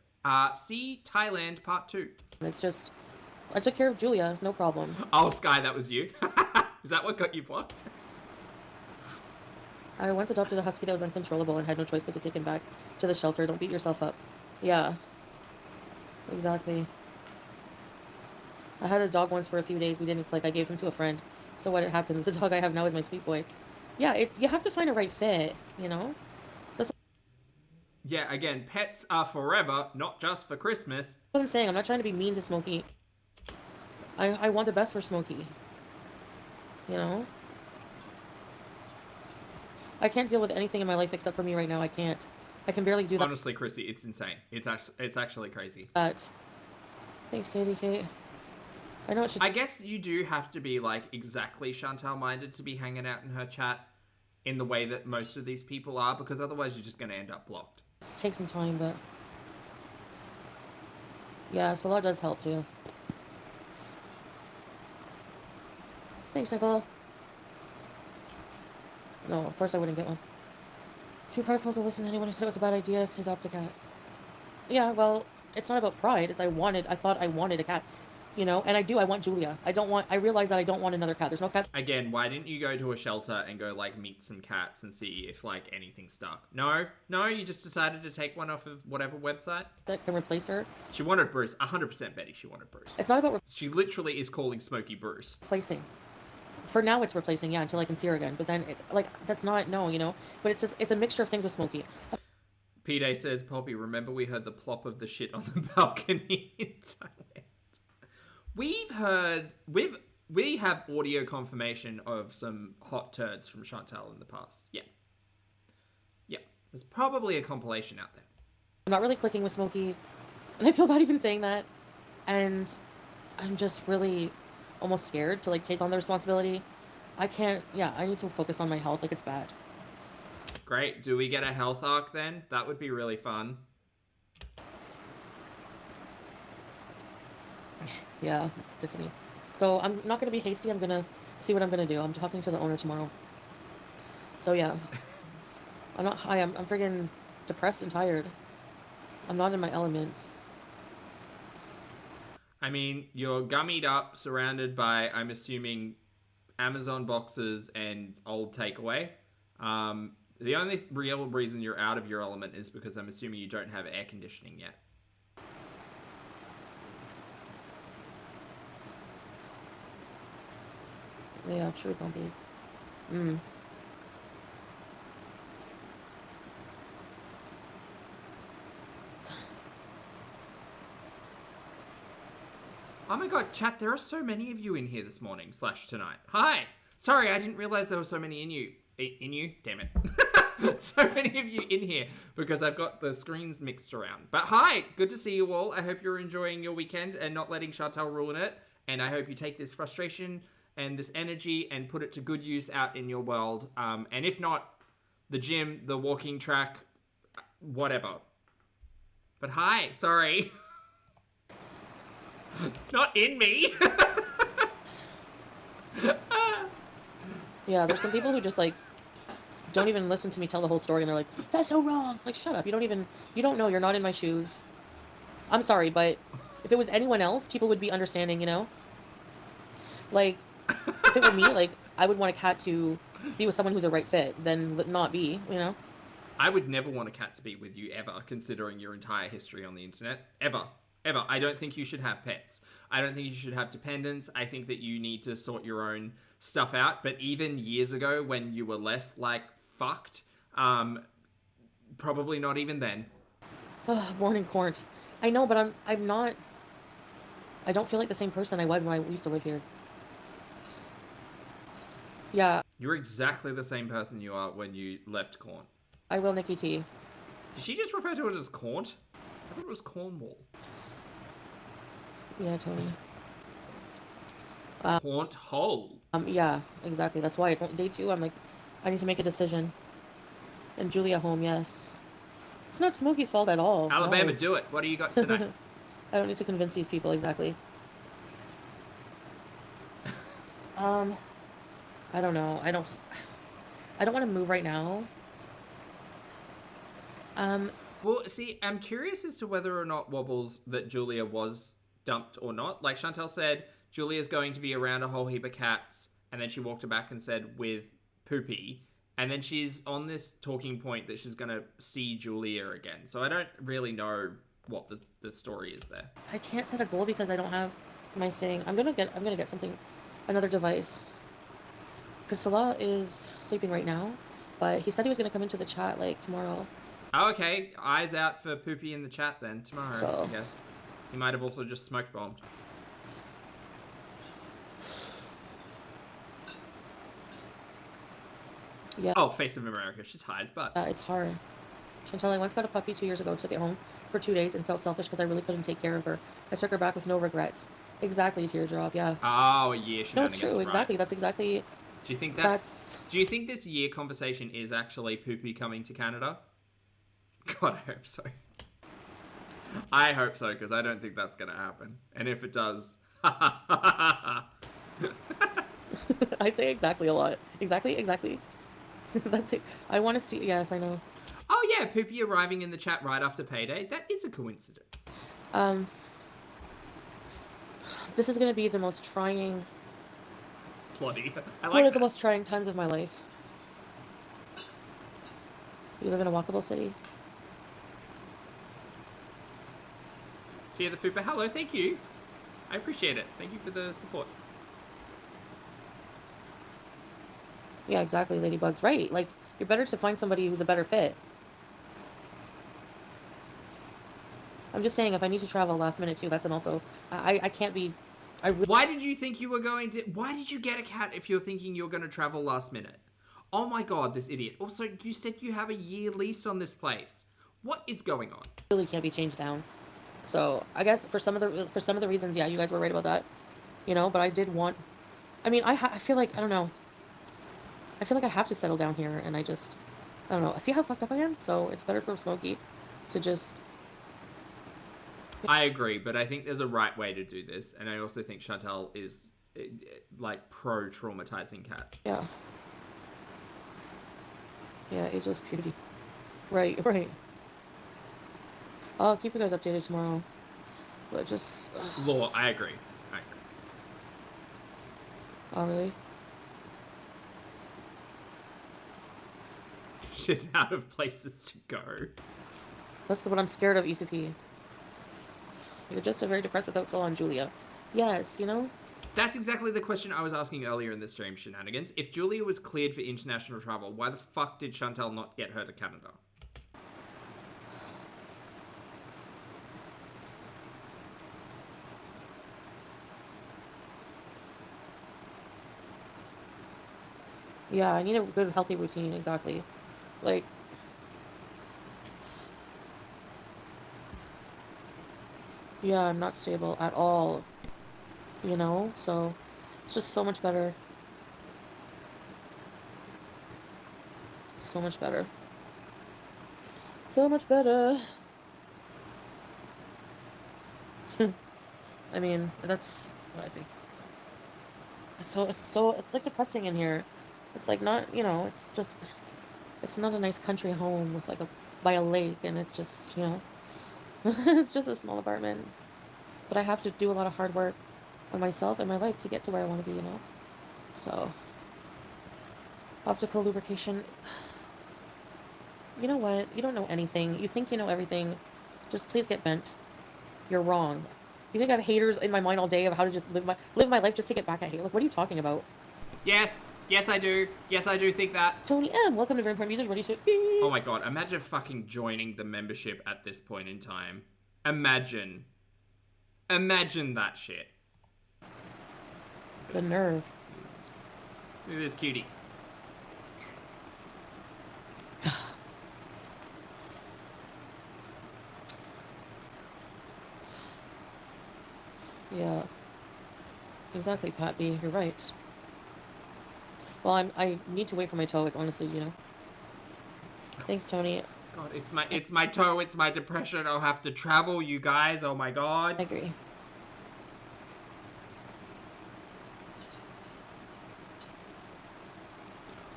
See Thailand Part 2. It's just, I took care of Julia, no problem. Oh, Sky, that was you? Is that what got you blocked? I once adopted a husky that was uncontrollable and had no choice but to take him back to the shelter. Don't beat yourself up. Yeah. Exactly. I had a dog once for a few days. We didn't click. I gave him to a friend. So what happens? The dog I have now is my sweet boy. Yeah, you have to find a right fit, you know? Yeah, again, pets are forever, not just for Christmas. That's what I'm saying. I'm not trying to be mean to Smokey. I want the best for Smokey. You know? I can't deal with anything in my life except for me right now. I can't. I can barely do that. Honestly, Chrissy, it's insane. It's actually crazy. Thanks, Katie Kate. I know it should... I guess you do have to be, like, exactly Chantal-minded to be hanging out in her chat in the way that most of these people are, because otherwise you're just going to end up blocked. Take some time, but... Yeah, Salah does help too. Thanks, Nicole. No, of course I wouldn't get one. Too prideful to listen to anyone who said it was a bad idea to adopt a cat. Yeah, well, it's not about pride. It's I thought I wanted a cat. You know, and I want Julia. I realize that I don't want another cat. There's no cat Again, why didn't you go to a shelter and go, like, meet some cats and see if, like, anything stuck? No, you just decided to take one off of whatever website? that can replace her. She wanted Bruce. 100% Betty, she wanted Bruce. It's not about She literally is calling Smokey Bruce. replacing. For now, it's replacing, yeah, until I can see her again. But then, it's like, that's not, no, you know? But it's a mixture of things with Smokey. P-Day says, Poppy, remember we heard the plop of the shit on the balcony in Thailand? We have audio confirmation of some hot turds from Shantel in the past. Yeah. There's probably a compilation out there. I'm not really clicking with Smokey, and I feel bad even saying that. And I'm just really almost scared to, like, take on the responsibility. I need to focus on my health, like, it's bad. Great. Do we get a health arc then? That would be really fun. Yeah, Tiffany. So I'm not going to be hasty. I'm going to see what I'm going to do. I'm talking to the owner tomorrow. So yeah. I'm not high. I'm friggin' depressed and tired. I'm not in my element. I mean, you're gummied up, surrounded by, I'm assuming, Amazon boxes and old takeaway. The only real reason you're out of your element is because I'm assuming you don't have air conditioning yet. Yeah, true, Bumpy. Oh my god, chat, there are so many of you in here this morning / tonight. Hi! Sorry, I didn't realize there were so many in you. In you? Damn it. So many of you in here because I've got the screens mixed around. But hi! Good to see you all. I hope you're enjoying your weekend and not letting Shantel ruin it. And I hope you take this frustration and this energy and put it to good use out in your world. And if not, the gym, the walking track, whatever. But hi, sorry. Not in me. Yeah, there's some people who just, like, don't even listen to me tell the whole story, and they're like, that's so wrong. Like, shut up. You don't know. You're not in my shoes. I'm sorry, but if it was anyone else, people would be understanding, you know? Like, if it were me, like, I would want a cat to be with someone who's a right fit, than not be, you know? I would never want a cat to be with you ever, considering your entire history on the internet. Ever. I don't think you should have pets. I don't think you should have dependents. I think that you need to sort your own stuff out. But even years ago, when you were less, like, fucked, probably not even then. Born in court. I know, but I'm not... I don't feel like the same person I was when I used to live here. Yeah. You're exactly the same person you are when you left Corn. I will, Nikki T. Did she just refer to it as Cornt? I thought it was Cornwall. Yeah, Tony. Cornt Hole. Yeah, exactly. That's why it's day 2. I'm like, I need to make a decision. And Julia home, yes. It's not Smokey's fault at all. Alabama, no. Do it. What do you got tonight? I don't need to convince these people, exactly. I don't know. I don't want to move right now. Well, see, I'm curious as to whether or not Wobbles that Julia was dumped or not. Like Shantel said, Julia's going to be around a whole heap of cats, and then she walked her back and said with Poopy, and then she's on this talking point that she's going to see Julia again. So I don't really know what the story is there. I can't set a goal because I don't have my thing. I'm gonna get something, another device. Because Salah is sleeping right now, but he said he was gonna come into the chat like tomorrow. Oh, okay. Eyes out for Poopy in the chat then tomorrow, So, I guess. He might have also just smoke bombed. yeah. Oh, Face of America. She's high as butts. It's hard. Chantel, I once got a puppy 2 years ago, took it home for 2 days, and felt selfish because I really couldn't take care of her. I took her back with no regrets. Exactly, teardrop, yeah. Oh, a year No, shenanigans. it's true, right. exactly. That's exactly... Do you think Do you think this year conversation is actually Poopy coming to Canada? God, I hope so. I hope so, because I don't think that's going to happen. And if it does... I say exactly a lot. Exactly. That's it. I want to see. Yes, I know. Oh yeah, Poopy arriving in the chat right after payday. That is a coincidence. Um, this is gonna be the most trying. Plotty. I like One of the that. most trying times of my life. You live in a walkable city. Fear the Fupa. Hello, thank you. I appreciate it. Thank you for the support. Yeah, exactly. Ladybug's right. Like, you're better to find somebody who's a better fit. I'm just saying, if I need to travel last minute too, that's an also. I can't be. Why did you think you were going to... Why did you get a cat if you're thinking you're going to travel last minute? Oh my god, this idiot. Also, you said you have a year lease on this place. What is going on? Really can't be changed down. So I guess for some of the reasons, yeah, you guys were right about that. You know, but I did want. I mean, I feel like I don't know. I feel like I have to settle down here, and I don't know. See how fucked up I am? So it's better for Smokey to just. I agree, but I think there's a right way to do this, and I also think Shantel is like pro-traumatizing cats. Yeah. Yeah, ageless puberty. Right. I'll keep you guys updated tomorrow. But just. Law, I agree. Oh, really? She's out of places to go. That's what I'm scared of, ECP. You're just a very depressed without soul on Julia. Yes, you know? That's exactly the question I was asking earlier in the stream, Shenanigans. If Julia was cleared for international travel, why the fuck did Shantel not get her to Canada? Yeah, I need a good, healthy routine, exactly. Like, yeah, I'm not stable at all, you know? So, it's just so much better. So much better. So much better. I mean, that's what I think. It's like depressing in here. It's like not, you know, it's just, it's not a nice country home with like by a lake, and it's just, you know, it's just a small apartment. But I have to do a lot of hard work on myself and my life to get to where I want to be, you know? So, optical lubrication. You know what? You don't know anything. You think you know everything. Just please get bent. You're wrong. You think I have haters in my mind all day of how to just live my life just to get back at hate? Like, what are you talking about? Yes, I do. Yes, I do think that. Tony M, welcome to Very Prime Users. Ready to. Oh my god, imagine fucking joining the membership at this point in time. Imagine that shit. The nerve. Look at this cutie. Yeah. Exactly, Pat B. You're right. Well, I need to wait for my toe. It's honestly, you know. Thanks, Tony. God, it's my toe, it's my depression. I'll have to travel, you guys. Oh my god. I agree.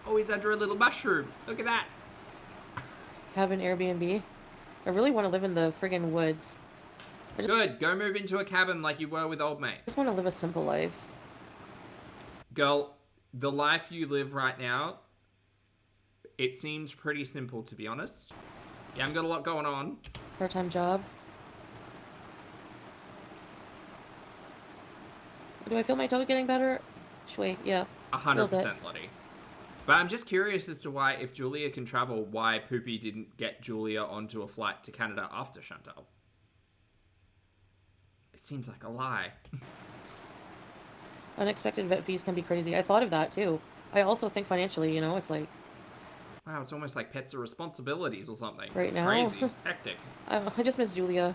Oh, he's under a little mushroom. Look at that. Have an Airbnb. I really want to live in the friggin' woods. Good. Go move into a cabin like you were with old mate. I just want to live a simple life. Girl, the life you live right now, it seems pretty simple, to be honest. You haven't got a lot going on. Part-time job. Do I feel my toe getting better? Shui, yeah. 100%, Lottie. But I'm just curious as to why, if Julia can travel, why Poopy didn't get Julia onto a flight to Canada after Shantel. It seems like a lie. Unexpected vet fees can be crazy. I thought of that too. I also think financially, you know, it's like... Wow, it's almost like pets are responsibilities or something. Right it's now. Crazy. Hectic. I just miss Julia.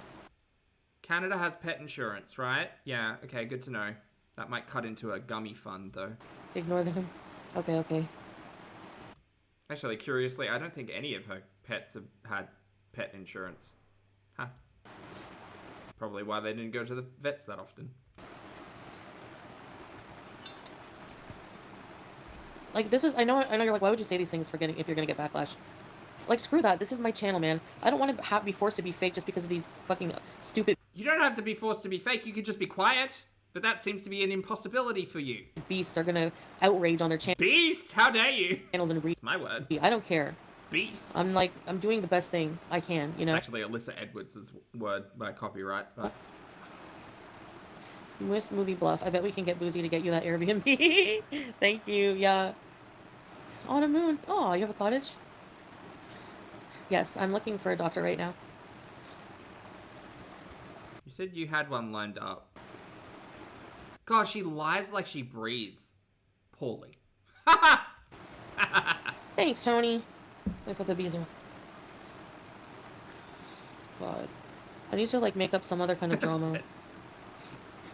Canada has pet insurance, right? Yeah, okay, good to know. That might cut into a gummy fund, though. Ignore them. Okay. Actually, curiously, I don't think any of her pets have had pet insurance. Huh. Probably why they didn't go to the vets that often. Like, this is, I know you're like, why would you say these things if you're gonna get backlash? Like, screw that. This is my channel, man. I don't want to be forced to be fake just because of these fucking stupid... You don't have to be forced to be fake. You could just be quiet. But that seems to be an impossibility for you. Beasts are gonna outrage on their channel. Beast? How dare you? Channels and It's my word. I don't care. Beast. I'm doing the best thing I can, you know? It's actually Alyssa Edwards' word by copyright, but... Miss Movie Bluff. I bet we can get Boozy to get you that Airbnb. Thank you, yeah. On a moon. Oh, you have a cottage? Yes, I'm looking for a doctor right now. You said you had one lined up. God, she lies like she breathes. Poorly. Thanks, Tony. Wait for the beezer. God. I need to, like, make up some other kind of drama.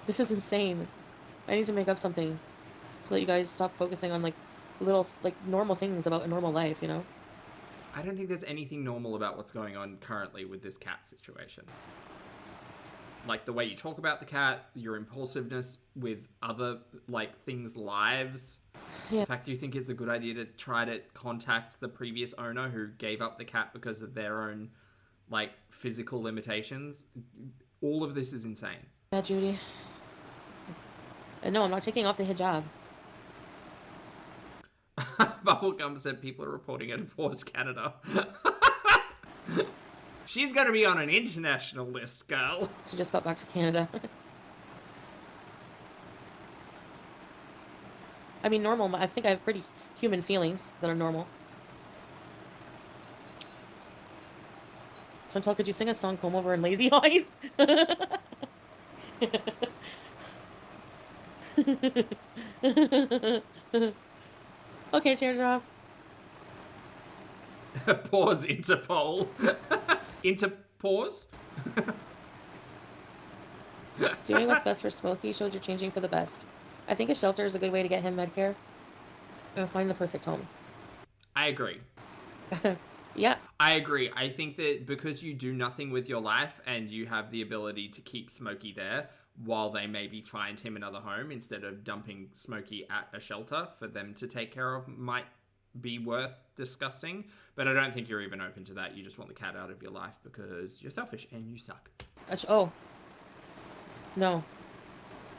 This is insane. I need to make up something so that you guys stop focusing on, like, little, like, normal things about a normal life, you know? I don't think there's anything normal about what's going on currently with this cat situation. Like, the way you talk about the cat, your impulsiveness with other, like, things' lives. Yeah. The fact that you think it's a good idea to try to contact the previous owner who gave up the cat because of their own, like, physical limitations. All of this is insane. Yeah, Judy. No, I'm not taking off the hijab. Bubblegum said people are reporting her to Force Canada. She's gonna be on an international list, girl. She just got back to Canada. I mean, normal. I think I have pretty human feelings that are normal. Shantel, could you sing a song, Comb Over and Lazy Eyes? Okay, teardrop. Pause, Interpol. Interpause? Doing what's best for Smokey shows you're changing for the best. I think a shelter is a good way to get him medcare and find the perfect home. I agree. Yeah. I agree. I think that because you do nothing with your life and you have the ability to keep Smokey there while they maybe find him another home instead of dumping Smokey at a shelter for them to take care of might be worth discussing. But I don't think you're even open to that. You just want the cat out of your life because you're selfish and you suck. Oh. No.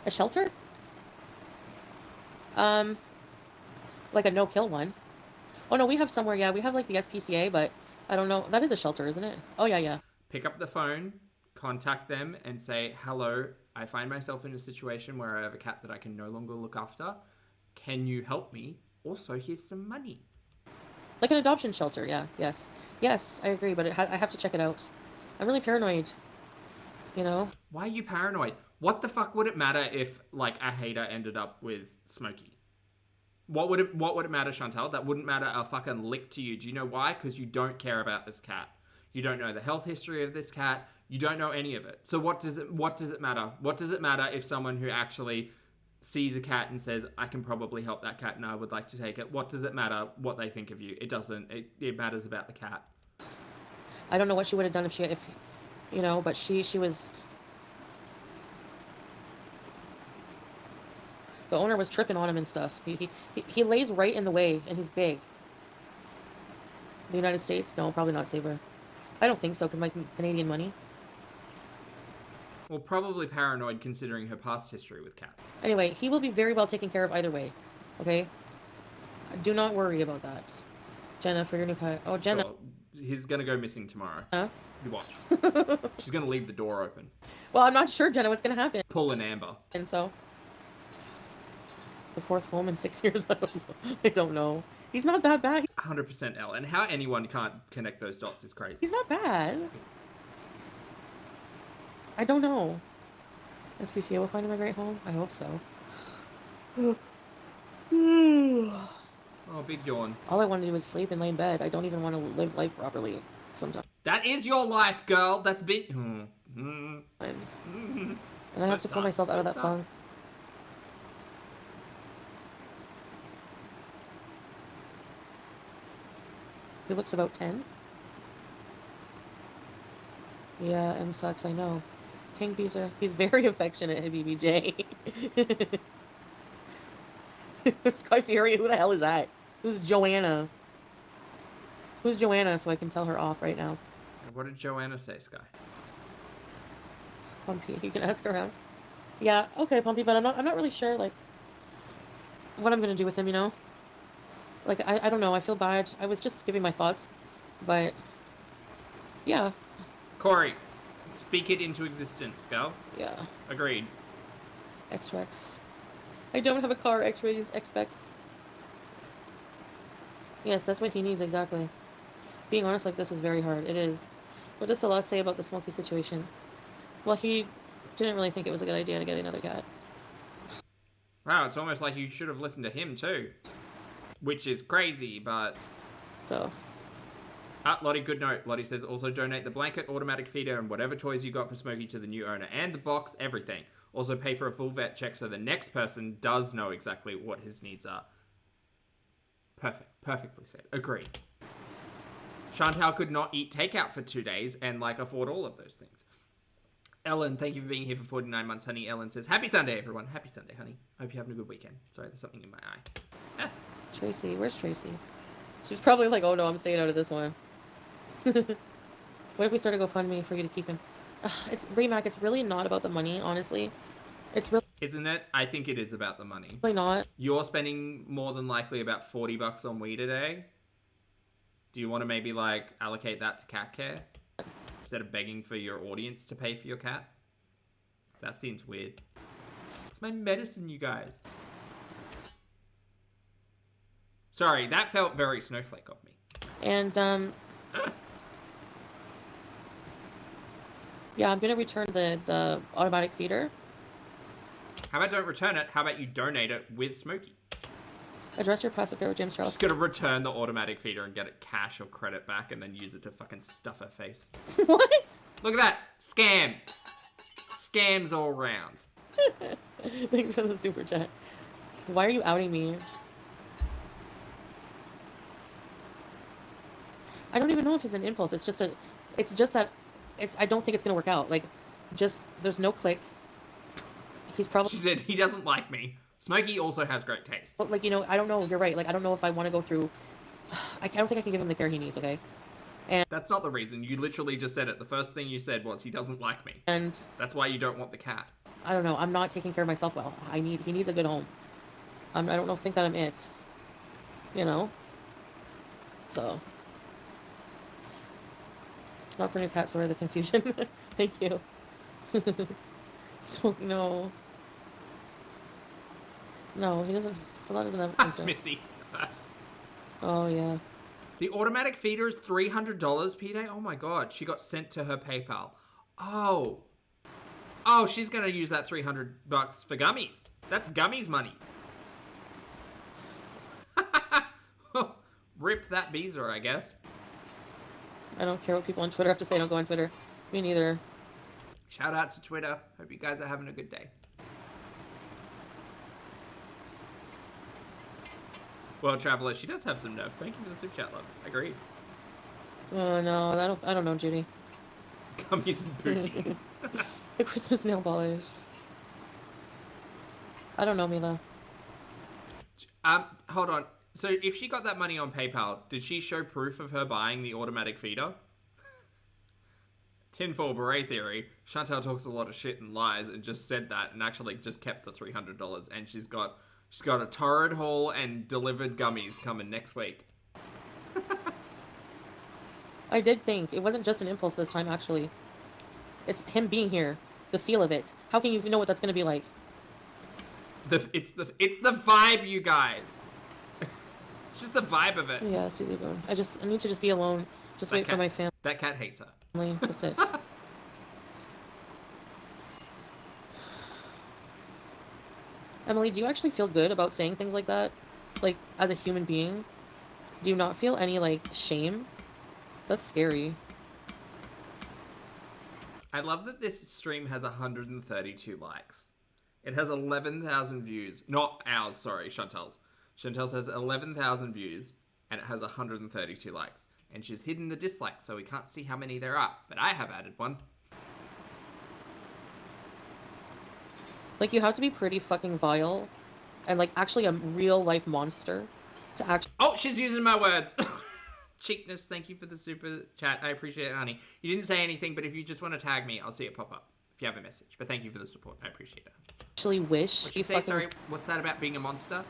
A shelter? Like a no-kill one. Oh, no, we have somewhere, yeah. We have, like, the SPCA, but I don't know. That is a shelter, isn't it? Oh, yeah, yeah. Pick up the phone, contact them, and say, hello, I find myself in a situation where I have a cat that I can no longer look after. Can you help me? Also, here's some money. Like an adoption shelter, yeah. Yes. Yes, I agree, but I have to check it out. I'm really paranoid. You know? Why are you paranoid? What the fuck would it matter if, like, a hater ended up with Smokey? What would it matter, Shantel? That wouldn't matter a fucking lick to you. Do you know why? Because you don't care about this cat. You don't know the health history of this cat. You don't know any of it. So what does it matter? What does it matter if someone who actually sees a cat and says, I can probably help that cat and I would like to take it? What does it matter what they think of you? It doesn't. It matters about the cat. I don't know what she would have done if you know, but she was... The owner was tripping on him and stuff. He lays right in the way, and he's big. The United States? No, probably not Saber. I don't think so, because my Canadian money. Well, probably paranoid considering her past history with cats. Anyway, he will be very well taken care of either way. Okay? Do not worry about that. Jenna, for your new cat. Oh, Jenna. Sure. He's going to go missing tomorrow. Huh? You watch. She's going to leave the door open. Well, I'm not sure, Jenna, what's going to happen. Pull an Amber. And so... The fourth home in 6 years? I don't know. He's not that bad. 100% L. And how anyone can't connect those dots is crazy. He's not bad. I don't know. SPCA will find him a great home? I hope so. Oh, big yawn. All I want to do is sleep and lay in bed. I don't even want to live life properly sometimes. That is your life, girl. That's big. And I have to pull myself out of that funk. He looks about 10. Yeah, M sucks, I know. King Beezer. He's very affectionate, BBJ. Sky Fury, who the hell is that? Who's Joanna? Who's Joanna so I can tell her off right now? What did Joanna say, Sky? Pumpy, you can ask her out. Yeah, okay, Pumpy, but I'm not really sure, like, what I'm gonna do with him, you know? Like, I don't know, I feel bad. I was just giving my thoughts, but, yeah. Corey, speak it into existence, girl. Yeah. Agreed. X-Rex. I don't have a car, X-Rays, X-Vex. Yes, that's what he needs, exactly. Being honest like this is very hard. It is. What does Celeste say about the Smokey situation? Well, he didn't really think it was a good idea to get another cat. Wow, it's almost like you should have listened to him too. Which is crazy, but... So. Lottie, good note. Lottie says, also donate the blanket, automatic feeder, and whatever toys you got for Smokey to the new owner. And the box, everything. Also pay for a full vet check so the next person does know exactly what his needs are. Perfect. Perfectly said. Agreed. Shantel could not eat takeout for 2 days and, like, afford all of those things. Ellen, thank you for being here for 49 months, honey. Ellen says, happy Sunday, everyone. Happy Sunday, honey. Hope you're having a good weekend. Sorry, there's something in my eye. Ah. Tracy, where's Tracy? She's probably like, oh no, I'm staying out of this one. What if we start a GoFundMe for you to keep him? It's Remac, it's really not about the money, honestly. It's really... Isn't it? I think it is about the money. Really not. You're spending more than likely about $40 on weed a day. Do you want to maybe, like, allocate that to cat care? Instead of begging for your audience to pay for your cat? That seems weird. It's my medicine, you guys. Sorry, that felt very snowflake of me. And, yeah, I'm gonna return the automatic feeder. How about don't return it? How about you donate it with Smokey? Address your passive favorite James Charles. Just gonna return the automatic feeder and get it cash or credit back and then use it to fucking stuff her face. What? Look at that! Scam! Scams all around. Thanks for the super chat. Why are you outing me? I don't even know if it's an impulse. It's just that I don't think it's gonna work out. Like, just, there's no click. He's probably... She said, he doesn't like me. Smokey also has great taste. But, like, you know, I don't know. You're right. Like, I don't know if I want to go through... I don't think I can give him the care he needs, okay? And that's not the reason. You literally just said it. The first thing you said was, he doesn't like me. And... That's why you don't want the cat. I don't know. I'm not taking care of myself well. He needs a good home. I don't think that I'm it. You know? So... Not for new cat, sorry, the confusion. Thank you. So, no. No, he doesn't. Stella doesn't have concern. Missy. Oh, yeah. The automatic feeder is $300 per day? Oh my god. She got sent to her PayPal. Oh. Oh, she's going to use that $300 for gummies. That's gummies monies. Rip that Beezer, I guess. I don't care what people on Twitter have to say. Don't go on Twitter. Me neither. Shout out to Twitter. Hope you guys are having a good day. Well, Traveler, she does have some nerve. Thank you for the super chat, love. Agreed. Oh, no. I don't know, Judy. Gummies and poutine. The Christmas nail polish. I don't know, Mila. Hold on. So if she got that money on PayPal, did she show proof of her buying the automatic feeder? Tinfoil beret theory. Shantel talks a lot of shit and lies and just said that and actually just kept the $300 and she's got a torrid haul and delivered gummies coming next week. I did think it wasn't just an impulse this time. Actually, it's him being here. The feel of it. How can you know what that's gonna be like? It's the vibe, you guys. It's just the vibe of it. Yeah, Susie Boone. I need to just be alone. Just wait for my family. That cat hates her. That's it. Emily, do you actually feel good about saying things like that? Like, as a human being? Do you not feel any, like, shame? That's scary. I love that this stream has 132 likes. It has 11,000 views. Not ours, sorry, Chantel's. Chantel's has 11,000 views, and it has 132 likes. And she's hidden the dislikes, so we can't see how many there are. But I have added one. Like, you have to be pretty fucking vile and, like, actually a real life monster to actually. Oh, she's using my words. Cheekness, thank you for the super chat. I appreciate it, honey. You didn't say anything, but if you just want to tag me, I'll see it pop up if you have a message. But thank you for the support. I appreciate it. Actually wish What'd she she say? fucking. Sorry, what's that about being a monster?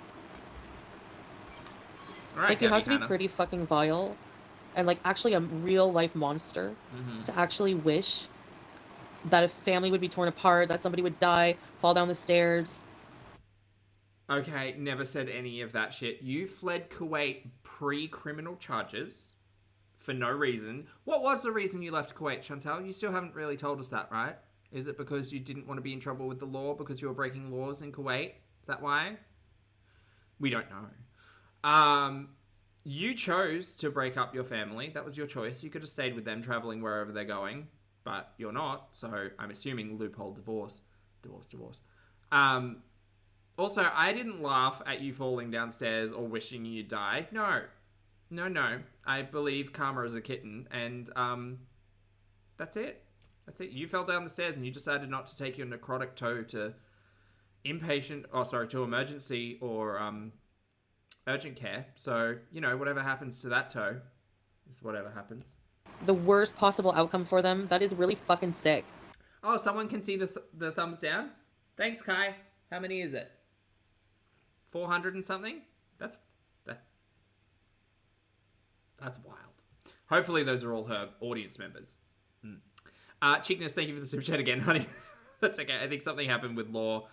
All right, Like, you Gabby have to be Hanna. pretty fucking vile and, like, actually a real life monster to actually wish that a family would be torn apart, that somebody would die, fall down the stairs. Okay, never said any of that shit. You fled Kuwait pre-criminal charges for no reason. What was the reason you left Kuwait, Chantal? You still haven't really told us that, right? Is it because you didn't want to be in trouble with the law because you were breaking laws in Kuwait? Is that why? We don't know. You chose to break up your family. That was your choice. You could have stayed with them traveling wherever they're going, but you're not. So I'm assuming loophole divorce. Divorce. Also, I didn't laugh at you falling downstairs or wishing you'd die. No. I believe karma is a kitten, and that's it. That's it. You fell down the stairs and you decided not to take your necrotic toe to to emergency or urgent care. So, whatever happens to that toe is whatever happens. The worst possible outcome for them. That is really fucking sick. Oh, someone can see the thumbs down? Thanks, Kai. How many is it? 400 and something? That's wild. Hopefully those are all her audience members. Cheekness, thank you for the super chat again, honey. That's okay. I think something happened with Law,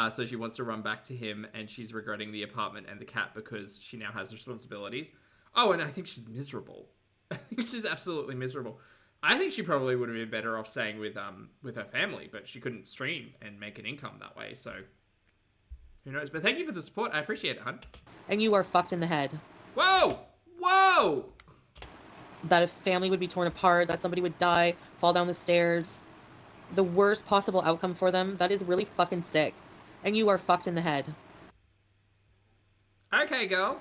so she wants to run back to him, and she's regretting the apartment and the cat because she now has responsibilities. Oh, and I think she's miserable. I think she's absolutely miserable. I think she probably would have been better off staying with her family, but she couldn't stream and make an income that way, so who knows? But thank you for the support. I appreciate it, hun. And you are fucked in the head. Whoa! That a family would be torn apart, that somebody would die, fall down the stairs. The worst possible outcome for them. That is really fucking sick. And you are fucked in the head. Okay, girl.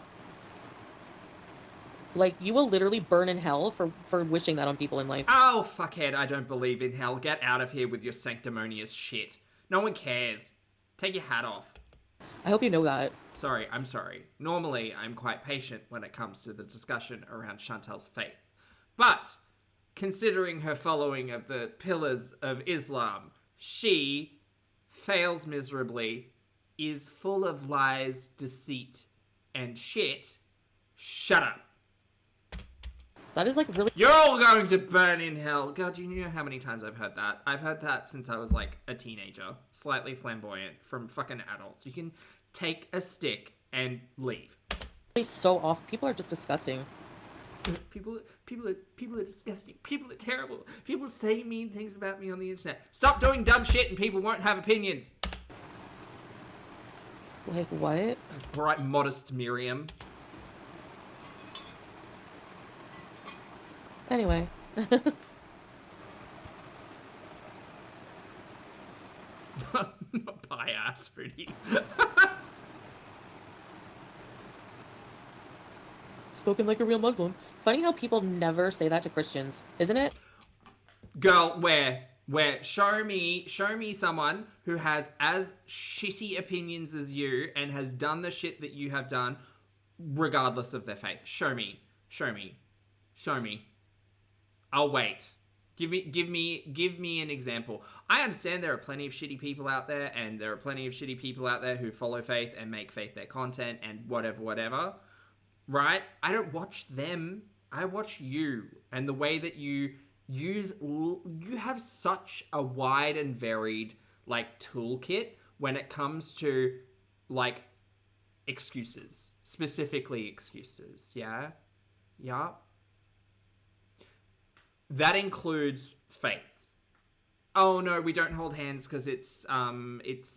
Like, you will literally burn in hell for wishing that on people in life. Oh, fuckhead, I don't believe in hell. Get out of here with your sanctimonious shit. No one cares. Take your hat off. I hope you know that. Sorry, I'm sorry. Normally, I'm quite patient when it comes to the discussion around Chantel's faith. But, considering her following of the pillars of Islam, she fails miserably, is full of lies, deceit, and shit. Shut up. That is, like, really... You're all going to burn in hell. God, do you know how many times I've heard that? I've heard that since I was, like, a teenager. Slightly flamboyant from fucking adults. You can take a stick and leave. So off. People are just disgusting. People are disgusting. People are terrible. People say mean things about me on the internet. Stop doing dumb shit and people won't have opinions. Like, what? All right, modest Miriam. Anyway. Not pie ass, Foodie. Spoken like a real Muslim. Funny how people never say that to Christians, isn't it? Girl, where? Show me someone who has as shitty opinions as you and has done the shit that you have done, regardless of their faith. Show me. I'll wait. Give me an example. I understand there are plenty of shitty people out there, and there are plenty of shitty people out there who follow faith and make faith their content and whatever. Right? I don't watch them. I watch you and the way that you have such a wide and varied, like, toolkit when it comes to, like, excuses. Specifically excuses. Yeah? That includes faith. Oh no, we don't hold hands because it's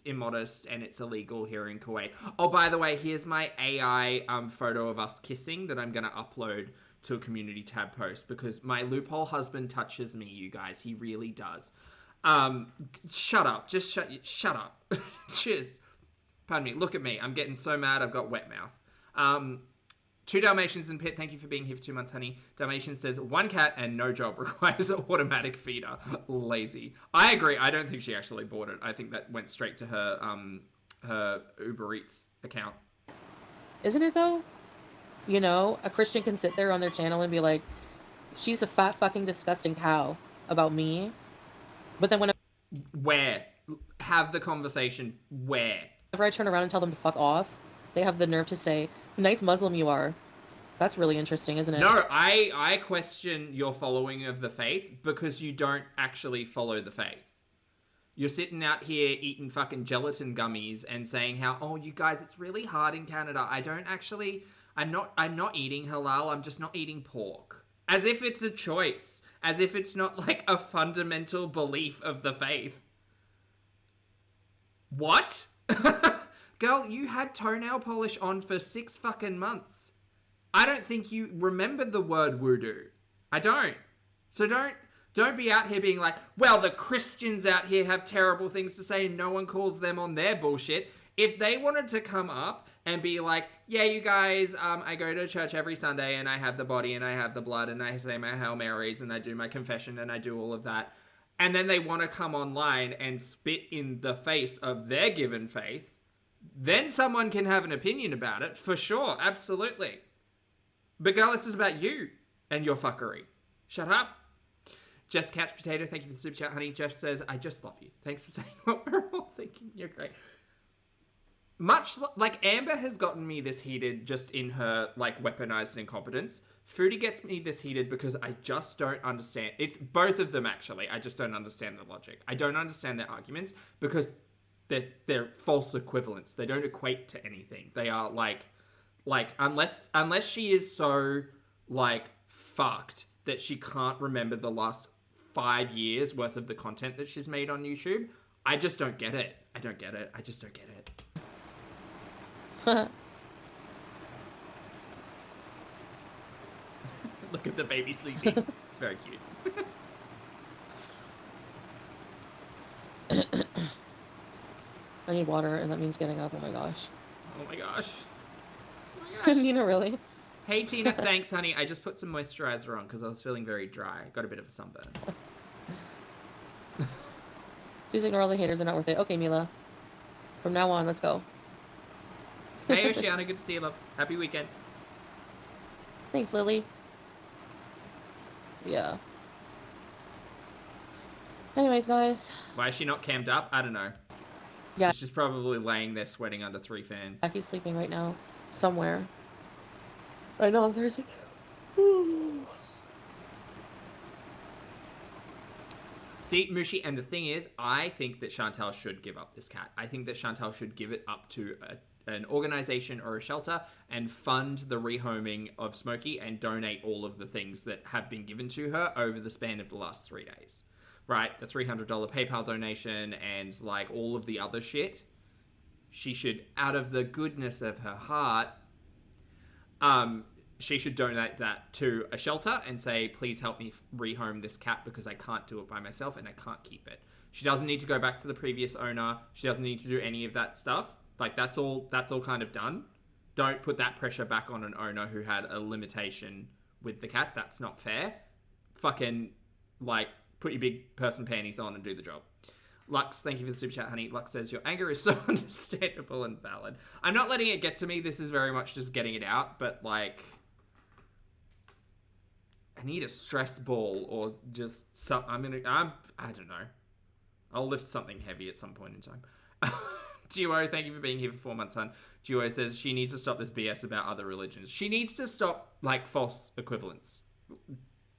immodest and it's illegal here in Kuwait. Oh, by the way, here's my AI photo of us kissing that I'm gonna upload to a community tab post because my loophole husband touches me, you guys. He really does. Shut up. Just shut up. Cheers. Pardon me. Look at me. I'm getting so mad. I've got wet mouth. Two Dalmatians and Pit, thank you for being here for 2 months, honey. Dalmatian says, 1 cat and no job requires an automatic feeder. Lazy. I agree. I don't think she actually bought it. I think that went straight to her Uber Eats account. Isn't it though? You know, a Christian can sit there on their channel and be like, she's a fat fucking disgusting cow about me. But then Where? Have the conversation. Where? whenever I turn around and tell them to fuck off, they have the nerve to say, nice Muslim you are. That's really interesting, isn't it? No, I question your following of the faith because you don't actually follow the faith. You're sitting out here eating fucking gelatin gummies and saying how, oh, you guys, it's really hard in Canada. I'm not eating halal. I'm just not eating pork. As if it's a choice. As if it's not like a fundamental belief of the faith. What? Girl, you had toenail polish on for 6 fucking months. I don't think you remember the word voodoo. I don't. So don't be out here being like, well, the Christians out here have terrible things to say and no one calls them on their bullshit. If they wanted to come up and be like, yeah, you guys, I go to church every Sunday and I have the body and I have the blood and I say my Hail Marys and I do my confession and I do all of that. And then they want to come online and spit in the face of their given faith, then someone can have an opinion about it, for sure, absolutely. But girl, this is about you and your fuckery. Shut up. Jess Catch Potato, thank you for the super chat, honey. Jeff says, I just love you. Thanks for saying what we're all thinking. You're great. Much like Amber has gotten me this heated just in her like weaponized incompetence. Foodie gets me this heated because I just don't understand. It's both of them actually. I just don't understand the logic. I don't understand their arguments because they're false equivalents. They don't equate to anything. They are like unless she is so like fucked that she can't remember the last 5 years worth of the content that she's made on YouTube, I just don't get it. I don't get it. I just don't get it. Look at the baby sleeping. It's very cute. I need water, and that means getting up. Oh my gosh. Oh my gosh. Oh my gosh. Nina, really? Hey Tina, thanks honey. I just put some moisturizer on because I was feeling very dry. Got a bit of a sunburn. Please ignore all the haters. They're not worth it. Okay, Mila. From now on, let's go. Hey Oceana, good to see you, love. Happy weekend. Thanks, Lily. Yeah. Anyways, guys. Why is she not cammed up? I don't know. Yeah. She's probably laying there sweating under 3 fans. Jackie's sleeping right now. Somewhere. I know, I'm thirsty. See, Mushi, and the thing is, I think that Shantel should give up this cat. I think that Shantel should give it up to an organization or a shelter and fund the rehoming of Smokey and donate all of the things that have been given to her over the span of the last 3 days. Right? The $300 PayPal donation and like all of the other shit. She should, out of the goodness of her heart, she should donate that to a shelter and say, please help me rehome this cat because I can't do it by myself and I can't keep it. She doesn't need to go back to the previous owner. She doesn't need to do any of that stuff. Like, that's all kind of done. Don't put that pressure back on an owner who had a limitation with the cat. That's not fair. Fucking, like, put your big person panties on and do the job. Lux, thank you for the super chat, honey. Lux says, your anger is so understandable and valid. I'm not letting it get to me. This is very much just getting it out. But, like, I need a stress ball or just some... I don't know. I'll lift something heavy at some point in time. Duo, thank you for being here for 4 months, hon. Duo says she needs to stop this BS about other religions. She needs to stop, like, false equivalence.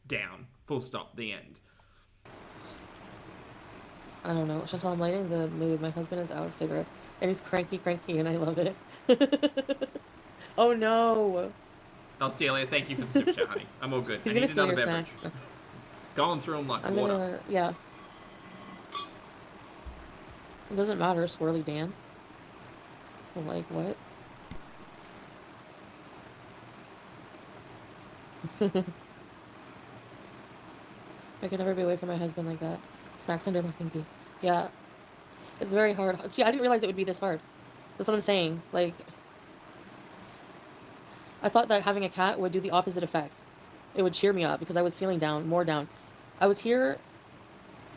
Down. Full stop. The end. I don't know. Chantal, I'm lighting the mood. My husband is out of cigarettes. And he's cranky, and I love it. Oh, no. Oh, Celia, thank you for the super chat, honey. I'm all good. He's I need another your beverage. snacks. Going through them like water. Yeah. It doesn't matter, Swirly Dan. I'm like, what? I could never be away from my husband like that. Snacks under lock and key. Yeah. It's very hard. See, I didn't realize it would be this hard. That's what I'm saying. Like, I thought that having a cat would do the opposite effect. It would cheer me up because I was feeling down, more down. I was here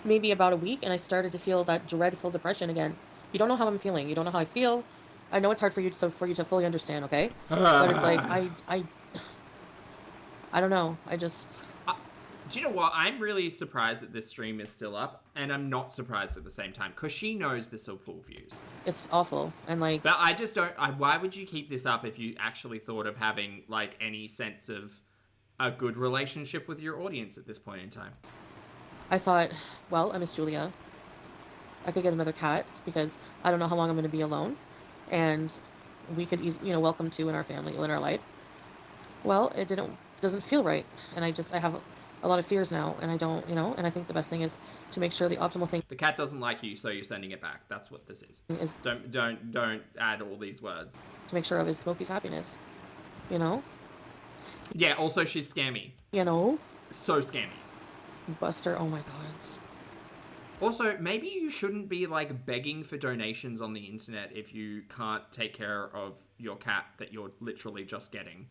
maybe about a week and I started to feel that dreadful depression again. You don't know how I'm feeling. You don't know how I feel. I know it's hard for you to fully understand, okay? But it's like I don't know. I just Do you know what? I'm really surprised that this stream is still up, and I'm not surprised at the same time, because she knows this will pull views. it's awful. And like But I just don't... why would you keep this up if you actually thought of having, like, any sense of a good relationship with your audience at this point in time? I thought, well, I miss Julia. I could get another cat because I don't know how long I'm going to be alone, and we could welcome two in our family, in our life. Well, it doesn't feel right, and I have a lot of fears now, and I don't, and I think the best thing is to make sure the optimal thing The cat doesn't like you, so you're sending it back. That's what this is. is Don't add all these words. to make sure of is Smokey's happiness. You know, Yeah, also she's scammy. So scammy. Buster. Oh my god. Also, maybe you shouldn't be, like, begging for donations on the internet if you can't take care of your cat that you're literally just getting.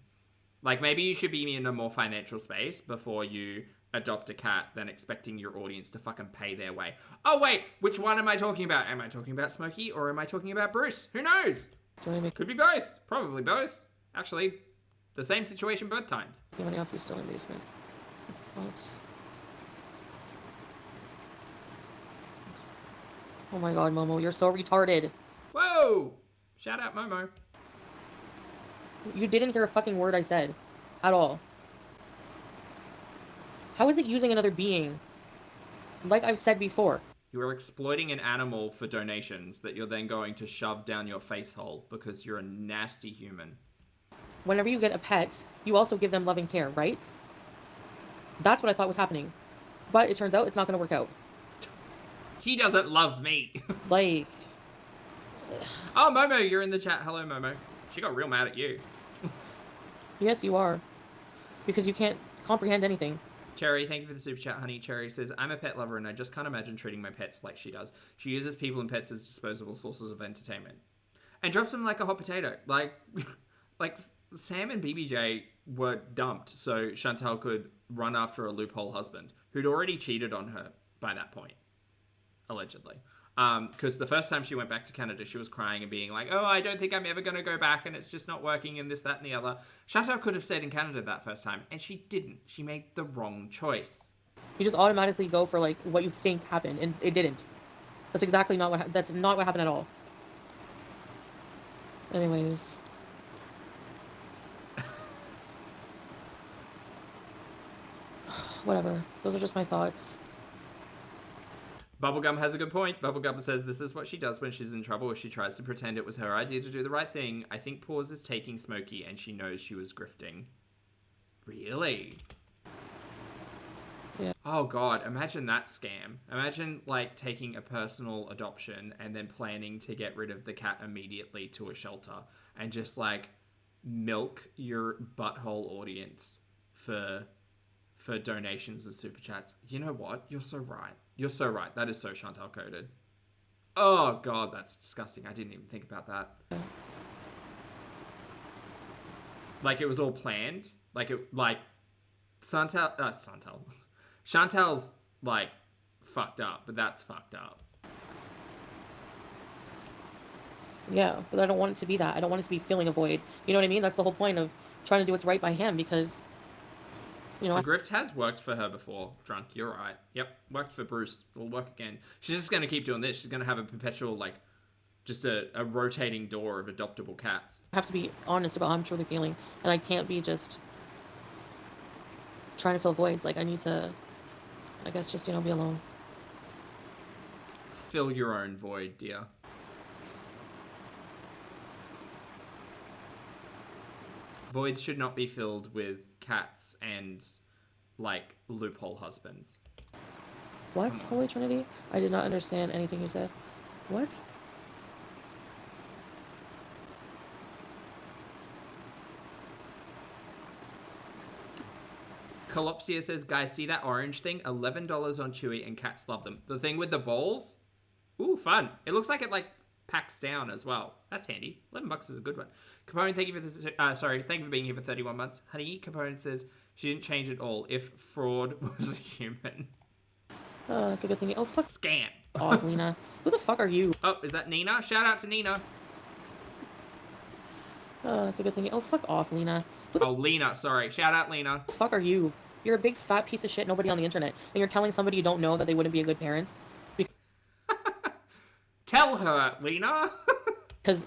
Like, maybe you should be in a more financial space before you adopt a cat than expecting your audience to fucking pay their way. Oh, wait, which one am I talking about? Am I talking about Smokey or am I talking about Bruce? Who knows? Could be both. Probably both. Actually, the same situation both times. You money off you still in the basement. What? Oh my god, Momo, you're so retarded. Whoa! Shout out Momo. You didn't hear a fucking word I said. At all. How is it using another being? Like I've said before. You are exploiting an animal for donations that you're then going to shove down your face hole because you're a nasty human. Whenever you get a pet, you also give them loving care, right? That's what I thought was happening. But it turns out it's not going to work out. He doesn't love me. Like... Oh, Momo, you're in the chat. Hello, Momo. She got real mad at you. Yes, you are. Because you can't comprehend anything. Cherry, thank you for the super chat, honey. Cherry says, I'm a pet lover and I just can't imagine treating my pets like she does. She uses people and pets as disposable sources of entertainment. And drops them like a hot potato. Like Sam and BBJ were dumped so Shantel could run after a loophole husband who'd already cheated on her by that point. Allegedly. Because the first time she went back to Canada, she was crying and being like, oh, I don't think I'm ever going to go back and it's just not working and this, that, and the other. Chantal could have stayed in Canada that first time, and she didn't. She made the wrong choice. You just automatically go for, like, what you think happened, and it didn't. That's exactly not what, that's not what happened at all. Anyways. Whatever. Those are just my thoughts. Bubblegum has a good point. Bubblegum says this is what she does when she's in trouble. If she tries to pretend it was her idea to do the right thing, I think Paws is taking Smokey and she knows she was grifting. Really? Yeah. Oh god, imagine that scam. Imagine, like, taking a personal adoption and then planning to get rid of the cat immediately to a shelter and just, like, milk your butthole audience for donations and super chats. You know what? You're so right. You're so right. That is so Chantal coded. Oh god, that's disgusting. I didn't even think about that. Like it was all planned. Chantal's like fucked up, but that's fucked up. Yeah, but I don't want it to be that. I don't want it to be filling a void. You know what I mean? That's the whole point of trying to do what's right by him because, you know... The grift has worked for her before, Drunk. You're right. Yep, worked for Bruce. Will work again. She's just going to keep doing this. She's going to have a perpetual, like, just a rotating door of adoptable cats. I have to be honest about how I'm truly feeling. And I can't be just trying to fill voids. Like, I need to, I guess, just, be alone. Fill your own void, dear. Voids should not be filled with cats and, like, loophole husbands. What? Holy Trinity? I did not understand anything you said. What? Colopsia says, guys, see that orange thing? $11 on Chewy and cats love them. The thing with the balls? Ooh, fun. It looks like it, like, packs down as well. That's handy. $11 is a good one. Capone, thank you for this. Thank you for being here for 31 months. Honey, Capone says she didn't change at all. If fraud was a human. That's a good thing. Oh, fuck Scam. off, Lena. Who the fuck are you? Oh, is that Nina? Shout out to Nina. That's a good thing. Oh, fuck off, Lena. Oh, Lena. Sorry. Shout out, Lena. Who the fuck are you? You're a big fat piece of shit nobody on the internet. And you're telling somebody you don't know that they wouldn't be a good parent. Tell her, Lena. Because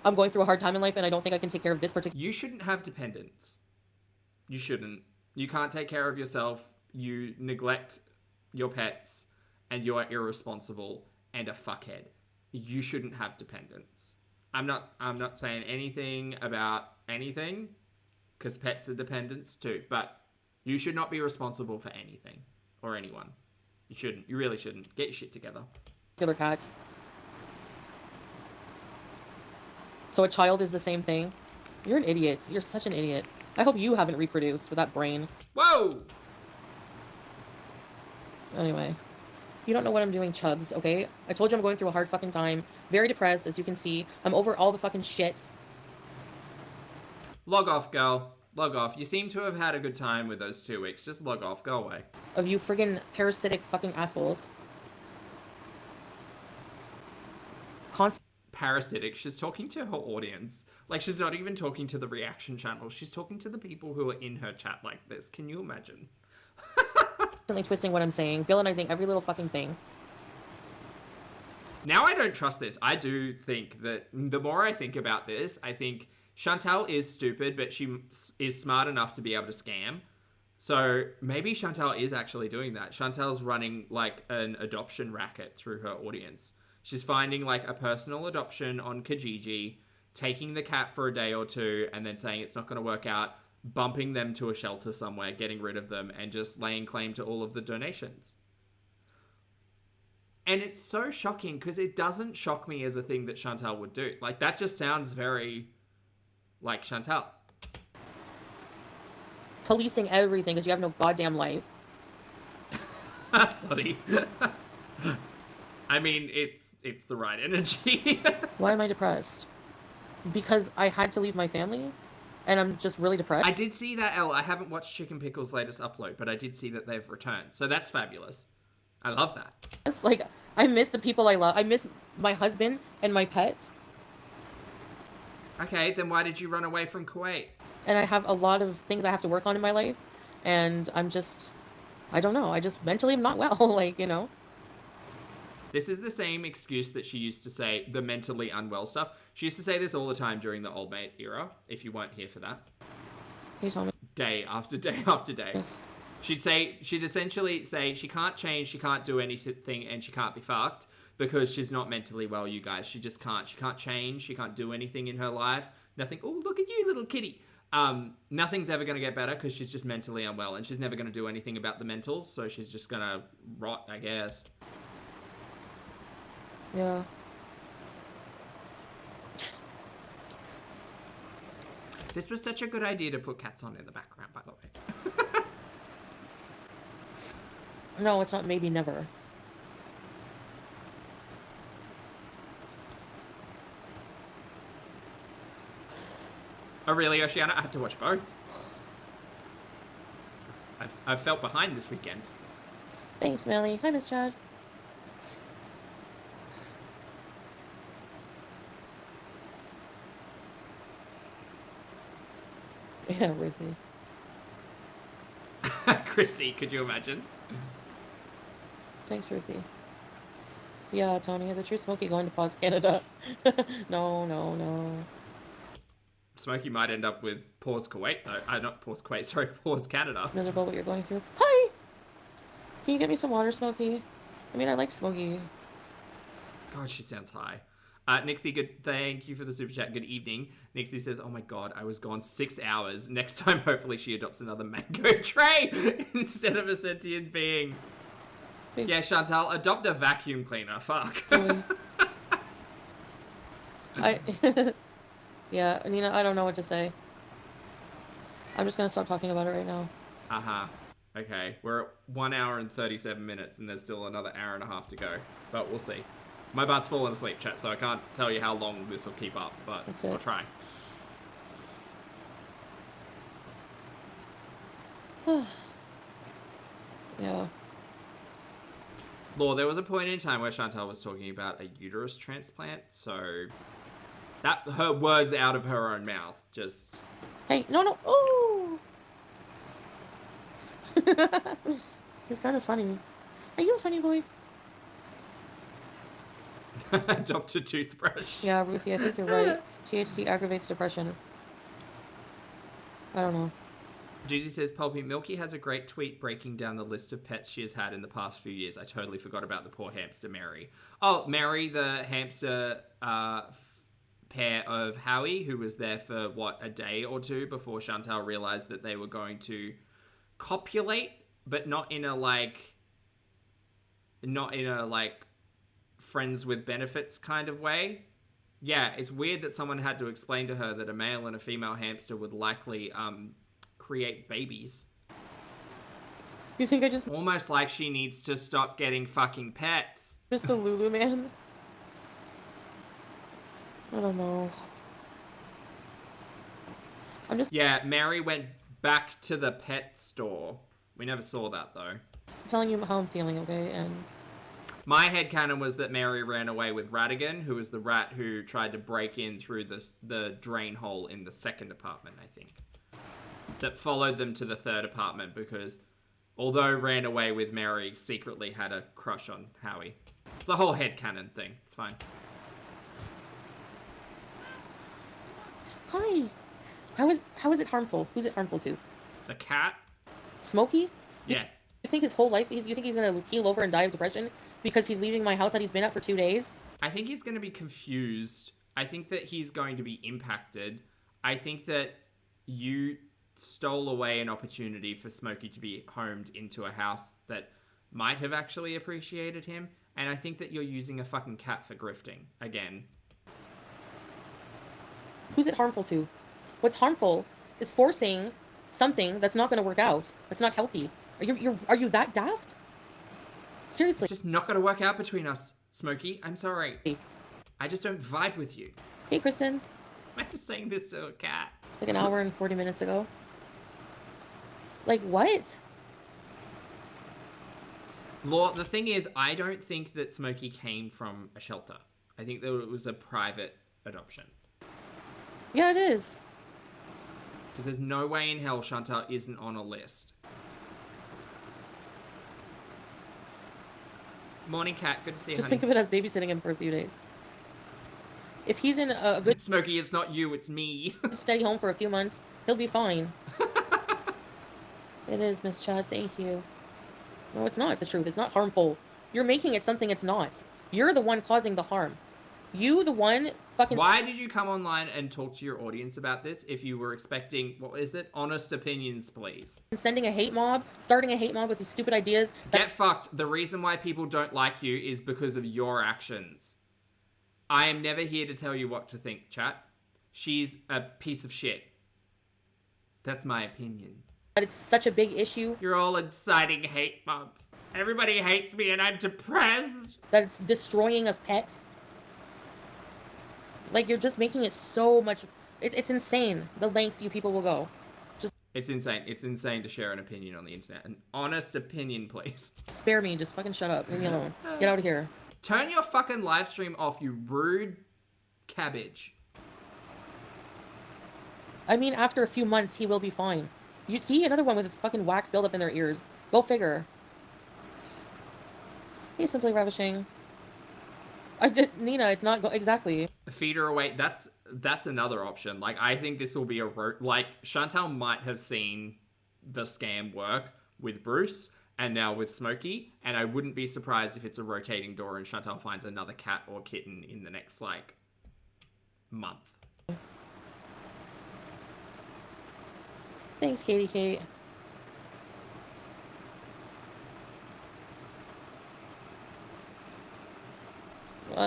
I'm going through a hard time in life and I don't think I can take care of this particular... You shouldn't have dependents. You shouldn't. You can't take care of yourself. You neglect your pets. And you're irresponsible and a fuckhead. You shouldn't have dependents. I'm not saying anything about anything. Because pets are dependents too. But you should not be responsible for anything. Or anyone. You shouldn't. You really shouldn't. Get your shit together. Cats. So a child is the same thing? You're an idiot. You're such an idiot. I hope you haven't reproduced with that brain. Whoa! Anyway. You don't know what I'm doing, Chubs, okay? I told you I'm going through a hard fucking time. Very depressed, as you can see. I'm over all the fucking shit. Log off, girl. Log off. You seem to have had a good time with those 2 weeks. Just log off. Go away. Of you friggin' parasitic fucking assholes. Parasitic. She's talking to her audience. Like, she's not even talking to the reaction channel. She's talking to the people who are in her chat like this. Can you imagine? Constantly twisting what I'm saying, villainizing every little fucking thing. Now I don't trust this. I do think that the more I think about this, I think Shantel is stupid, but she is smart enough to be able to scam. So maybe Shantel is actually doing that. Chantel's running like an adoption racket through her audience. She's finding like a personal adoption on Kijiji, taking the cat for a day or two, and then saying it's not going to work out, bumping them to a shelter somewhere, getting rid of them, and just laying claim to all of the donations. And it's so shocking because it doesn't shock me as a thing that Shantel would do. Like, that just sounds very like Shantel. Policing everything because you have no goddamn life. Bloody. I mean, it's the right energy. Why am I depressed? Because I had to leave my family? And I'm just really depressed? I did see that, Elle. I haven't watched Chicken Pickle's latest upload, but I did see that they've returned. So that's fabulous. I love that. It's like, I miss the people I love. I miss my husband and my pets. Okay, then why did you run away from Kuwait? And I have a lot of things I have to work on in my life. And I'm just, I don't know. I just mentally am not well, like, you know. This is the same excuse that she used to say, the mentally unwell stuff. She used to say this all the time during the old mate era, if you weren't here for that. Can you tell me? Day after day after day. Yes. She'd essentially say she can't change, she can't do anything, and she can't be fucked because she's not mentally well, you guys. She just can't. She can't change, she can't do anything in her life. Nothing. Oh, look at you, little kitty. Nothing's ever going to get better because she's just mentally unwell, and she's never going to do anything about the mentals, so she's just going to rot, I guess. Yeah. This was such a good idea to put cats on in the background, by the way. No, it's not maybe never. Oh, really, Oceana? I have to watch both. I've felt behind this weekend. Thanks, Melly. Hi, Miss Chad. Yeah, Ruthie. Chrissy, could you imagine? Thanks, Ruthie. Yeah, Tony, is it true Smokey going to pause Canada? No, no, no. Smokey might end up with Pause Kuwait, though. Not Pause Kuwait, sorry, Pause Canada. It's miserable what you're going through. Hi! Can you get me some water, Smokey? I mean, I like Smokey. God, she sounds high. Nixie, good. Thank you for the super chat. Good evening. Nixie says, "Oh my God, I was gone 6 hours. Next time, hopefully, she adopts another mango tray instead of a sentient being." Wait. Yeah, Chantal, adopt a vacuum cleaner. Fuck. Yeah, Nina, I don't know what to say. I'm just gonna stop talking about it right now. Okay, we're at 1 hour and 37 minutes, and there's still another hour and a half to go. But we'll see. My butt's fallen asleep, chat, so I can't tell you how long this will keep up, but I'll try. Yeah. Law, there was a point in time where Shantel was talking about a uterus transplant, so that her words out of her own mouth, just... Hey, no. Oh! He's kind of funny. Are you a funny boy? Adopt a toothbrush. Yeah, Ruthie, I think you're right. THC aggravates depression. I don't know. Juicy says, Pulpy, Milky has a great tweet breaking down the list of pets she has had in the past few years. I totally forgot about the poor hamster, Mary. Oh, Mary, the hamster pair of Howie, who was there for, what, a day or two before Shantel realized that they were going to copulate, but not in a, like, friends with benefits kind of way. Yeah, it's weird that someone had to explain to her that a male and a female hamster would likely, create babies. You think I just... Almost like she needs to stop getting fucking pets. Just the Lulu man? I don't know. I'm just... Yeah, Mary went back to the pet store. We never saw that, though. Telling you how I'm feeling, okay? And... My headcanon was that Mary ran away with Radigan, who was the rat who tried to break in through the drain hole in the second apartment, I think. That followed them to the third apartment because, although ran away with Mary, secretly had a crush on Howie. It's a whole headcanon thing. It's fine. Hi. How is it harmful? Who's it harmful to? The cat? Smokey? Yes. You think his whole life, you think he's gonna keel over and die of depression because he's leaving my house that he's been at for 2 days? I think he's going to be confused. I think that he's going to be impacted. I think that you stole away an opportunity for Smokey to be homed into a house that might have actually appreciated him. And I think that you're using a fucking cat for grifting again. Who's it harmful to? What's harmful is forcing something that's not going to work out. That's not healthy. Are you that daft? Seriously. It's just not going to work out between us, Smokey. I'm sorry. I just don't vibe with you. Hey, Kristen. I'm just saying this to a cat. Like an hour and 40 minutes ago. Like, what? Law, the thing is, I don't think that Smokey came from a shelter. I think that it was a private adoption. Yeah, it is. Because there's no way in hell Shantel isn't on a list. Morning, cat. Good to see you, Just honey. think of it as babysitting him for a few days. If he's in a good... Smokey, it's not you, it's me. steady home for a few months, he'll be fine. It is, Miss Chad. Thank you. No, it's not the truth. It's not harmful. You're making it something it's not. You're the one causing the harm. You, the one fucking... Why did you come online and talk to your audience about this if you were expecting, what is it? Honest opinions, please. Sending a hate mob, starting a hate mob with these stupid ideas. Get fucked. The reason why people don't like you is because of your actions. I am never here to tell you what to think, chat. She's a piece of shit. That's my opinion. That it's such a big issue. You're all inciting hate mobs. Everybody hates me and I'm depressed. That it's destroying a pet. Like, you're just making it so much... It's insane, the lengths you people will go. It's insane. It's insane to share an opinion on the internet. An honest opinion, please. Spare me. Just fucking shut up. Leave me alone. Get out of here. Turn your fucking live stream off, you rude cabbage. I mean, after a few months, he will be fine. You see another one with fucking wax buildup in their ears. Go figure. Hey, Simply Ravishing. Nina, it's not... exactly. Feed her away. That's another option. Like, I think this will be a... Like, Shantel might have seen the scam work with Bruce and now with Smokey, and I wouldn't be surprised if it's a rotating door and Shantel finds another cat or kitten in the next, like, month. Thanks, Katie Kate.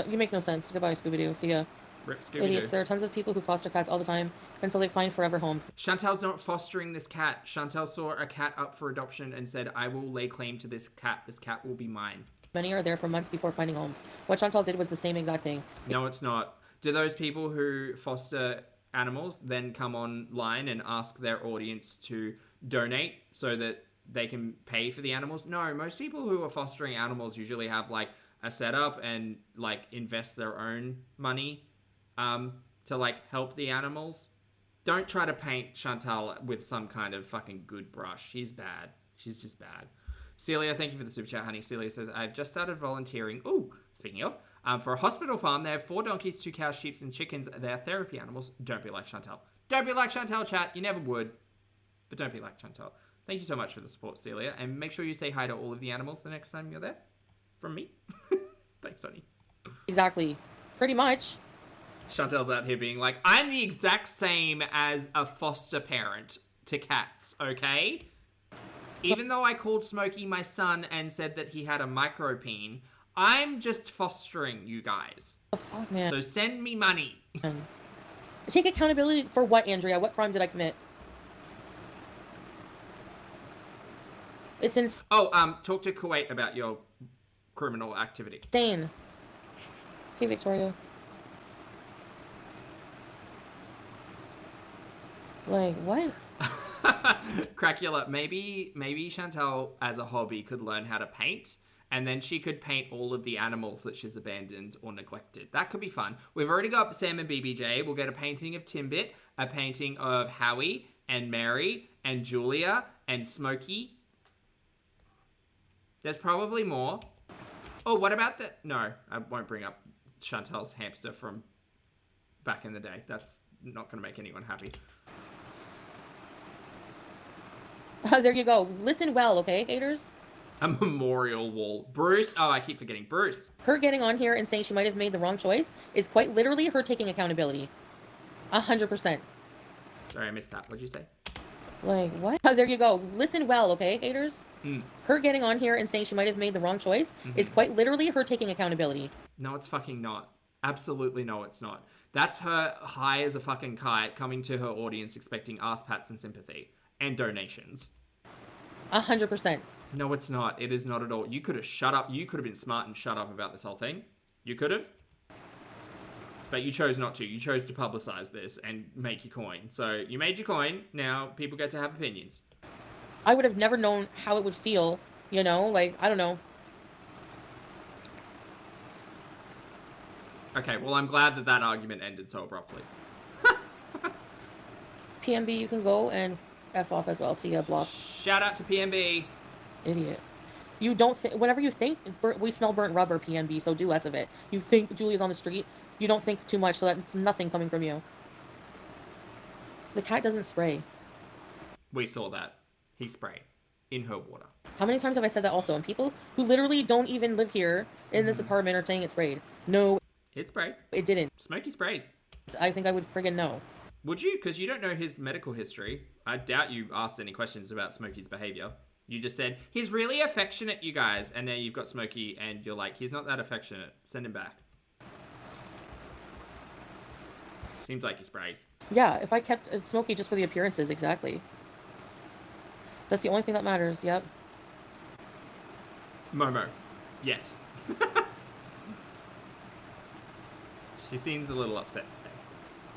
You make no sense. Goodbye, Scooby-Doo. See ya. Rip Scooby-Doo. Idiots. There are tons of people who foster cats all the time until they find forever homes. Chantel's not fostering this cat. Chantel saw a cat up for adoption and said, I will lay claim to this cat. This cat will be mine. Many are there for months before finding homes. What Chantal did was the same exact thing. No, it's not. Do those people who foster animals then come online and ask their audience to donate so that they can pay for the animals? No, most people who are fostering animals usually have like a setup and like invest their own money to like help the animals. Don't try to paint Chantal with some kind of fucking good brush. She's bad. She's just bad. Celia, thank you for the super chat, honey. Celia says, I've just started volunteering. Ooh, speaking of, for a hospital farm. They have 4 donkeys, 2 cows, sheep, and chickens. They're therapy animals. Don't be like Chantal. Don't be like Chantal, chat. You never would. But don't be like Chantal. Thank you so much for the support, Celia. And make sure you say hi to all of the animals the next time you're there. From me. Thanks, honey. Exactly. Pretty much. Chantel's out here being like, I'm the exact same as a foster parent to cats, okay? Even though I called Smokey my son and said that he had a micropene, I'm just fostering you guys. Oh, fuck, man. So send me money. Take accountability for what, Andrea? What crime did I commit? It's insane. Oh, talk to Kuwait about your criminal activity. Hey, Victoria. Like, what? Cracula, maybe Chantal as a hobby could learn how to paint, and then she could paint all of the animals that she's abandoned or neglected. That could be fun. We've already got Sam and BBJ. We'll get a painting of Timbit, a painting of Howie and Mary and Julia and Smokey. There's probably more. Oh, what about the... No, I won't bring up Chantal's hamster from back in the day. That's not going to make anyone happy. There you go. Listen well, okay, haters? A memorial wall. Bruce. Oh, I keep forgetting. Bruce. Her getting on here and saying she might have made the wrong choice is quite literally her taking accountability. 100%. Sorry, I missed that. What'd you say? Like, what? There you go. Listen well, okay, haters? Her getting on here and saying she might have made the wrong choice is quite literally her taking accountability. No, it's fucking not. Absolutely no, it's not. That's her high as a fucking kite coming to her audience expecting ass pats and sympathy. And donations. 100%. No, it's not. It is not at all. You could have shut up. You could have been smart and shut up about this whole thing. You could have. But you chose not to. You chose to publicize this and make your coin. So you made your coin. Now people get to have opinions. I would have never known how it would feel, you know? Like, I don't know. Okay, well, I'm glad that argument ended so abruptly. PMB, you can go and F off as well. See ya, block. Shout out to PMB. Idiot. You don't think, whenever you think, we smell burnt rubber, PMB, so do less of it. You think Julia's on the street, you don't think too much, so that's nothing coming from you. The cat doesn't spray. We saw that. He sprayed in her water. How many times have I said that also? And people who literally don't even live here in this apartment are saying it sprayed. No. It sprayed. It didn't. Smokey sprays. I think I would friggin' know. Would you? Because you don't know his medical history. I doubt you asked any questions about Smokey's behaviour. You just said, he's really affectionate, you guys. And now you've got Smokey and you're like, he's not that affectionate. Send him back. Seems like he sprays. Yeah, if I kept Smokey just for the appearances, exactly. That's the only thing that matters, yep. Momo. Yes. She seems a little upset today.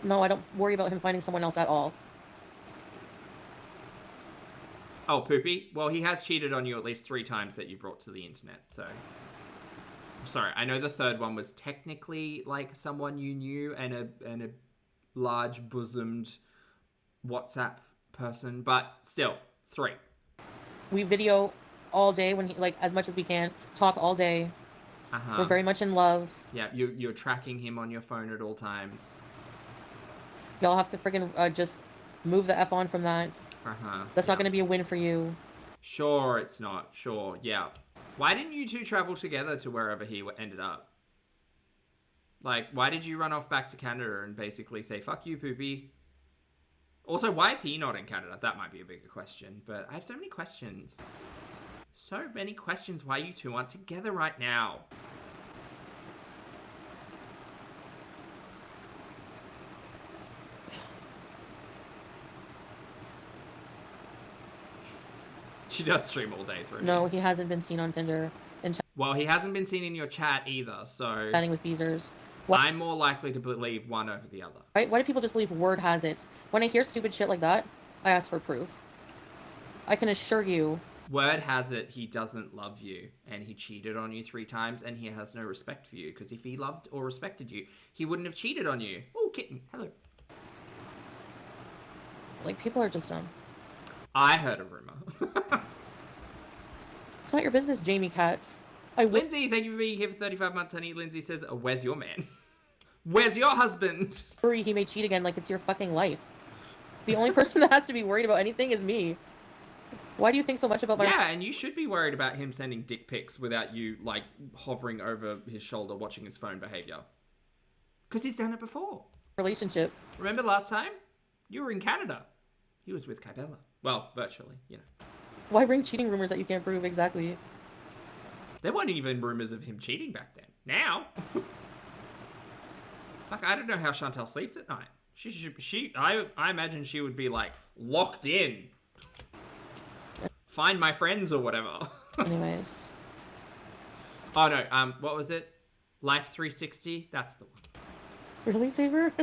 No, I don't worry about him finding someone else at all. Oh, Poopy? Well, he has cheated on you at least 3 times that you brought to the internet, so... Sorry, I know the third one was technically, like, someone you knew and a large-bosomed WhatsApp person, but still, 3. We video all day when he, like, as much as we can. Talk all day. We're very much in love. Yeah, you're tracking him on your phone at all times. Y'all have to friggin' just move the F on from that. That's not going to be a win for you. Sure, it's not. Sure, yeah. Why didn't you two travel together to wherever he ended up? Like, why did you run off back to Canada and basically say, fuck you, Poopy? Also, why is he not in Canada? That might be a bigger question, but I have so many questions. So many questions why you two aren't together right now. She does stream all day through. No, he hasn't been seen on Tinder. Well, he hasn't been seen in your chat either, so Standing with Beezers. What? I'm more likely to believe one over the other. Right? Why do people just believe word has it? When I hear stupid shit like that, I ask for proof. I can assure you. Word has it he doesn't love you, and he cheated on you 3 times, and he has no respect for you, because if he loved or respected you, he wouldn't have cheated on you. Oh, Kitten, hello. Like, people are just dumb. I heard a rumor. It's not your business, Jamie Katz. Lindsay, thank you for being here for 35 months, honey. Lindsay says, where's your man? Where's your husband? Worry he may cheat again like it's your fucking life. The only person that has to be worried about anything is me. Why do you think so much about my... Yeah, and you should be worried about him sending dick pics without you, like, hovering over his shoulder watching his phone behavior. Because he's done it before. Relationship. Remember last time? You were in Canada. He was with Kybella. Well, virtually, you know. Why bring cheating rumors that you can't prove? Exactly. There weren't even rumors of him cheating back then. Now. Like, I don't know how Shantel sleeps at night. I imagine she would be, like, locked in. Find my friends or whatever. Anyways. Oh, no. What was it? Life 360? That's the one. Really, Saber?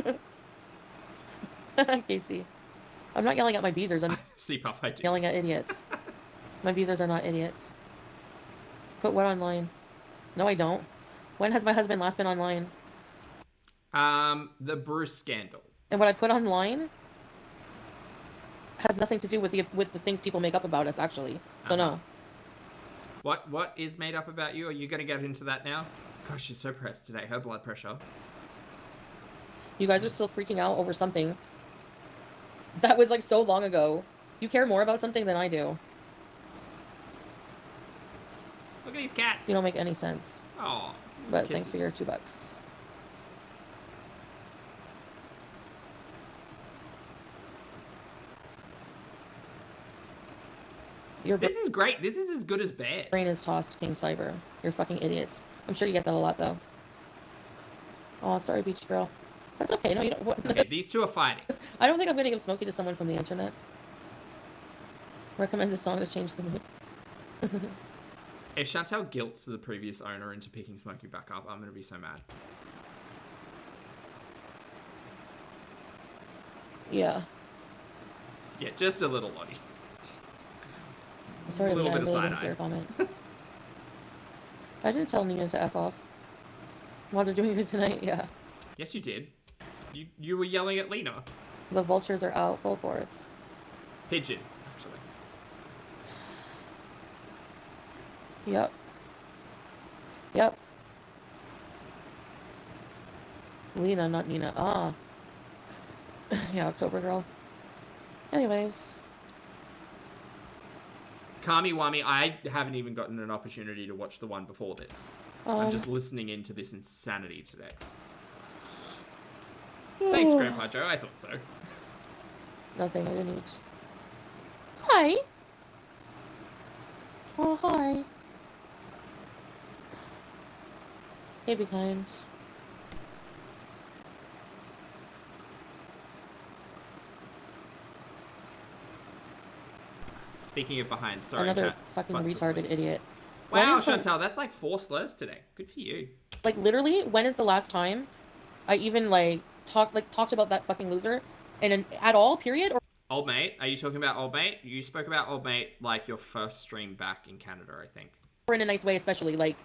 Casey. I'm not yelling at my Beezers. I'm C-Puff, I do. yelling at idiots. My Beezers are not idiots. Put what online? No, I don't. When has my husband last been online? The Bruce scandal. And what I put online has nothing to do with the things people make up about us, actually. So no. What is made up about you? Are you going to get into that now? Gosh, she's so pressed today. Her blood pressure. You guys are still freaking out over something that was like so long ago. You care more about something than I do. Look at these cats. You don't make any sense. Oh. But thanks for your $2. This is great. This is as good as bad. Brain is tossed, King Cyber. You're fucking idiots. I'm sure you get that a lot, though. Oh, sorry, Beach Girl. That's okay. No, you don't. What? Okay, these two are fighting. I don't think I'm gonna give Smokey to someone from the internet. Recommend a song to change the mood. If Shantel guilts the previous owner into picking Smokey back up, I'm gonna be so mad. Yeah. Yeah, just a little Lottie. Sorry, a little Leah, bit of I really didn't see your comments. I didn't tell Nina to F off. While they're doing it tonight, yeah. Yes, you did. You were yelling at Lena. The vultures are out full force. Pigeon, actually. Yep. Yep. Lena, not Nina. Ah. Yeah, October girl. Anyways. Kami Wami, I haven't even gotten an opportunity to watch the one before this. I'm just listening into this insanity today. Thanks, Grandpa Joe. I thought so. Nothing. I didn't eat. Hi. Oh, hi. Hey, be kind. Speaking of behind, sorry, Another chat. fucking Butts retarded asleep. idiot. Wow, Chantal, that's like 4 slurs today. Good for you. Like, literally, when is the last time I even, like, talked about that fucking loser? And at all, period? Or Old Mate? Are you talking about Old Mate? You spoke about Old Mate, like, your first stream back in Canada, I think. or in a nice way, especially, like,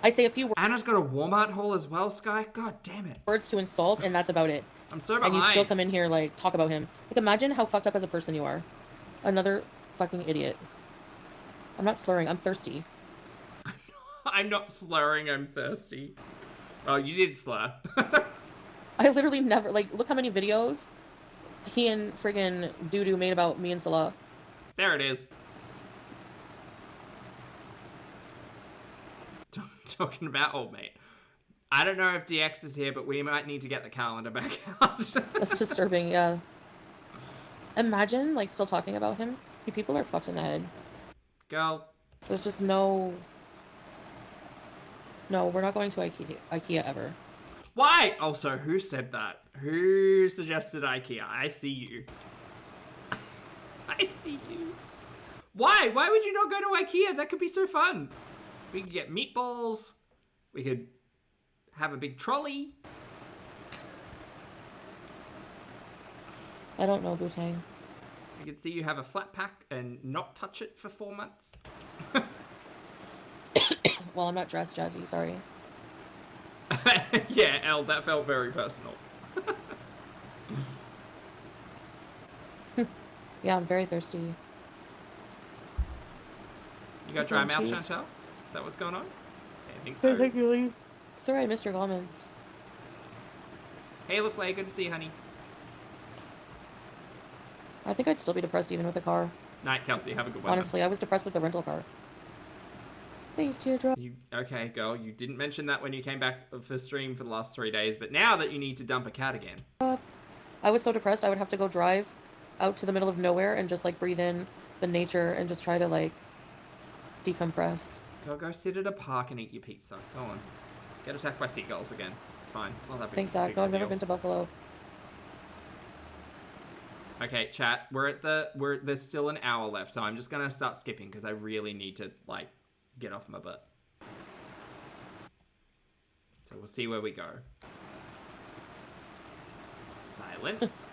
I say a few Anna's got a Walmart haul as well, Sky? God damn it. words to insult, and that's about it. I'm so behind. And you still come in here, like, talk about him. Like, imagine how fucked up as a person you are. Another fucking idiot. I'm not slurring, I'm thirsty. I'm not slurring, I'm thirsty. Oh, you did slur. I literally never, like, look how many videos he and friggin' Doodoo made about me and Salah. There it is. Talking about Old Mate. I don't know if DX is here, but we might need to get the calendar back out. That's disturbing, yeah. Imagine, like, still talking about him. You people are fucked in the head. Girl. There's just no... No, we're not going to IKEA ever. Why? Also, who said that? Who suggested IKEA? I see you. I see you. Why? Why would you not go to IKEA? That could be so fun. We could get meatballs. We could have a big trolley. I don't know, Bootang. We could see you have a flat pack and not touch it for 4 months. Well, I'm not dressed jazzy, sorry. Yeah, Elle, that felt very personal. Yeah, I'm very thirsty. You got dry mouth, Cheese. Shantel? Is that what's going on? I think so. Thank you. Sorry, I missed your comments. Hey, LaFleur, good to see you, honey. I think I'd still be depressed even with a car. Night, Kelsey. Have a good one. Honestly, I was depressed with the rental car. Thanks, Teardrop. Okay, girl. You didn't mention that when you came back for stream for the last 3 days, but now that you need to dump a cat again. I was so depressed I would have to go drive out to the middle of nowhere and just like breathe in the nature and just try to like decompress. Go sit at a park and eat your pizza. Go on. Get attacked by seagulls again. It's fine. It's not that big. Thanks, Zach. No, I've never been to Buffalo. Okay, chat. There's still an hour left, so I'm just gonna start skipping because I really need to like get off my butt. So we'll see where we go. Silence.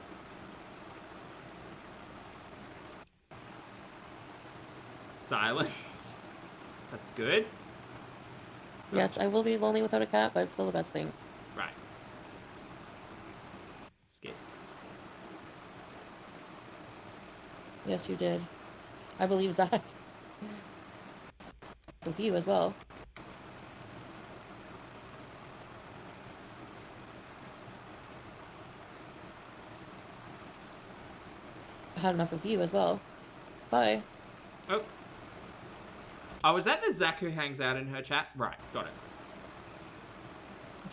Silence. That's good. Yes, I will be lonely without a cat, but it's still the best thing. Right. Skip. Yes, you did. I believe Zach. With you as well. I had enough of you as well. Bye. Oh. Oh, is that the Zach who hangs out in her chat? Right, got it.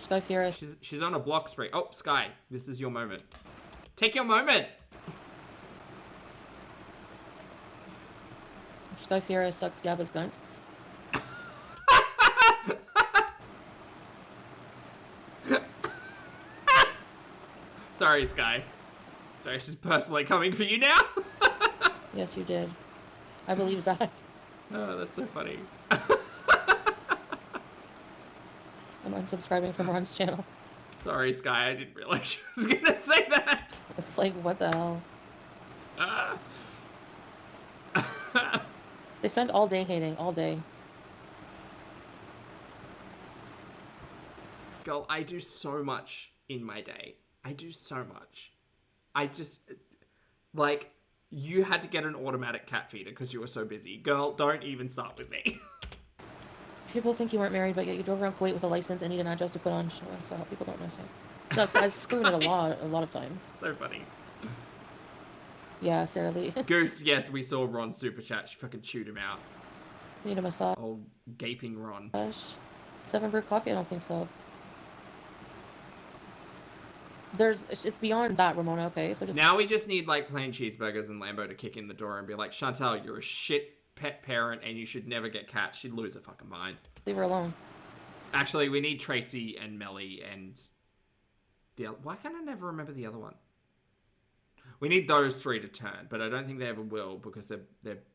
Sky Fierce. She's on a block spree. Oh, Sky, this is your moment. Take your moment! Sky Fierce sucks Gabba's gunt. Sorry, Sky. Sorry, she's personally coming for you now. Yes, you did. I believe Zach. Oh, that's so funny. I'm unsubscribing from Ron's channel. Sorry, Sky, I didn't realize she was gonna say that. It's like, what the hell? They spend all day hating, all day. Girl, I do so much in my day. I do so much. I just, like, you had to get an automatic cat feeder because you were so busy. Girl, don't even start with me. People think you weren't married, but yet you drove around Kuwait with a license and need an address to put on. So people don't know. So I've proven it a lot of times. So funny. Yeah, Sarah Lee. Goose, yes, we saw Ron's super chat. She fucking chewed him out. Need a massage. Old gaping Ron. 7 brew coffee? I don't think so. It's beyond that, Ramona, okay? So just... Now we just need, like, plain cheeseburgers and Lambo to kick in the door and be like, Shantel, you're a shit pet parent and you should never get cats. She'd lose her fucking mind. Leave her alone. Actually, we need Tracy and Melly and... Why can't I never remember the other one? We need those 3 to turn, but I don't think they ever will because they're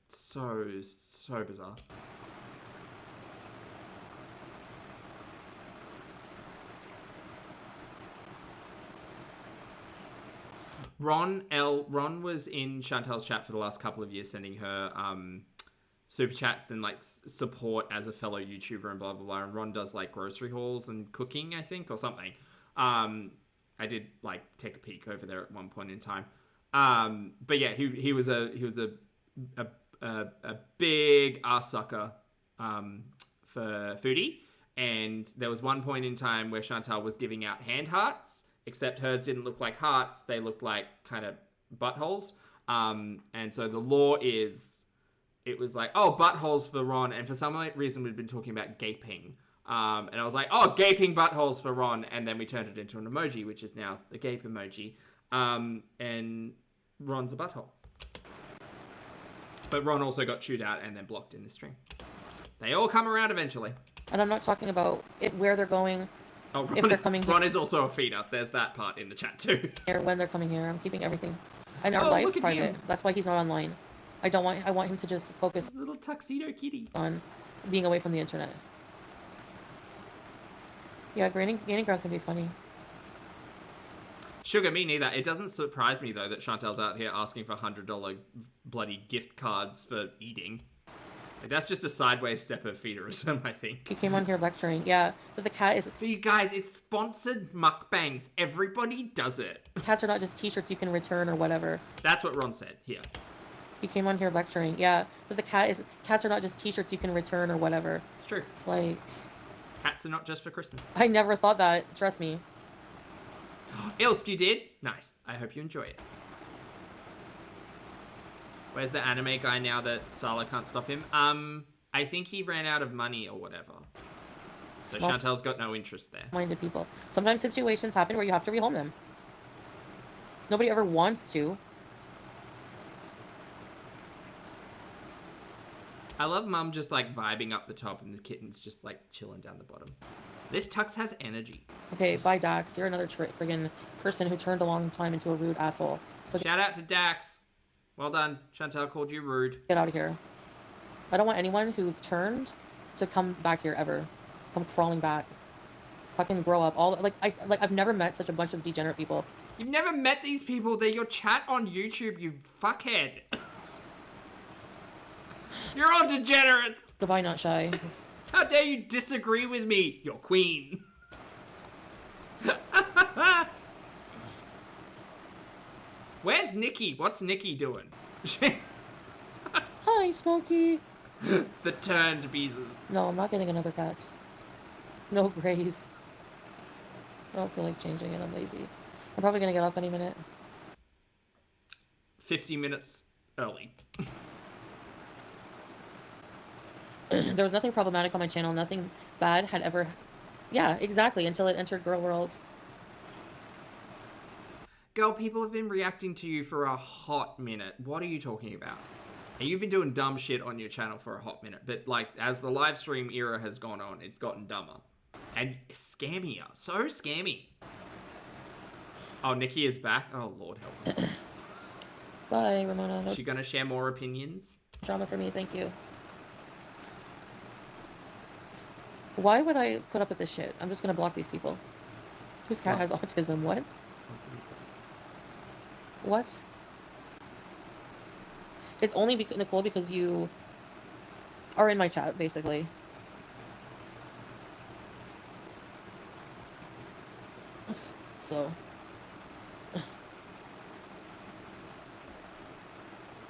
so bizarre. Ron was in Chantel's chat for the last couple of years, sending her super chats and like support as a fellow YouTuber and blah blah blah. And Ron does like grocery hauls and cooking, I think, or something. I did like take a peek over there at one point in time. But yeah, he was a big ass sucker for Foodie. And there was one point in time where Shantel was giving out hand hearts, except hers didn't look like hearts. They looked like kind of buttholes. And so the law is, it was like, oh, buttholes for Ron. And for some reason, we'd been talking about gaping. And I was like, oh, gaping buttholes for Ron. And then we turned it into an emoji, which is now the gape emoji. And Ron's a butthole. But Ron also got chewed out and then blocked in the stream. They all come around eventually. And I'm not talking about where they're going. Oh, Ron, if they're coming Ron is also a feeder. There's that part in the chat too. When they're coming here, I'm keeping everything. And our life private. That's why he's not online. I want him to just focus. This little tuxedo kitty. On being away from the internet. Yeah, gaining ground can be funny. Sugar, me neither. It doesn't surprise me, though, that Chantel's out here asking for $100 bloody gift cards for eating. Like, that's just a sideways step of feederism, I think. He came on here lecturing. Yeah, but the cat is... But you guys, it's sponsored mukbangs. Everybody does it. Cats are not just t-shirts you can return or whatever. That's what Ron said. Here. He came on here lecturing. Yeah, but the cats are not just t-shirts you can return or whatever. It's true. It's like... Cats are not just for Christmas. I never thought that. Trust me. Ilsk, you did? Nice. I hope you enjoy it. Where's the anime guy now that Sala can't stop him? I think he ran out of money or whatever. So Chantel's got no interest there. Minded people. Sometimes situations happen where you have to rehome them. Nobody ever wants to. I love Mum just like vibing up the top and the kitten's just like chilling down the bottom. This Tux has energy. Okay, bye Dax. You're another friggin' person who turned a long time into a rude asshole. So shout out to Dax. Well done. Chantel called you rude. Get out of here. I don't want anyone who's turned to come back here ever. Come crawling back. Fucking grow up. I've never met such a bunch of degenerate people. You've never met these people. They're your chat on YouTube, you fuckhead. You're all degenerates. Goodbye, not shy. How dare you disagree with me, your queen. Where's Nikki? What's Nikki doing? Hi, Smokey. The turned beezes. No, I'm not getting another cat. No grays. I don't feel like changing it. I'm lazy. I'm probably gonna get off any minute. 50 minutes early. There was nothing problematic on my channel. Nothing bad had ever... Yeah, exactly. Until it entered Girl World. Girl, people have been reacting to you for a hot minute. What are you talking about? And you've been doing dumb shit on your channel for a hot minute. But, like, as the live stream era has gone on, it's gotten dumber. And scammier. So scammy. Oh, Nikki is back? Oh, Lord help me. Bye, Ramona. Is she gonna share more opinions? Drama for me, thank you. Why would I put up with this shit? I'm just gonna block these people. Whose cat has autism? What? What? It's only Nicole because you are in my chat, basically. So.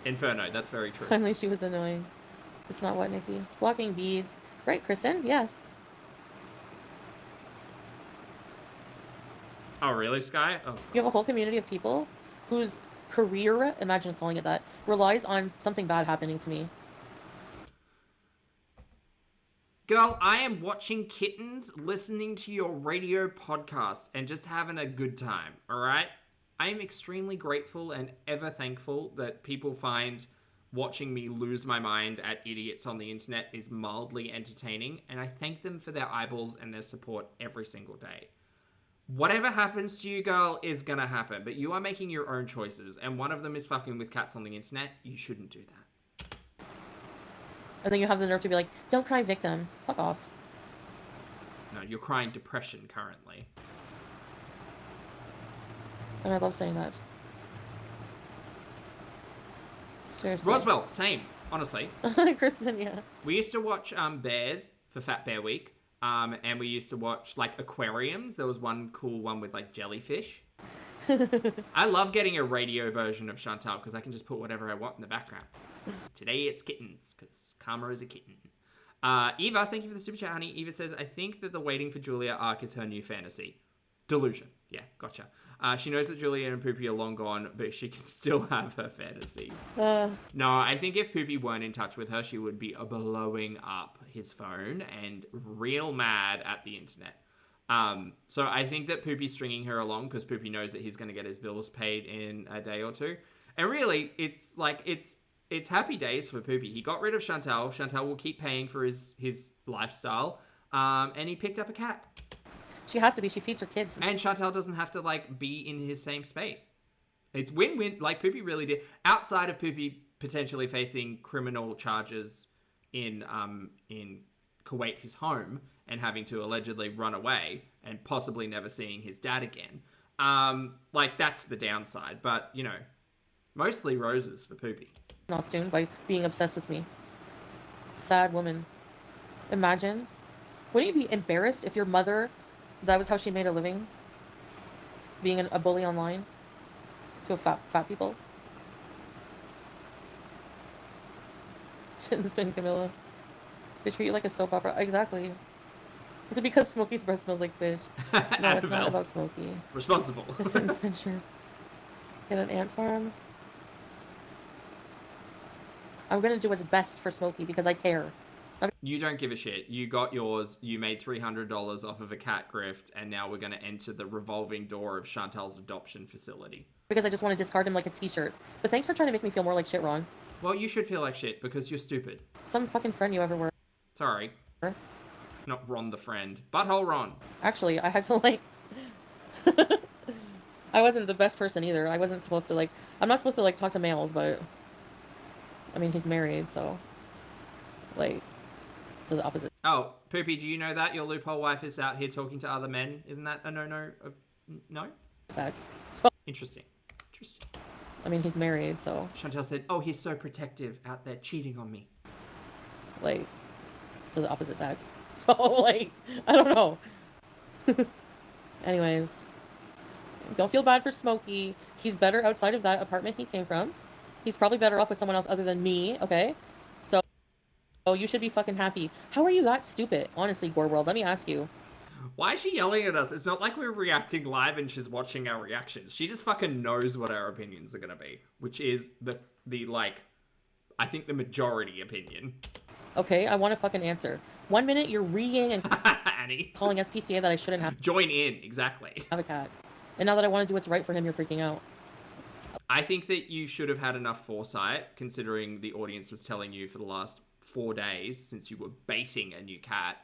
Inferno, that's very true. Finally, she was annoying. It's not what, Nikki? Blocking bees. Right, Kristen? Yes. Oh, really, Sky? Oh. You have a whole community of people whose career, imagine calling it that, relies on something bad happening to me. Girl, I am watching Kittens, listening to your radio podcast, and just having a good time, alright? I am extremely grateful and ever thankful that people find watching me lose my mind at idiots on the internet is mildly entertaining, and I thank them for their eyeballs and their support every single day. Whatever happens to you, girl, is gonna happen, but you are making your own choices, and one of them is fucking with cats on the internet. You shouldn't do that. And then you have the nerve to be like, don't cry victim. Fuck off. No, you're crying depression currently. And I love saying that. Seriously. Roswell, same, honestly. Kristen, yeah. We used to watch Bears for Fat Bear Week. And we used to watch, like, aquariums. There was one cool one with, like, jellyfish. I love getting a radio version of Shantel because I can just put whatever I want in the background. Today it's kittens because Karma is a kitten. Eva, thank you for the super chat, honey. Eva says, I think that the Waiting for Julia arc is her new fantasy. Delusion. Yeah, gotcha. She knows that Julia and Poopy are long gone, but she can still have her fantasy. No, I think if Poopy weren't in touch with her, she would be blowing up his phone and real mad at the internet. So I think that Poopy's stringing her along because Poopy knows that he's going to get his bills paid in a day or two. And really, it's like, it's happy days for Poopy. He got rid of Shantel. Shantel will keep paying for his lifestyle. And he picked up a cat. She has to be. She feeds her kids. And Shantel doesn't have to, like, be in his same space. It's win-win, like Poopy really did. Outside of Poopy potentially facing criminal charges in Kuwait, his home, and having to allegedly run away and possibly never seeing his dad again. Like, that's the downside. But, you know, mostly roses for Poopy. Costume by being obsessed with me. Sad woman. Imagine. Wouldn't you be embarrassed if your mother, that was how she made a living? Being a bully online to fat people? Shouldn't spin Camilla. They treat you like a soap opera. Exactly. Is it because Smokey's breath smells like fish? No, it's not about Smokey. Responsible. Just shouldn't spin sure. Get an ant farm. I'm gonna do what's best for Smokey because I care. You don't give a shit. You got yours. You made $300 off of a cat grift, and now we're going to enter the revolving door of Chantel's adoption facility. Because I just want to discard him like a t-shirt. But thanks for trying to make me feel more like shit, Ron. Well, you should feel like shit because you're stupid. Some fucking friend you ever were. Sorry. Not Ron the friend. Butthole Ron. Actually, I had to, like... I wasn't the best person either. I wasn't supposed to, like... I'm not supposed to, like, talk to males, but... I mean, he's married, so... Like... To the opposite. Oh, Poopy, do you know that? Your loophole wife is out here talking to other men. Isn't that a no-no? No? Sex. So... Interesting. Interesting. I mean, he's married, so... Shantel said, oh, he's so protective out there cheating on me. Like... To the opposite sex. So, like... I don't know. Anyways... Don't feel bad for Smokey. He's better outside of that apartment he came from. He's probably better off with someone else other than me, okay? So you should be fucking happy. How are you that stupid? Honestly, Gore World, let me ask you. Why is she yelling at us? It's not like we're reacting live and she's watching our reactions. She just fucking knows what our opinions are gonna be, which is the like, I think the majority opinion. Okay, I want a fucking answer. 1 minute you're reading and Annie. calling SPCA that I shouldn't have. Join in, exactly. Have a cat. And now that I want to do what's right for him, you're freaking out. I think that you should have had enough foresight, considering the audience was telling you for the last 4 days since you were baiting a new cat.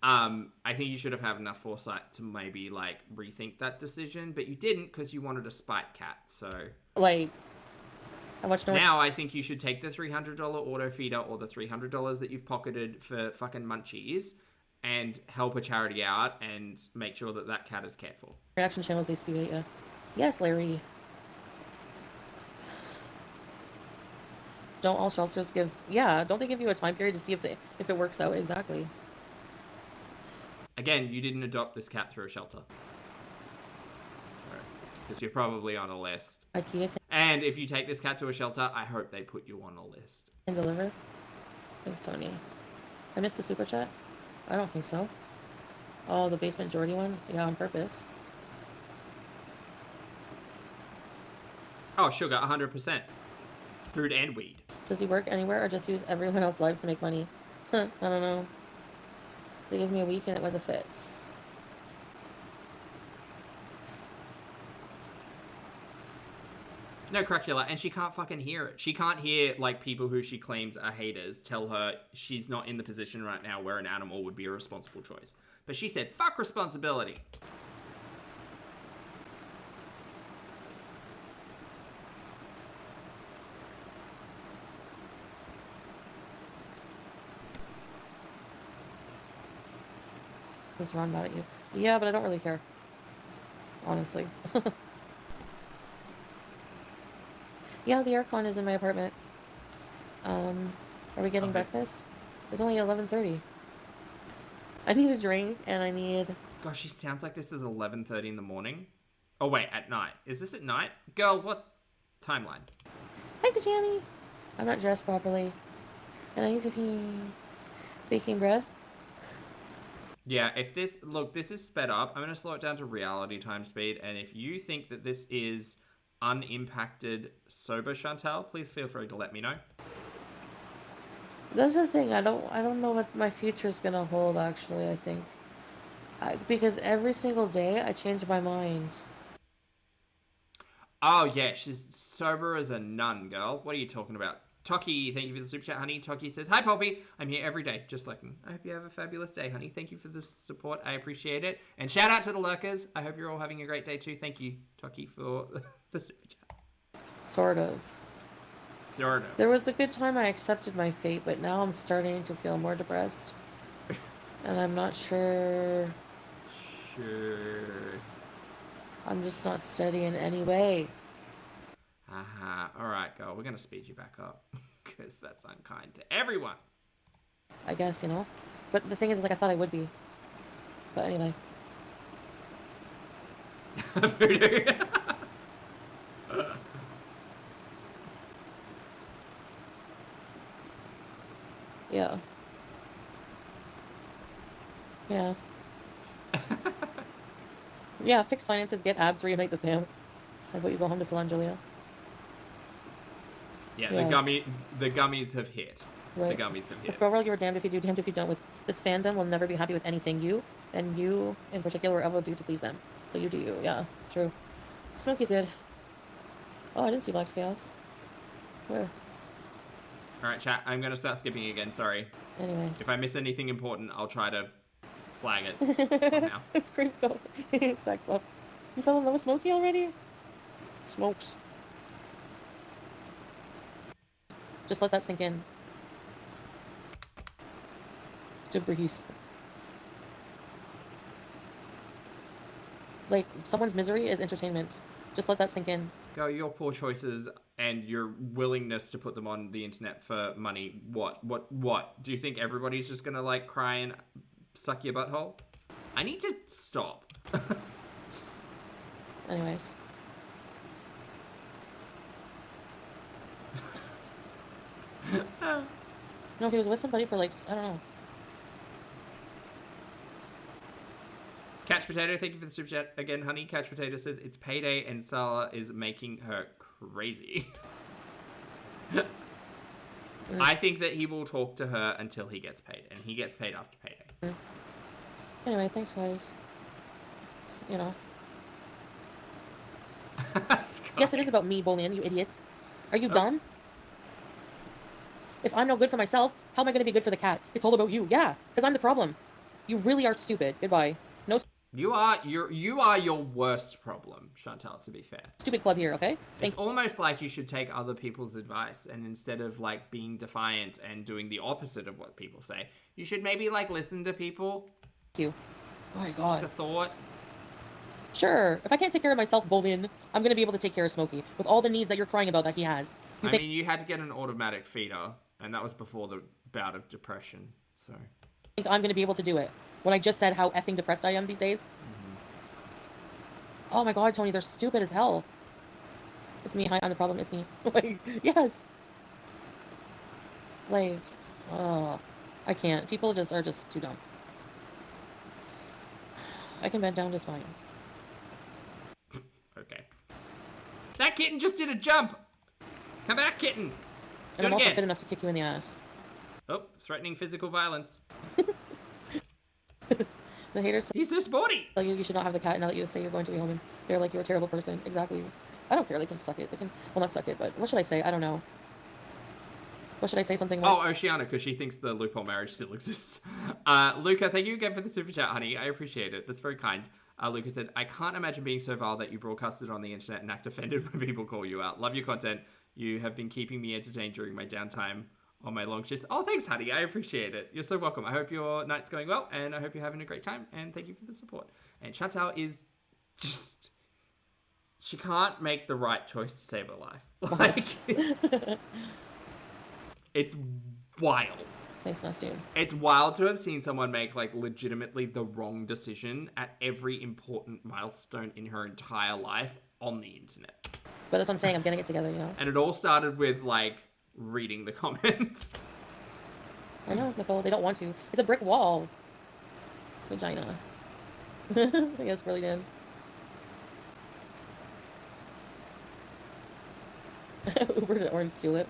I think you should have had enough foresight to maybe, like, rethink that decision, but you didn't because you wanted a spite cat, so... Like, how much now I think you should take the $300 auto feeder or the $300 that you've pocketed for fucking munchies and help a charity out and make sure that that cat is cared for. Reaction channels, they speak at you. Yes, Larry. Don't all shelters give... Yeah, don't they give you a time period to see if it works out? Exactly. Again, you didn't adopt this cat through a shelter. Because you're probably on a list. IKEA and if you take this cat to a shelter, I hope they put you on a list. can deliver. Thanks, Tony. I missed the super chat? I don't think so. Oh, the basement Jordy one? Yeah, on purpose. Oh, sugar, 100%. Food and weed. Does he work anywhere or just use everyone else's lives to make money? Huh, I don't know. They gave me a week and it was a fix. No, Cracula, and she can't fucking hear it. She can't hear, like, people who she claims are haters tell her she's not in the position right now where an animal would be a responsible choice. But she said, fuck responsibility. Was Ron mad at you? Yeah, but I don't really care. Honestly. Yeah, the aircon is in my apartment. Are we getting breakfast? It's only 11:30. I need a drink and I need... Gosh, she sounds like this is 11:30 in the morning. Oh wait, at night. Is this at night? Girl, what timeline? Hi, Pajami! I'm not dressed properly. And I need to be baking bread. Yeah, if this... Look, this is sped up. I'm going to slow it down to reality time speed. And if you think that this is unimpacted sober, Shantel, please feel free to let me know. That's the thing. I don't know what my future's gonna hold, actually, I think. Because every single day, I change my mind. Oh, yeah, she's sober as a nun, girl. What are you talking about? Toki, thank you for the super chat, honey. Toki says, hi, Poppy. I'm here every day, just like me. I hope you have a fabulous day, honey. Thank you for the support. I appreciate it. And shout out to the lurkers. I hope you're all having a great day, too. Thank you, Toki, for the super chat. Sort of. Sort of. There was a good time I accepted my fate, but now I'm starting to feel more depressed. And I'm not sure. Sure. I'm just not steady in any way. Alright, girl. We're going to speed you back up. Because that's unkind to everyone. I guess, you know? But the thing is, like, I thought I would be. But anyway. Voodoo. Yeah. Yeah. Yeah, fix finances, get abs, reunite the fam. I hope you go home to Salon Julia. Yeah, Yeah. the gummies have hit. Right. The gummies have hit. With Girl World, you were damned if you do, damned if you don't. With this fandom, will never be happy with anything you, and you in particular, will ever do to please them. So you do you. Yeah, true. Smokey's good. Oh, I didn't see Black's Chaos. Where? Alright, chat. I'm going to start skipping again. Sorry. Anyway. If I miss anything important, I'll try to flag it somehow. It's pretty cool. Sack up. You fell in love with Smokey already? Smokes. Just let that sink in. Debris. Like, someone's misery is entertainment. Just let that sink in. Go, your poor choices and your willingness to put them on the internet for money. What? Do you think everybody's just gonna, like, cry and suck your butthole? I need to stop. Anyways. No, he was with somebody for, like, I don't know. Catch Potato, thank you for the super chat again, honey. Catch Potato says it's payday and Salah is making her crazy. I think that he will talk to her until he gets paid, and he gets paid after payday. Anyway, thanks, guys. You know. Yes, it is about me, bullying, you idiots. Are you dumb? If I'm no good for myself, how am I going to be good for the cat? It's all about you. Yeah, because I'm the problem. You really are stupid. Goodbye. No. You are your worst problem, Shantel, to be fair. Stupid club here, okay? It's almost like you should take other people's advice, and instead of, like, being defiant and doing the opposite of what people say, you should maybe, like, listen to people. Thank you. Oh my god. Just a thought. Sure. If I can't take care of myself, Bolin, I'm going to be able to take care of Smokey with all the needs that you're crying about that he has. I mean, you had to get an automatic feeder, and that was before the bout of depression, so... I think I'm going to be able to do it. When I just said how effing depressed I am these days. Oh my god, Tony, they're stupid as hell. It's me. Hi, I'm the problem. It's me. Like, yes. Like, I can't. People are just too dumb. I can bend down just fine. Okay. That kitten just did a jump! Come back, kitten! And I'm also fit enough to kick you in the ass. Oh, threatening physical violence. The haters He's so sporty! tell you should not have the cat now that you say you're going to Rehoming. They're like, you're a terrible person. Exactly. I don't care. They can suck it. They can, well, not suck it, but what should I say? I don't know. What should I say? Something like... Oh, Oceana, because she thinks the loophole marriage still exists. Luca, thank you again for the super chat, honey. I appreciate it. That's very kind. Luca said, I can't imagine being so vile that you broadcast it on the internet and act offended when people call you out. Love your content. You have been keeping me entertained during my downtime on my long shifts. Oh, thanks, honey. I appreciate it. You're so welcome. I hope your night's going well, and I hope you're having a great time, and thank you for the support. And Chantal is just... She can't make the right choice to save her life. Like, it's wild. Thanks, Nasty. It's wild to have seen someone make, like, legitimately the wrong decision at every important milestone in her entire life on the internet. But that's what I'm saying. I'm getting it together, you know? And it all started with, like, reading the comments. I know, Nicole. They don't want to. It's a brick wall. Vagina. Yes, really did. Uber to Orange Tulip.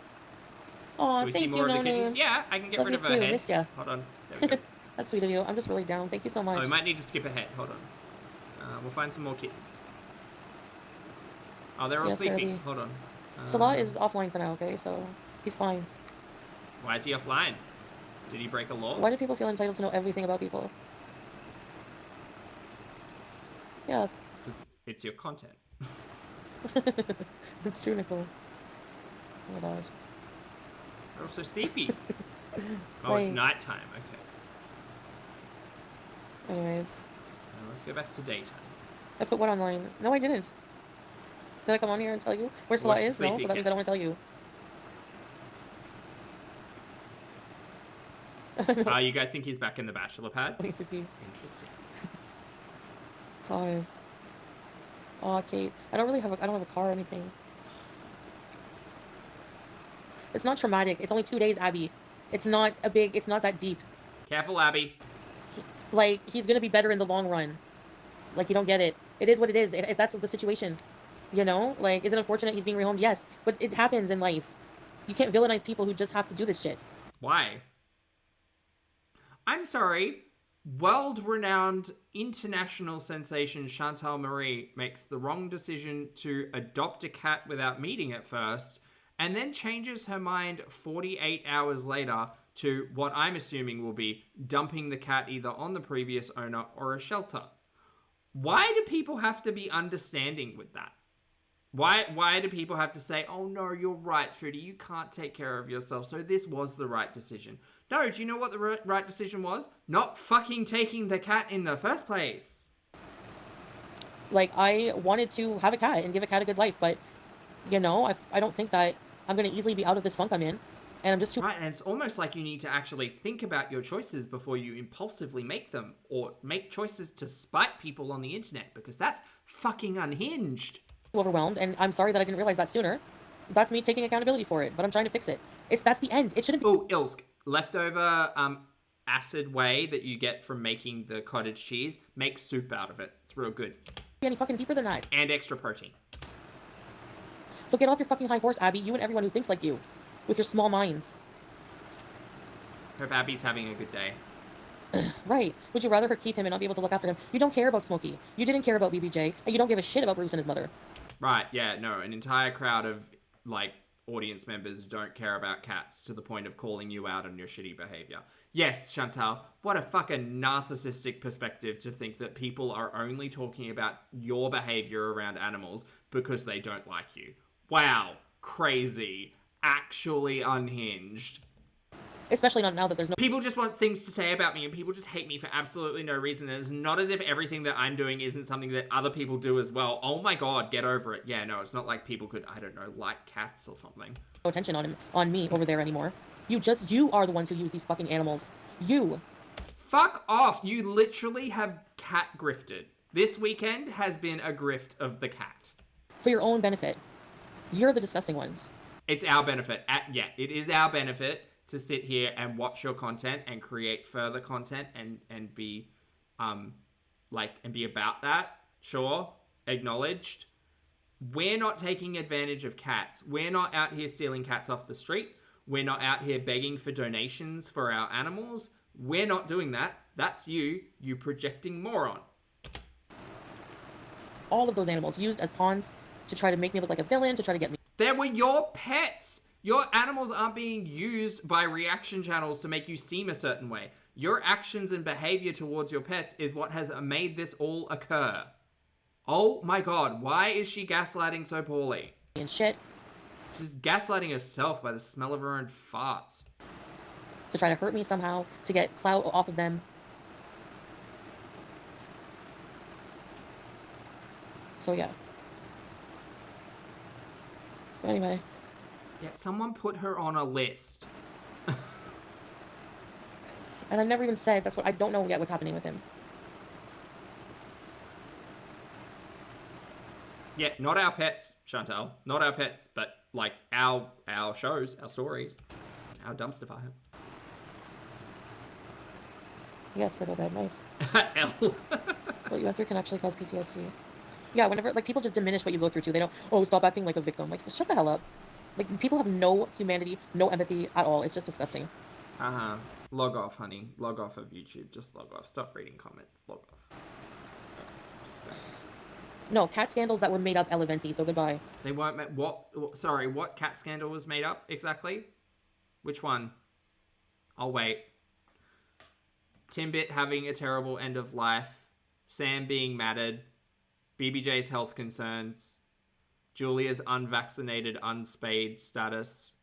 Aw, we thank see more you, of the No kittens? Name. Yeah, I can get Love rid you of her too. head. Missed ya. Hold on. There we go. That's sweet of you. I'm just really down. Thank you so much. Oh, we might need to skip ahead. Hold on. We'll find some more kittens. Oh, they're all Yes, sleeping. Sarah. Hold on. Salah is offline for now, okay? So he's fine. Why is he offline? Did he break a law? Why do people feel entitled to know everything about people? Yeah. Because it's your content. It's true, Nicole. Oh my gosh. You're also sleepy. Oh, it's Right. nighttime. Okay. Anyways. Let's go back to daytime. I put what online? No, I didn't. Did I come on here and tell you where Salah What's the is? No, sleepy so that means I don't want cats? to tell you. You guys think he's back in the bachelor pad? Basically. Interesting. Oh, Kate. I don't have a car or anything. It's not traumatic. It's only 2 days, Abby. It's not that deep. Careful, Abby. Like, he's gonna be better in the long run. Like, you don't get it. It is what it is. That's the situation. You know? Like, is it unfortunate he's being rehomed? Yes. But it happens in life. You can't villainize people who just have to do this shit. Why? I'm sorry. World-renowned international sensation Shantel Marie makes the wrong decision to adopt a cat without meeting it first, and then changes her mind 48 hours later to what I'm assuming will be dumping the cat either on the previous owner or a shelter. Why do people have to be understanding with that? Why do people have to say, oh no, you're right, Foodie, you can't take care of yourself, so this was the right decision? No, do you know what the right decision was? Not fucking taking the cat in the first place. Like, I wanted to have a cat and give a cat a good life, but, you know, I don't think that I'm going to easily be out of this funk I'm in. And I'm just too... Right, and it's almost like you need to actually think about your choices before you impulsively make them, or make choices to spite people on the internet, because that's fucking unhinged. Overwhelmed, and I'm sorry that I didn't realize that sooner. That's me taking accountability for it, but I'm trying to fix it. That's the end. It shouldn't be... Oh, Ilsk, leftover acid whey that you get from making the cottage cheese, make soup out of it. It's real good. Any fucking deeper than that. And extra protein. So get off your fucking high horse, Abby, you and everyone who thinks like you, with your small minds. Hope Abby's having a good day. Right. Would you rather her keep him and not be able to look after him? You don't care about Smokey. You didn't care about BBJ, and you don't give a shit about Bruce and his mother. Right, yeah, no, an entire crowd of, like, audience members don't care about cats to the point of calling you out on your shitty behavior. Yes, Shantel, what a fucking narcissistic perspective to think that people are only talking about your behavior around animals because they don't like you. Wow, crazy, actually unhinged. Especially not now that there's no... People just want things to say about me, and people just hate me for absolutely no reason. And it's not as if everything that I'm doing isn't something that other people do as well. Oh my god, get over it. Yeah, no, it's not like people could, I don't know, like cats or something. No attention on me over there anymore. You are the ones who use these fucking animals. You. Fuck off. You literally have cat grifted. This weekend has been a grift of the cat. For your own benefit. You're the disgusting ones. It's our benefit. Yeah, it is our benefit to sit here and watch your content and create further content and be and be about that. Sure, acknowledged. We're not taking advantage of cats. We're not out here stealing cats off the street. We're not out here begging for donations for our animals. We're not doing that. That's you projecting moron. All of those animals used as pawns to try to make me look like a villain, to try to get me... They were your pets. Your animals aren't being used by reaction channels to make you seem a certain way. Your actions and behavior towards your pets is what has made this all occur. Oh my god, why is she gaslighting so poorly? And shit. She's gaslighting herself by the smell of her own farts. To try to hurt me somehow, to get clout off of them. So yeah. Anyway. Yeah, someone put her on a list. And I've never even said, that's what I don't know yet what's happening with him. Yeah, not our pets, Shantel. Not our pets, but like our shows, our stories, our dumpster fire. Yes, Riddle Dead, nice. L. What you went through can actually cause PTSD. Yeah, whenever, like, people just diminish what you go through too. They don't, oh, stop acting like a victim. Like, shut the hell up. Like, people have no humanity, no empathy at all. It's just disgusting. Uh-huh. Log off, honey. Log off of YouTube. Just log off. Stop reading comments. Log off. Just go. No, cat scandals that were made up, Eleventi, so goodbye. They weren't made... Sorry, what cat scandal was made up exactly? Which one? I'll wait. Timbit having a terrible end of life. Sam being matted. BBJ's health concerns. Julia's unvaccinated, unspayed status.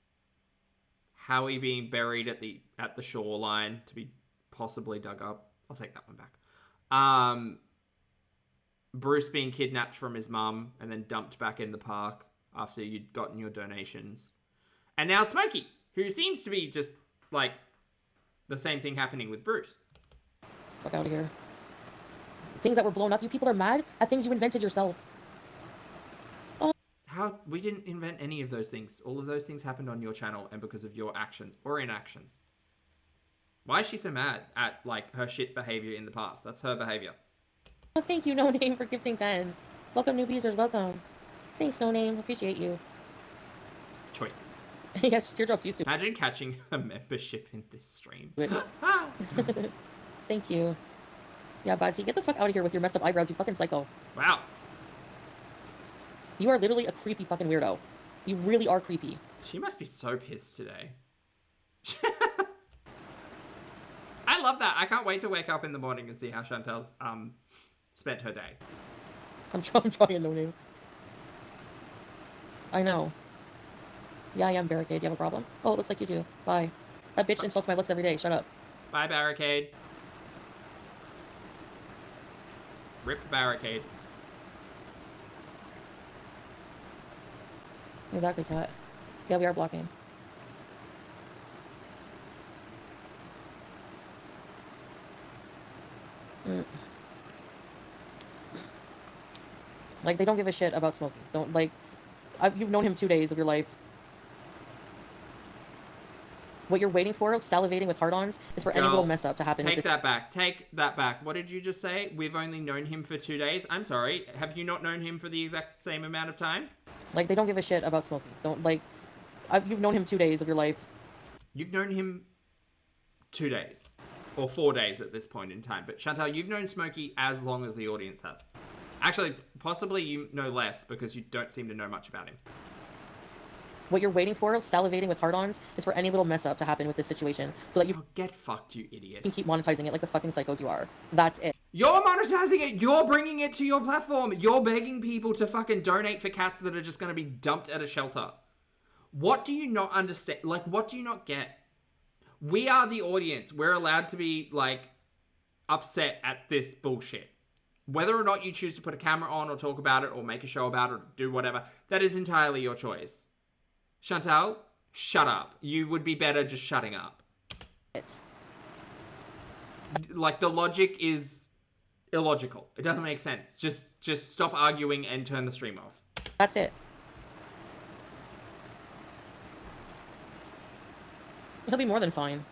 Howie being buried at the shoreline to be possibly dug up. I'll take that one back. Bruce being kidnapped from his mum and then dumped back in the park after you'd gotten your donations. And now Smokey, who seems to be just like the same thing happening with Bruce. Fuck out of here. Things that were blown up, you people are mad at things you invented yourself. Oh. How? We didn't invent any of those things. All of those things happened on your channel and because of your actions or inactions. Why is she so mad at like her shit behavior in the past? That's her behavior. Oh, thank you, No Name, for gifting 10. Welcome, newbies, welcome. Thanks, No Name. Appreciate you. Choices. Yes, teardrops used to. Imagine catching a membership in this stream. Thank you. Yeah, Badsy, get the fuck out of here with your messed up eyebrows, you fucking psycho. Wow. You are literally a creepy fucking weirdo. You really are creepy. She must be so pissed today. I love that. I can't wait to wake up in the morning and see how Shantel's spent her day. I'm trying, No Name. I know. Yeah, I am Barricade. Do you have a problem? Oh, it looks like you do. Bye. That bitch insults my looks every day. Shut up. Bye, Barricade. Rip Barricade. Exactly, Cat. Yeah, we are blocking. Like, they don't give a shit about Smokey. Don't, like, you've known him 2 days of your life. What you're waiting for, salivating with hard-ons, is for any little mess up to happen. Take that back. Take that back. What did you just say? We've only known him for 2 days? I'm sorry. Have you not known him for the exact same amount of time? Like, they don't give a shit about Smokey. Don't, like, you've known him 2 days of your life. You've known him 2 days. Or 4 days at this point in time. But Chantal, you've known Smokey as long as the audience has. Actually, possibly you know less because you don't seem to know much about him. What you're waiting for, salivating with hard-ons, is for any little mess up to happen with this situation, so that you get fucked, you idiot. Can keep monetizing it like the fucking psychos you are. That's it. You're monetizing it. You're bringing it to your platform. You're begging people to fucking donate for cats that are just going to be dumped at a shelter. What do you not understand? Like, what do you not get? We are the audience. We're allowed to be, like, upset at this bullshit. Whether or not you choose to put a camera on or talk about it or make a show about it or do whatever, that is entirely your choice. Chantal, shut up. You would be better just shutting up. Like, the logic is illogical. It doesn't make sense. Just stop arguing and turn the stream off. That's it. He'll be more than fine.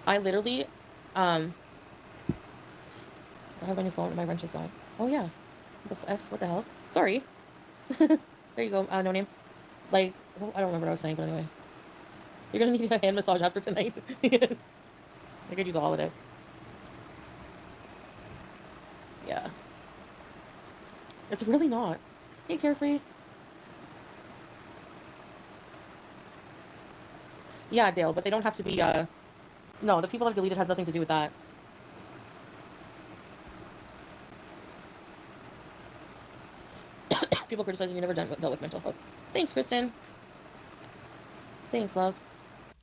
I literally, I have my new phone and my wrench is gone. Oh yeah. What the F? What the hell? Sorry. There you go. No name. Like, I don't remember what I was saying, but anyway. You're gonna need a hand massage after tonight. I could use a holiday. Yeah. It's really not. Hey, Carefree. Yeah, Dale, but they don't have to be, no, the people I've deleted has nothing to do with that. People criticizing you never dealt with mental health. Thanks, Kristen. Thanks, love.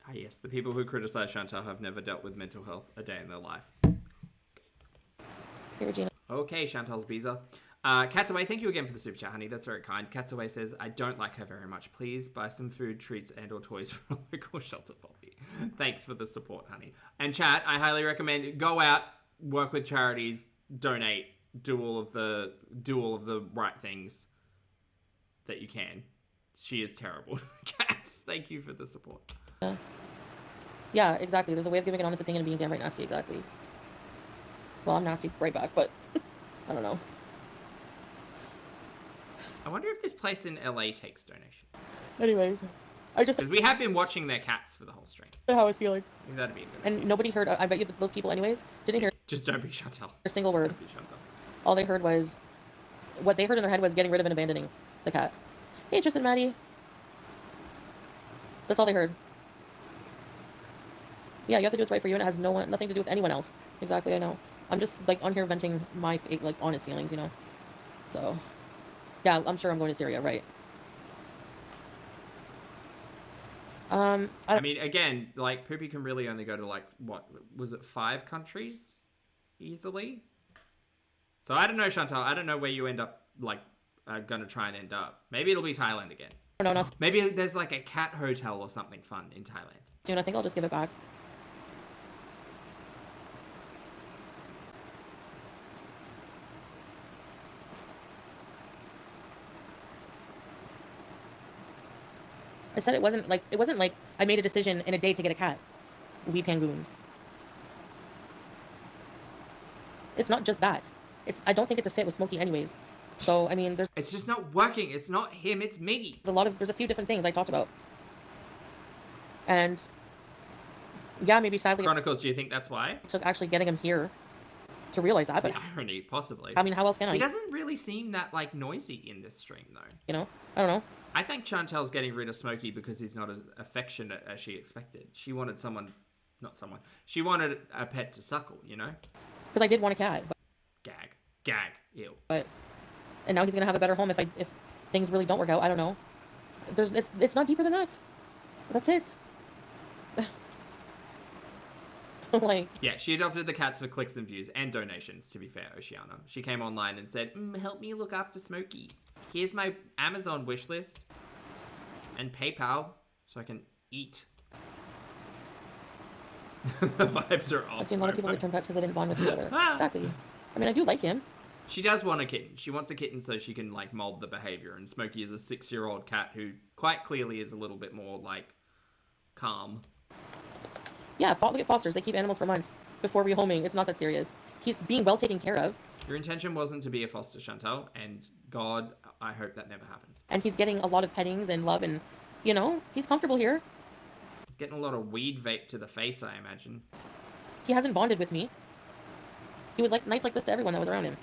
Ah, yes, the people who criticize Chantal have never dealt with mental health a day in their life. Hey, Regina. Okay, Chantal's Beezer. Catsaway, thank you again for the super chat, honey. That's very kind. Catsaway says, I don't like her very much. Please buy some food, treats, and or toys for a local shelter poppy. Thanks for the support, honey. And chat, I highly recommend go out, work with charities, donate, do all of the right things that you can. She is terrible. Cats, thank you for the support. Yeah, exactly. There's a way of giving an honest opinion and being damn right nasty, exactly. Well, I'm nasty right back, but I don't know. I wonder if this place in LA takes donations. Anyways, because we have been watching their cats for the whole stream. How I was feeling. I think that'd be a good And idea. nobody heard, I bet you those people anyways, didn't hear. Just don't be Chantal. A single word. Don't be Chantal. All they heard was, what they heard in their head was getting rid of and abandoning the cat. Hey, Tristan, Maddie. That's all they heard. Yeah, you have to do what's right for you, and it has nothing to do with anyone else. Exactly, I know. I'm just, like, on here venting my, like, honest feelings, you know? So, Yeah, I'm sure I'm going to Syria, right. I mean, again, like, Poopy can really only go to, like, what, was it 5 countries? Easily? So I don't know, Chantal. I don't know where you end up, like, gonna try and end up. Maybe it'll be Thailand again. no, not Maybe there's, like, a cat hotel or something fun in Thailand. soon. I think I'll just give it back. I said it wasn't like I made a decision in a day to get a cat. We pangoons. It's not just that. I don't think it's a fit with Smokey anyways. So I mean, It's just not working. It's not him. It's me. there's a few different things I talked about, and yeah, maybe sadly Chronicles, do you think that's why? it took actually getting him here to realize that. But The irony, possibly. I mean, how else can I? He doesn't really seem that, like, noisy in this stream, though. You know, I don't know. I think Chantel's getting rid of Smokey because he's not as affectionate as she expected. She wanted she wanted a pet to suckle, you know? Because I did want a cat, but Gag. Ew. and now he's gonna have a better home if things really don't work out. I don't know. It's not deeper than that. That's it. Like, yeah, she adopted the cats for clicks and views and donations, to be fair, Oceana. She came online and said, help me look after Smokey. Here's my Amazon wish list and PayPal so I can eat. The vibes are off. I've seen a lot of people return pets because they didn't bond with each other. Exactly. I mean, I do like him. She does want a kitten. She wants a kitten so she can, like, mold the behavior. And Smokey is a 6-year-old cat who quite clearly is a little bit more, like, calm. Yeah, look at fosters. They keep animals for months before rehoming. It's not that serious. He's being well taken care of. Your intention wasn't to be a foster, Chantal, and God, I hope that never happens. And he's getting a lot of pettings and love, and, you know, he's comfortable here. He's getting a lot of weed vape to the face, I imagine. He hasn't bonded with me. He was, like, nice like this to everyone that was around him.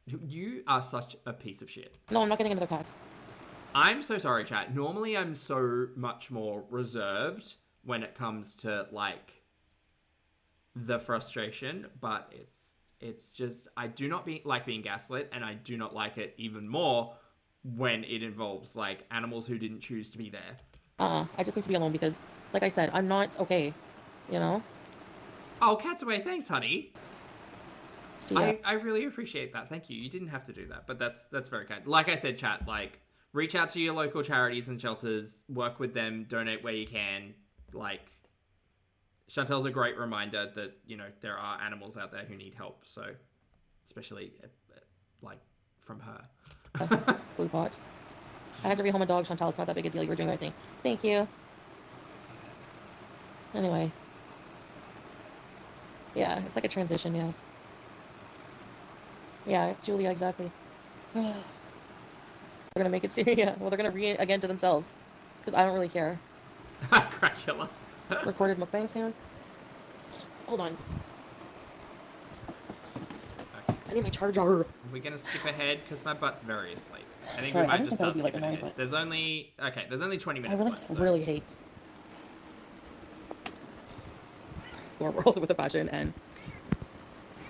You are such a piece of shit. No, I'm not getting another cat. I'm so sorry, chat. Normally, I'm so much more reserved when it comes to, like, the frustration, but it's just, I do not like being gaslit, and I do not like it even more when it involves, like, animals who didn't choose to be there. I just need to be alone because, like I said, I'm not okay, you know? Oh, cat's away, thanks, honey. So, yeah. I really appreciate that. Thank you. You didn't have to do that, but that's very kind. Like I said, chat, like, reach out to your local charities and shelters, work with them, donate where you can. Like, Chantel's a great reminder that, you know, there are animals out there who need help. So, especially, like, from her. Blue pot. I had to rehome a dog, Chantel. It's not that big a deal. You were doing the right thing. Thank you. Anyway. Yeah, it's like a transition, yeah. Yeah, Julia, exactly. They're gonna make it serious. Yeah. Well, they're gonna again to themselves. Because I don't really care. Cracula. Recorded mukbang sound. Hold on. Okay. I need my charger. We're gonna skip ahead because my butt's very asleep. I think Sorry, we might I just think start that would be, skipping like, ahead. annoying, There's only 20 I minutes left. So. really hate your world with a passion, and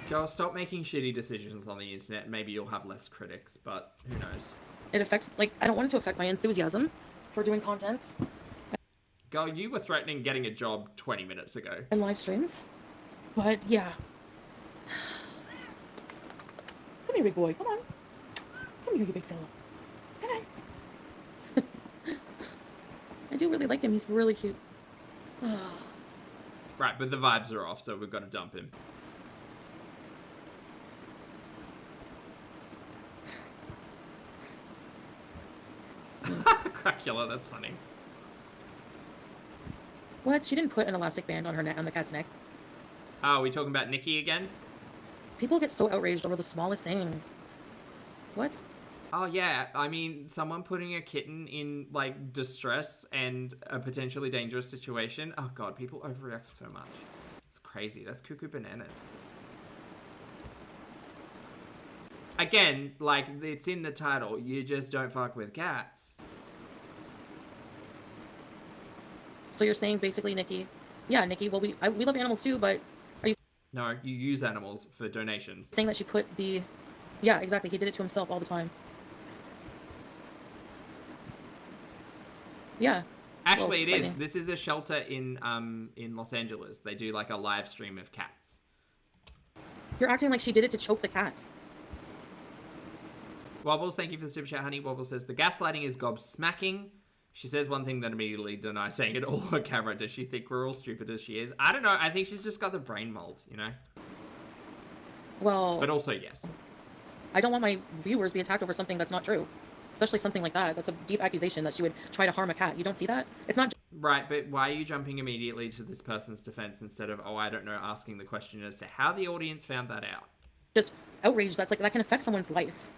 Joel, stop making shitty decisions on the internet. Maybe you'll have less critics, but who knows? it affects, like, I don't want it to affect my enthusiasm for doing content Girl, you were threatening getting a job 20 minutes ago. and live streams. But yeah. Come here, big boy. Come on. Come here, you big fella. Come on. I do really like him. He's really cute. Right, but the vibes are off, so we've got to dump him. Cracula, that's funny. What? She didn't put an elastic band on her neck, on the cat's neck. Oh, are we talking about Nikki again? People get so outraged over the smallest things. What? Oh, yeah. I mean, someone putting a kitten in, like, distress and a potentially dangerous situation. Oh, God, people overreact so much. It's crazy. That's cuckoo bananas. Again, like, it's in the title. You just don't fuck with cats. So you're saying basically, Nikki, yeah, Nikki, well, we love animals too, but are you No, you use animals for donations. saying that she put the, yeah, exactly, he did it to himself all the time. Yeah. Well, Actually, it is. fighting. This is a shelter in Los Angeles. They do like a live stream of cats. You're acting like she did it to choke the cats. Wobbles, thank you for the super chat, honey. Wobbles says the gaslighting is gobsmacking. She says one thing that immediately denies saying it all on camera. Does she think we're all stupid as she is? I don't know. I think she's just got the brain mold, you know? Well, But also, yes. I don't want my viewers to be attacked over something that's not true. Especially something like that. That's a deep accusation that she would try to harm a cat. You don't see that? It's not Right, but why are you jumping immediately to this person's defense instead of, oh, I don't know, asking the question as to how the audience found that out? just outrage. That's like, that can affect someone's life.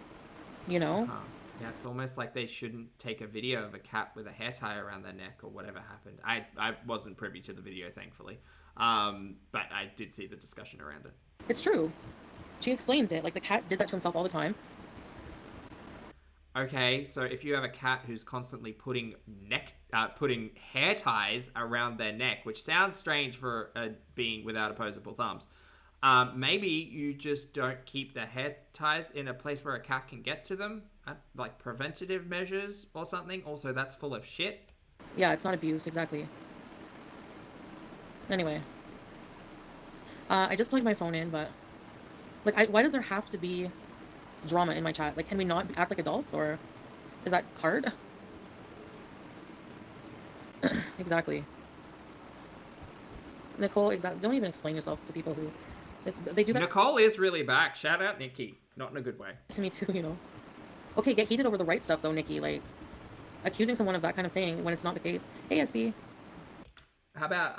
You know? Uh-huh. Yeah, it's almost like they shouldn't take a video of a cat with a hair tie around their neck or whatever happened. I wasn't privy to the video, thankfully. But I did see the discussion around it. It's true. She explained it. Like, the cat did that to himself all the time. Okay, so if you have a cat who's constantly putting hair ties around their neck, which sounds strange for a being without opposable thumbs, maybe you just don't keep the hair ties in a place where a cat can get to them, like preventative measures or something. Also, that's full of shit. Yeah, it's not abuse, exactly. Anyway. I just plugged my phone in, but... Like, why does there have to be drama in my chat? Like, can we not act like adults, or is that hard? Exactly. Nicole, don't even explain yourself to people who... They do that Nicole is really back. Shout out Nikki. Not in a good way. to me too, you know? Okay, get heated over the right stuff, though, Nikki. Like, accusing someone of that kind of thing when it's not the case. Hey, SB. How about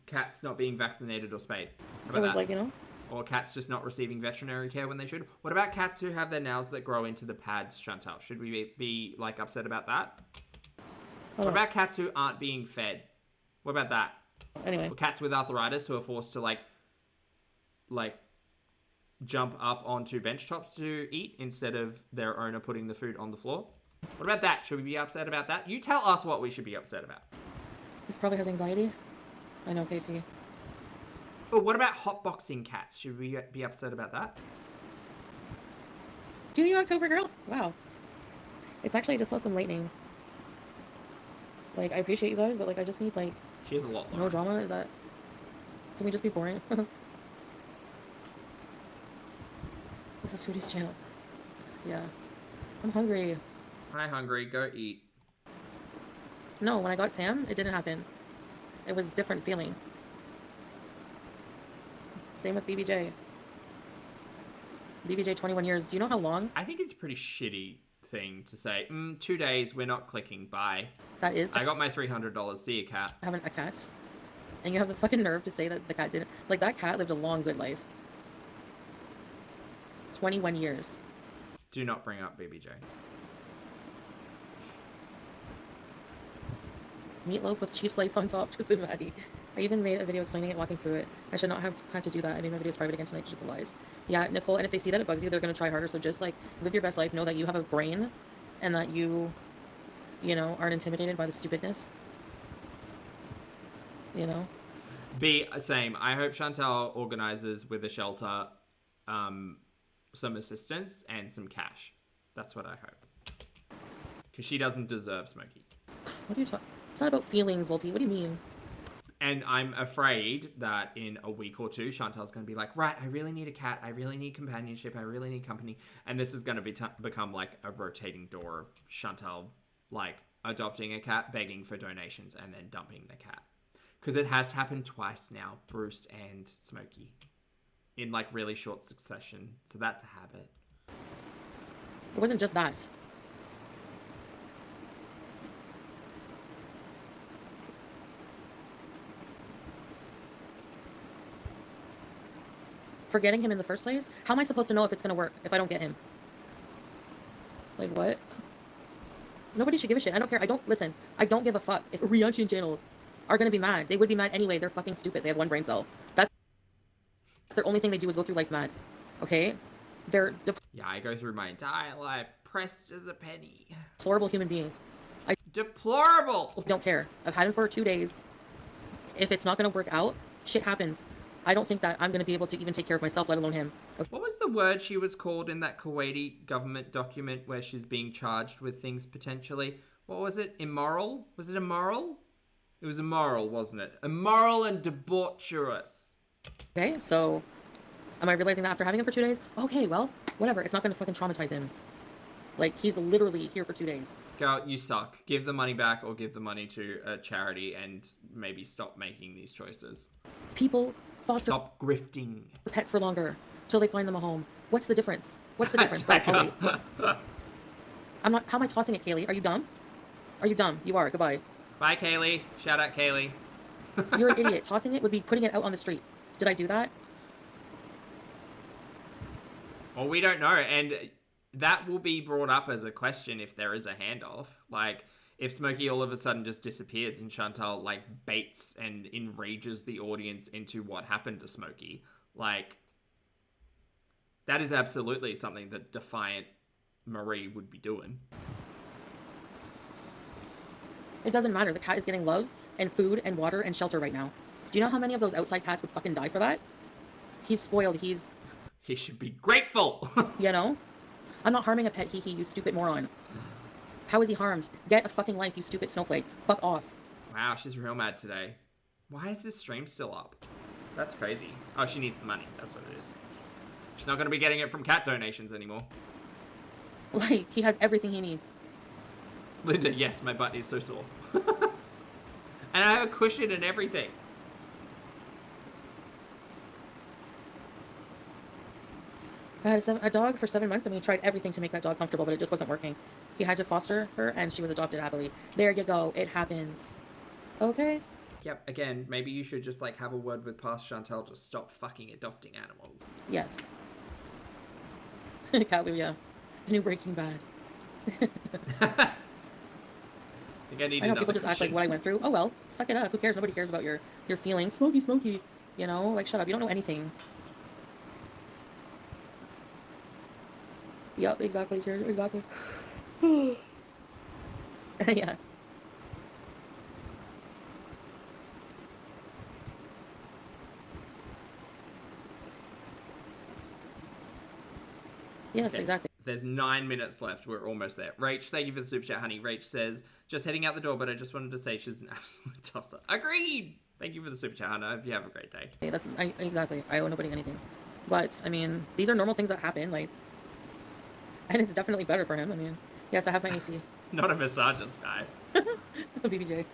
cats not being vaccinated or spayed? How about It was that? like, you know? Or cats just not receiving veterinary care when they should? What about cats who have their nails that grow into the pads, Shantel? Should we be like upset about that? Oh, What about cats who aren't being fed? What about that? anyway. Or cats with arthritis who are forced to like jump up onto bench tops to eat instead of their owner putting the food on the floor? What about that? Should we be upset about that? You tell us what we should be upset about. This probably has anxiety. I know, Casey. Oh, what about hotboxing cats? Should we be upset about that? Do you, October girl? Wow. It's actually, I just saw some lightning. Like, I appreciate you guys, but like, I just need like She has a lot. no drama. Is that? Can we just be boring? This is Foodie's channel. Yeah. I'm hungry. Hi, hungry. Go eat. No, when I got Sam, it didn't happen. It was different feeling. Same with BBJ. BBJ 21 years. Do you know how long I think it's a pretty shitty thing to say. 2 days, we're not clicking. Bye. that is? I got my $300. See you, cat. Having a cat. And you have the fucking nerve to say that the cat didn't. Like, that cat lived a long, good life. 21 years. Do not bring up BBJ. Meatloaf with cheese slice on top, twisted Maddie. I even made a video explaining it, walking through it. I should not have had to do that. I made my videos private again tonight due to the lies. Yeah, Nicole, and if they see that it bugs you, they're going to try harder. So just, like, live your best life. Know that you have a brain and that you know, aren't intimidated by the stupidness. You know? Same. I hope Shantel organizes with a shelter some assistance and some cash. That's what I hope. Because she doesn't deserve Smokey. What are you talking? It's not about feelings, Volpe. What do you mean? And I'm afraid that in a week or two, Chantel's going to be like, right, I really need a cat. I really need companionship. I really need company. And this is going to become like a rotating door of Chantel, like, adopting a cat, begging for donations, and then dumping the cat. Because it has happened twice now, Bruce and Smokey, in like really short succession. So that's a habit. It wasn't just that. For getting him in the first place? How am I supposed to know if it's going to work if I don't get him? Like, what? Nobody should give a shit. I don't care. Listen, I don't give a fuck if reaction channels are going to be mad. They would be mad anyway. They're fucking stupid. They have one brain cell. That's their only thing they do is go through life mad. Okay? They're Yeah, I go through my entire life pressed as a penny. deplorable human beings. I Deplorable! don't care. I've had him for 2 days. If it's not going to work out, shit happens. I don't think that I'm going to be able to even take care of myself, let alone him. Okay. What was the word she was called in that Kuwaiti government document where she's being charged with things potentially? What was it? Immoral? Was it immoral? It was immoral, wasn't it? Immoral and debaucherous. Okay, so am I realizing that after having him for 2 days? Okay, well, whatever. It's not going to fucking traumatize him. Like, he's literally here for 2 days. Girl, you suck. Give the money back or give the money to a charity and maybe stop making these choices. People foster Stop grifting. pets for longer till they find them a home. What's the difference? What's the difference? Oh, Ollie. I'm not. How am I tossing it, Kaylee? Are you dumb? Are you dumb? You are. Goodbye. Bye, Kaylee. Shout out, Kaylee. You're an idiot. Tossing it would be putting it out on the street. Did I do that? Well, we don't know, and that will be brought up as a question if there is a handoff. Like, if Smokey all of a sudden just disappears and Shantel, like, baits and enrages the audience into what happened to Smokey. Like, that is absolutely something that Defiant Marie would be doing. It doesn't matter. The cat is getting love and food and water and shelter right now. Do you know how many of those outside cats would fucking die for that? He's spoiled. He should be grateful. You know? I'm not harming a pet, hee, you stupid moron. How is he harmed? Get a fucking life, you stupid snowflake. Fuck off. Wow, she's real mad today. Why is this stream still up? That's crazy. Oh, she needs the money. That's what it is. She's not going to be getting it from cat donations anymore. Like, he has everything he needs. Linda, yes, my butt is so sore. And I have a cushion and everything. I had a dog for 7 months, and we tried everything to make that dog comfortable, but it just wasn't working. He had to foster her, and she was adopted happily. There you go. It happens. Okay? Yep, again, maybe you should just, like, have a word with past Shantel to stop fucking adopting animals. Yes. Hallelujah. The new Breaking Bad. I think I need I know another people just act like what I went through. Oh well, suck it up. Who cares? Nobody cares about your feelings. Smokey. You know, like shut up. You don't know anything. Yep, exactly, Jared. Exactly. Yeah. Yes, Okay. exactly. There's 9 minutes left. We're almost there. Rach, thank you for the super chat, honey. Rach says, just heading out the door, but I just wanted to say she's an absolute tosser. Agreed! Thank you for the super chat, honey. I hope you have a great day. Okay, exactly. I owe nobody anything. But, I mean, these are normal things that happen, like, and it's definitely better for him. I mean, yes, I have my AC. Not a misogynist guy. BBJ.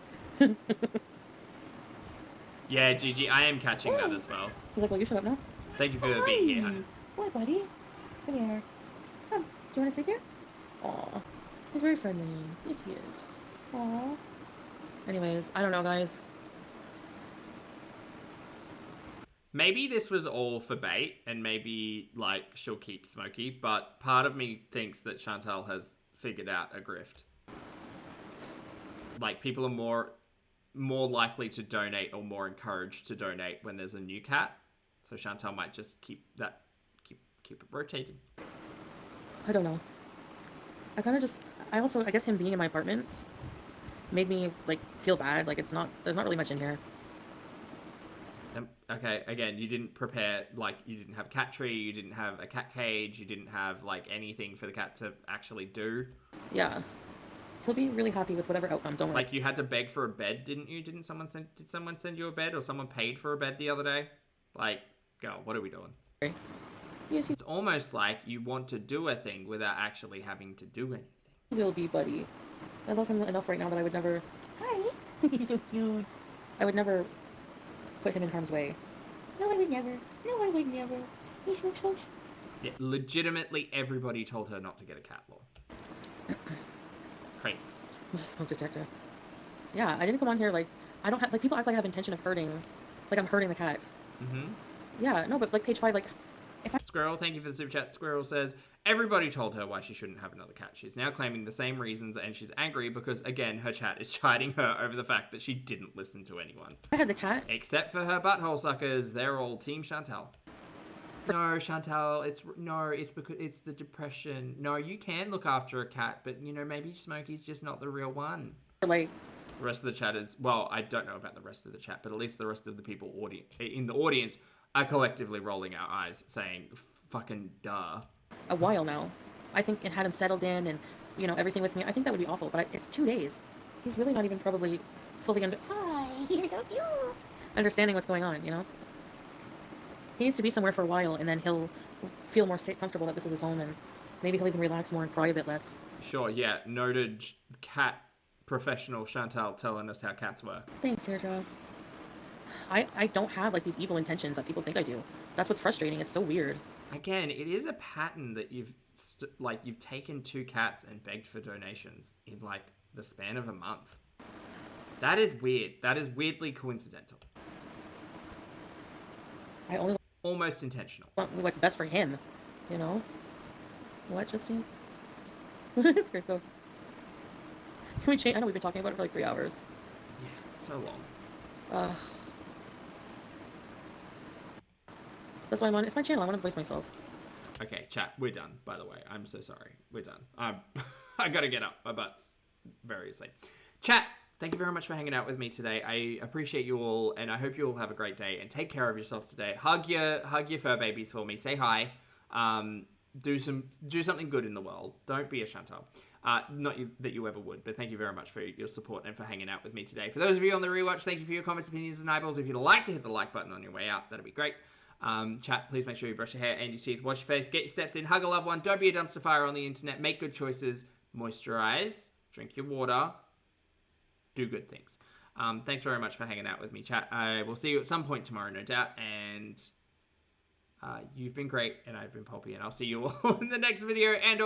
Yeah, Gigi, I am catching that as well. He's like, well, you shut up now. Thank you for being here, honey. Hi, buddy. Come here. Come. Do you want to sit here? Aw. He's very friendly. Yes, he is. Aw. Anyways, I don't know, guys. Maybe this was all for bait, and maybe, like, she'll keep Smokey, but part of me thinks that Shantel has figured out a grift. Like, people are more likely to donate or more encouraged to donate when there's a new cat. So Shantel might just keep it rotating. I don't know. I also, I guess him being in my apartment made me, like, feel bad. Like, there's not really much in here. Okay, again, you didn't prepare, like, you didn't have a cat tree, you didn't have a cat cage, you didn't have, like, anything for the cat to actually do. Yeah. He'll be really happy with whatever outcome, don't worry. Like, you had to beg for a bed, didn't you? Did someone send you a bed, or someone paid for a bed the other day? Like, girl, what are we doing? Yes, It's almost like you want to do a thing without actually having to do anything. he will be, buddy. I love him enough right now that I would never... Hi! He's so cute. I would never put him in harm's way. No, I would never. No, I would never. He's so close. Yeah, legitimately everybody told her not to get a cat law. Crazy. I'm just a smoke detector. Yeah, I didn't come on here like... I don't have... Like, people act like I have intention of hurting... Like, I'm hurting the cat. Mm-hmm. Yeah, no, but, like, page 5, like... Squirrel, thank you for the super chat. Squirrel says, everybody told her why she shouldn't have another cat. She's now claiming the same reasons, and she's angry because, again, her chat is chiding her over the fact that she didn't listen to anyone. I had the cat. Except for her butthole suckers, they're all Team Shantel. No, Shantel, it's because it's the depression. No, you can look after a cat, but, you know, maybe Smokey's just not the real one. Like... The rest of the chat is, well, I don't know about the rest of the chat, but at least the rest of the people in the audience are collectively rolling our eyes, saying, fucking duh. A while now. I think it had him settled in, and everything with me. I think that would be awful, but it's 2 days. He's really not even probably fully Hi, you're so cute. Understanding what's going on. He needs to be somewhere for a while, and then he'll feel more safe, comfortable that this is his home, and maybe he'll even relax more and cry a bit less. Sure, yeah. Noted cat professional Chantal telling us how cats work. Thanks, Deirdre. I don't have like these evil intentions that people think I do. That's what's frustrating. It's so weird. Again, it is a pattern that you've taken 2 cats and begged for donations in like the span of a month. That is weird. That is weirdly coincidental. I only Almost intentional. want what's best for him. You know? What, Justine? It's great though. Can we change? I know we've been talking about it for like 3 hours. Yeah, so long. That's why it's my channel. I want to voice myself. Okay, chat, we're done, by the way. I'm so sorry. We're done. I gotta get up. My butt's very asleep. Chat, thank you very much for hanging out with me today. I appreciate you all, and I hope you all have a great day, and take care of yourselves today. Hug your fur babies for me. Say hi. Do something good in the world. Don't be a Chantal. Not that you ever would, but thank you very much for your support and for hanging out with me today. For those of you on the rewatch, thank you for your comments, opinions, and eyeballs. If you'd like to hit the like button on your way out, that'd be great. Chat, please make sure you brush your hair and your teeth, wash your face, get your steps in, hug a loved one, don't be a dumpster fire on the internet, make good choices, moisturize, drink your water, do good things. Thanks very much for hanging out with me, chat. I will see you at some point tomorrow, no doubt, and you've been great, and I've been Poppy, and I'll see you all in the next video, and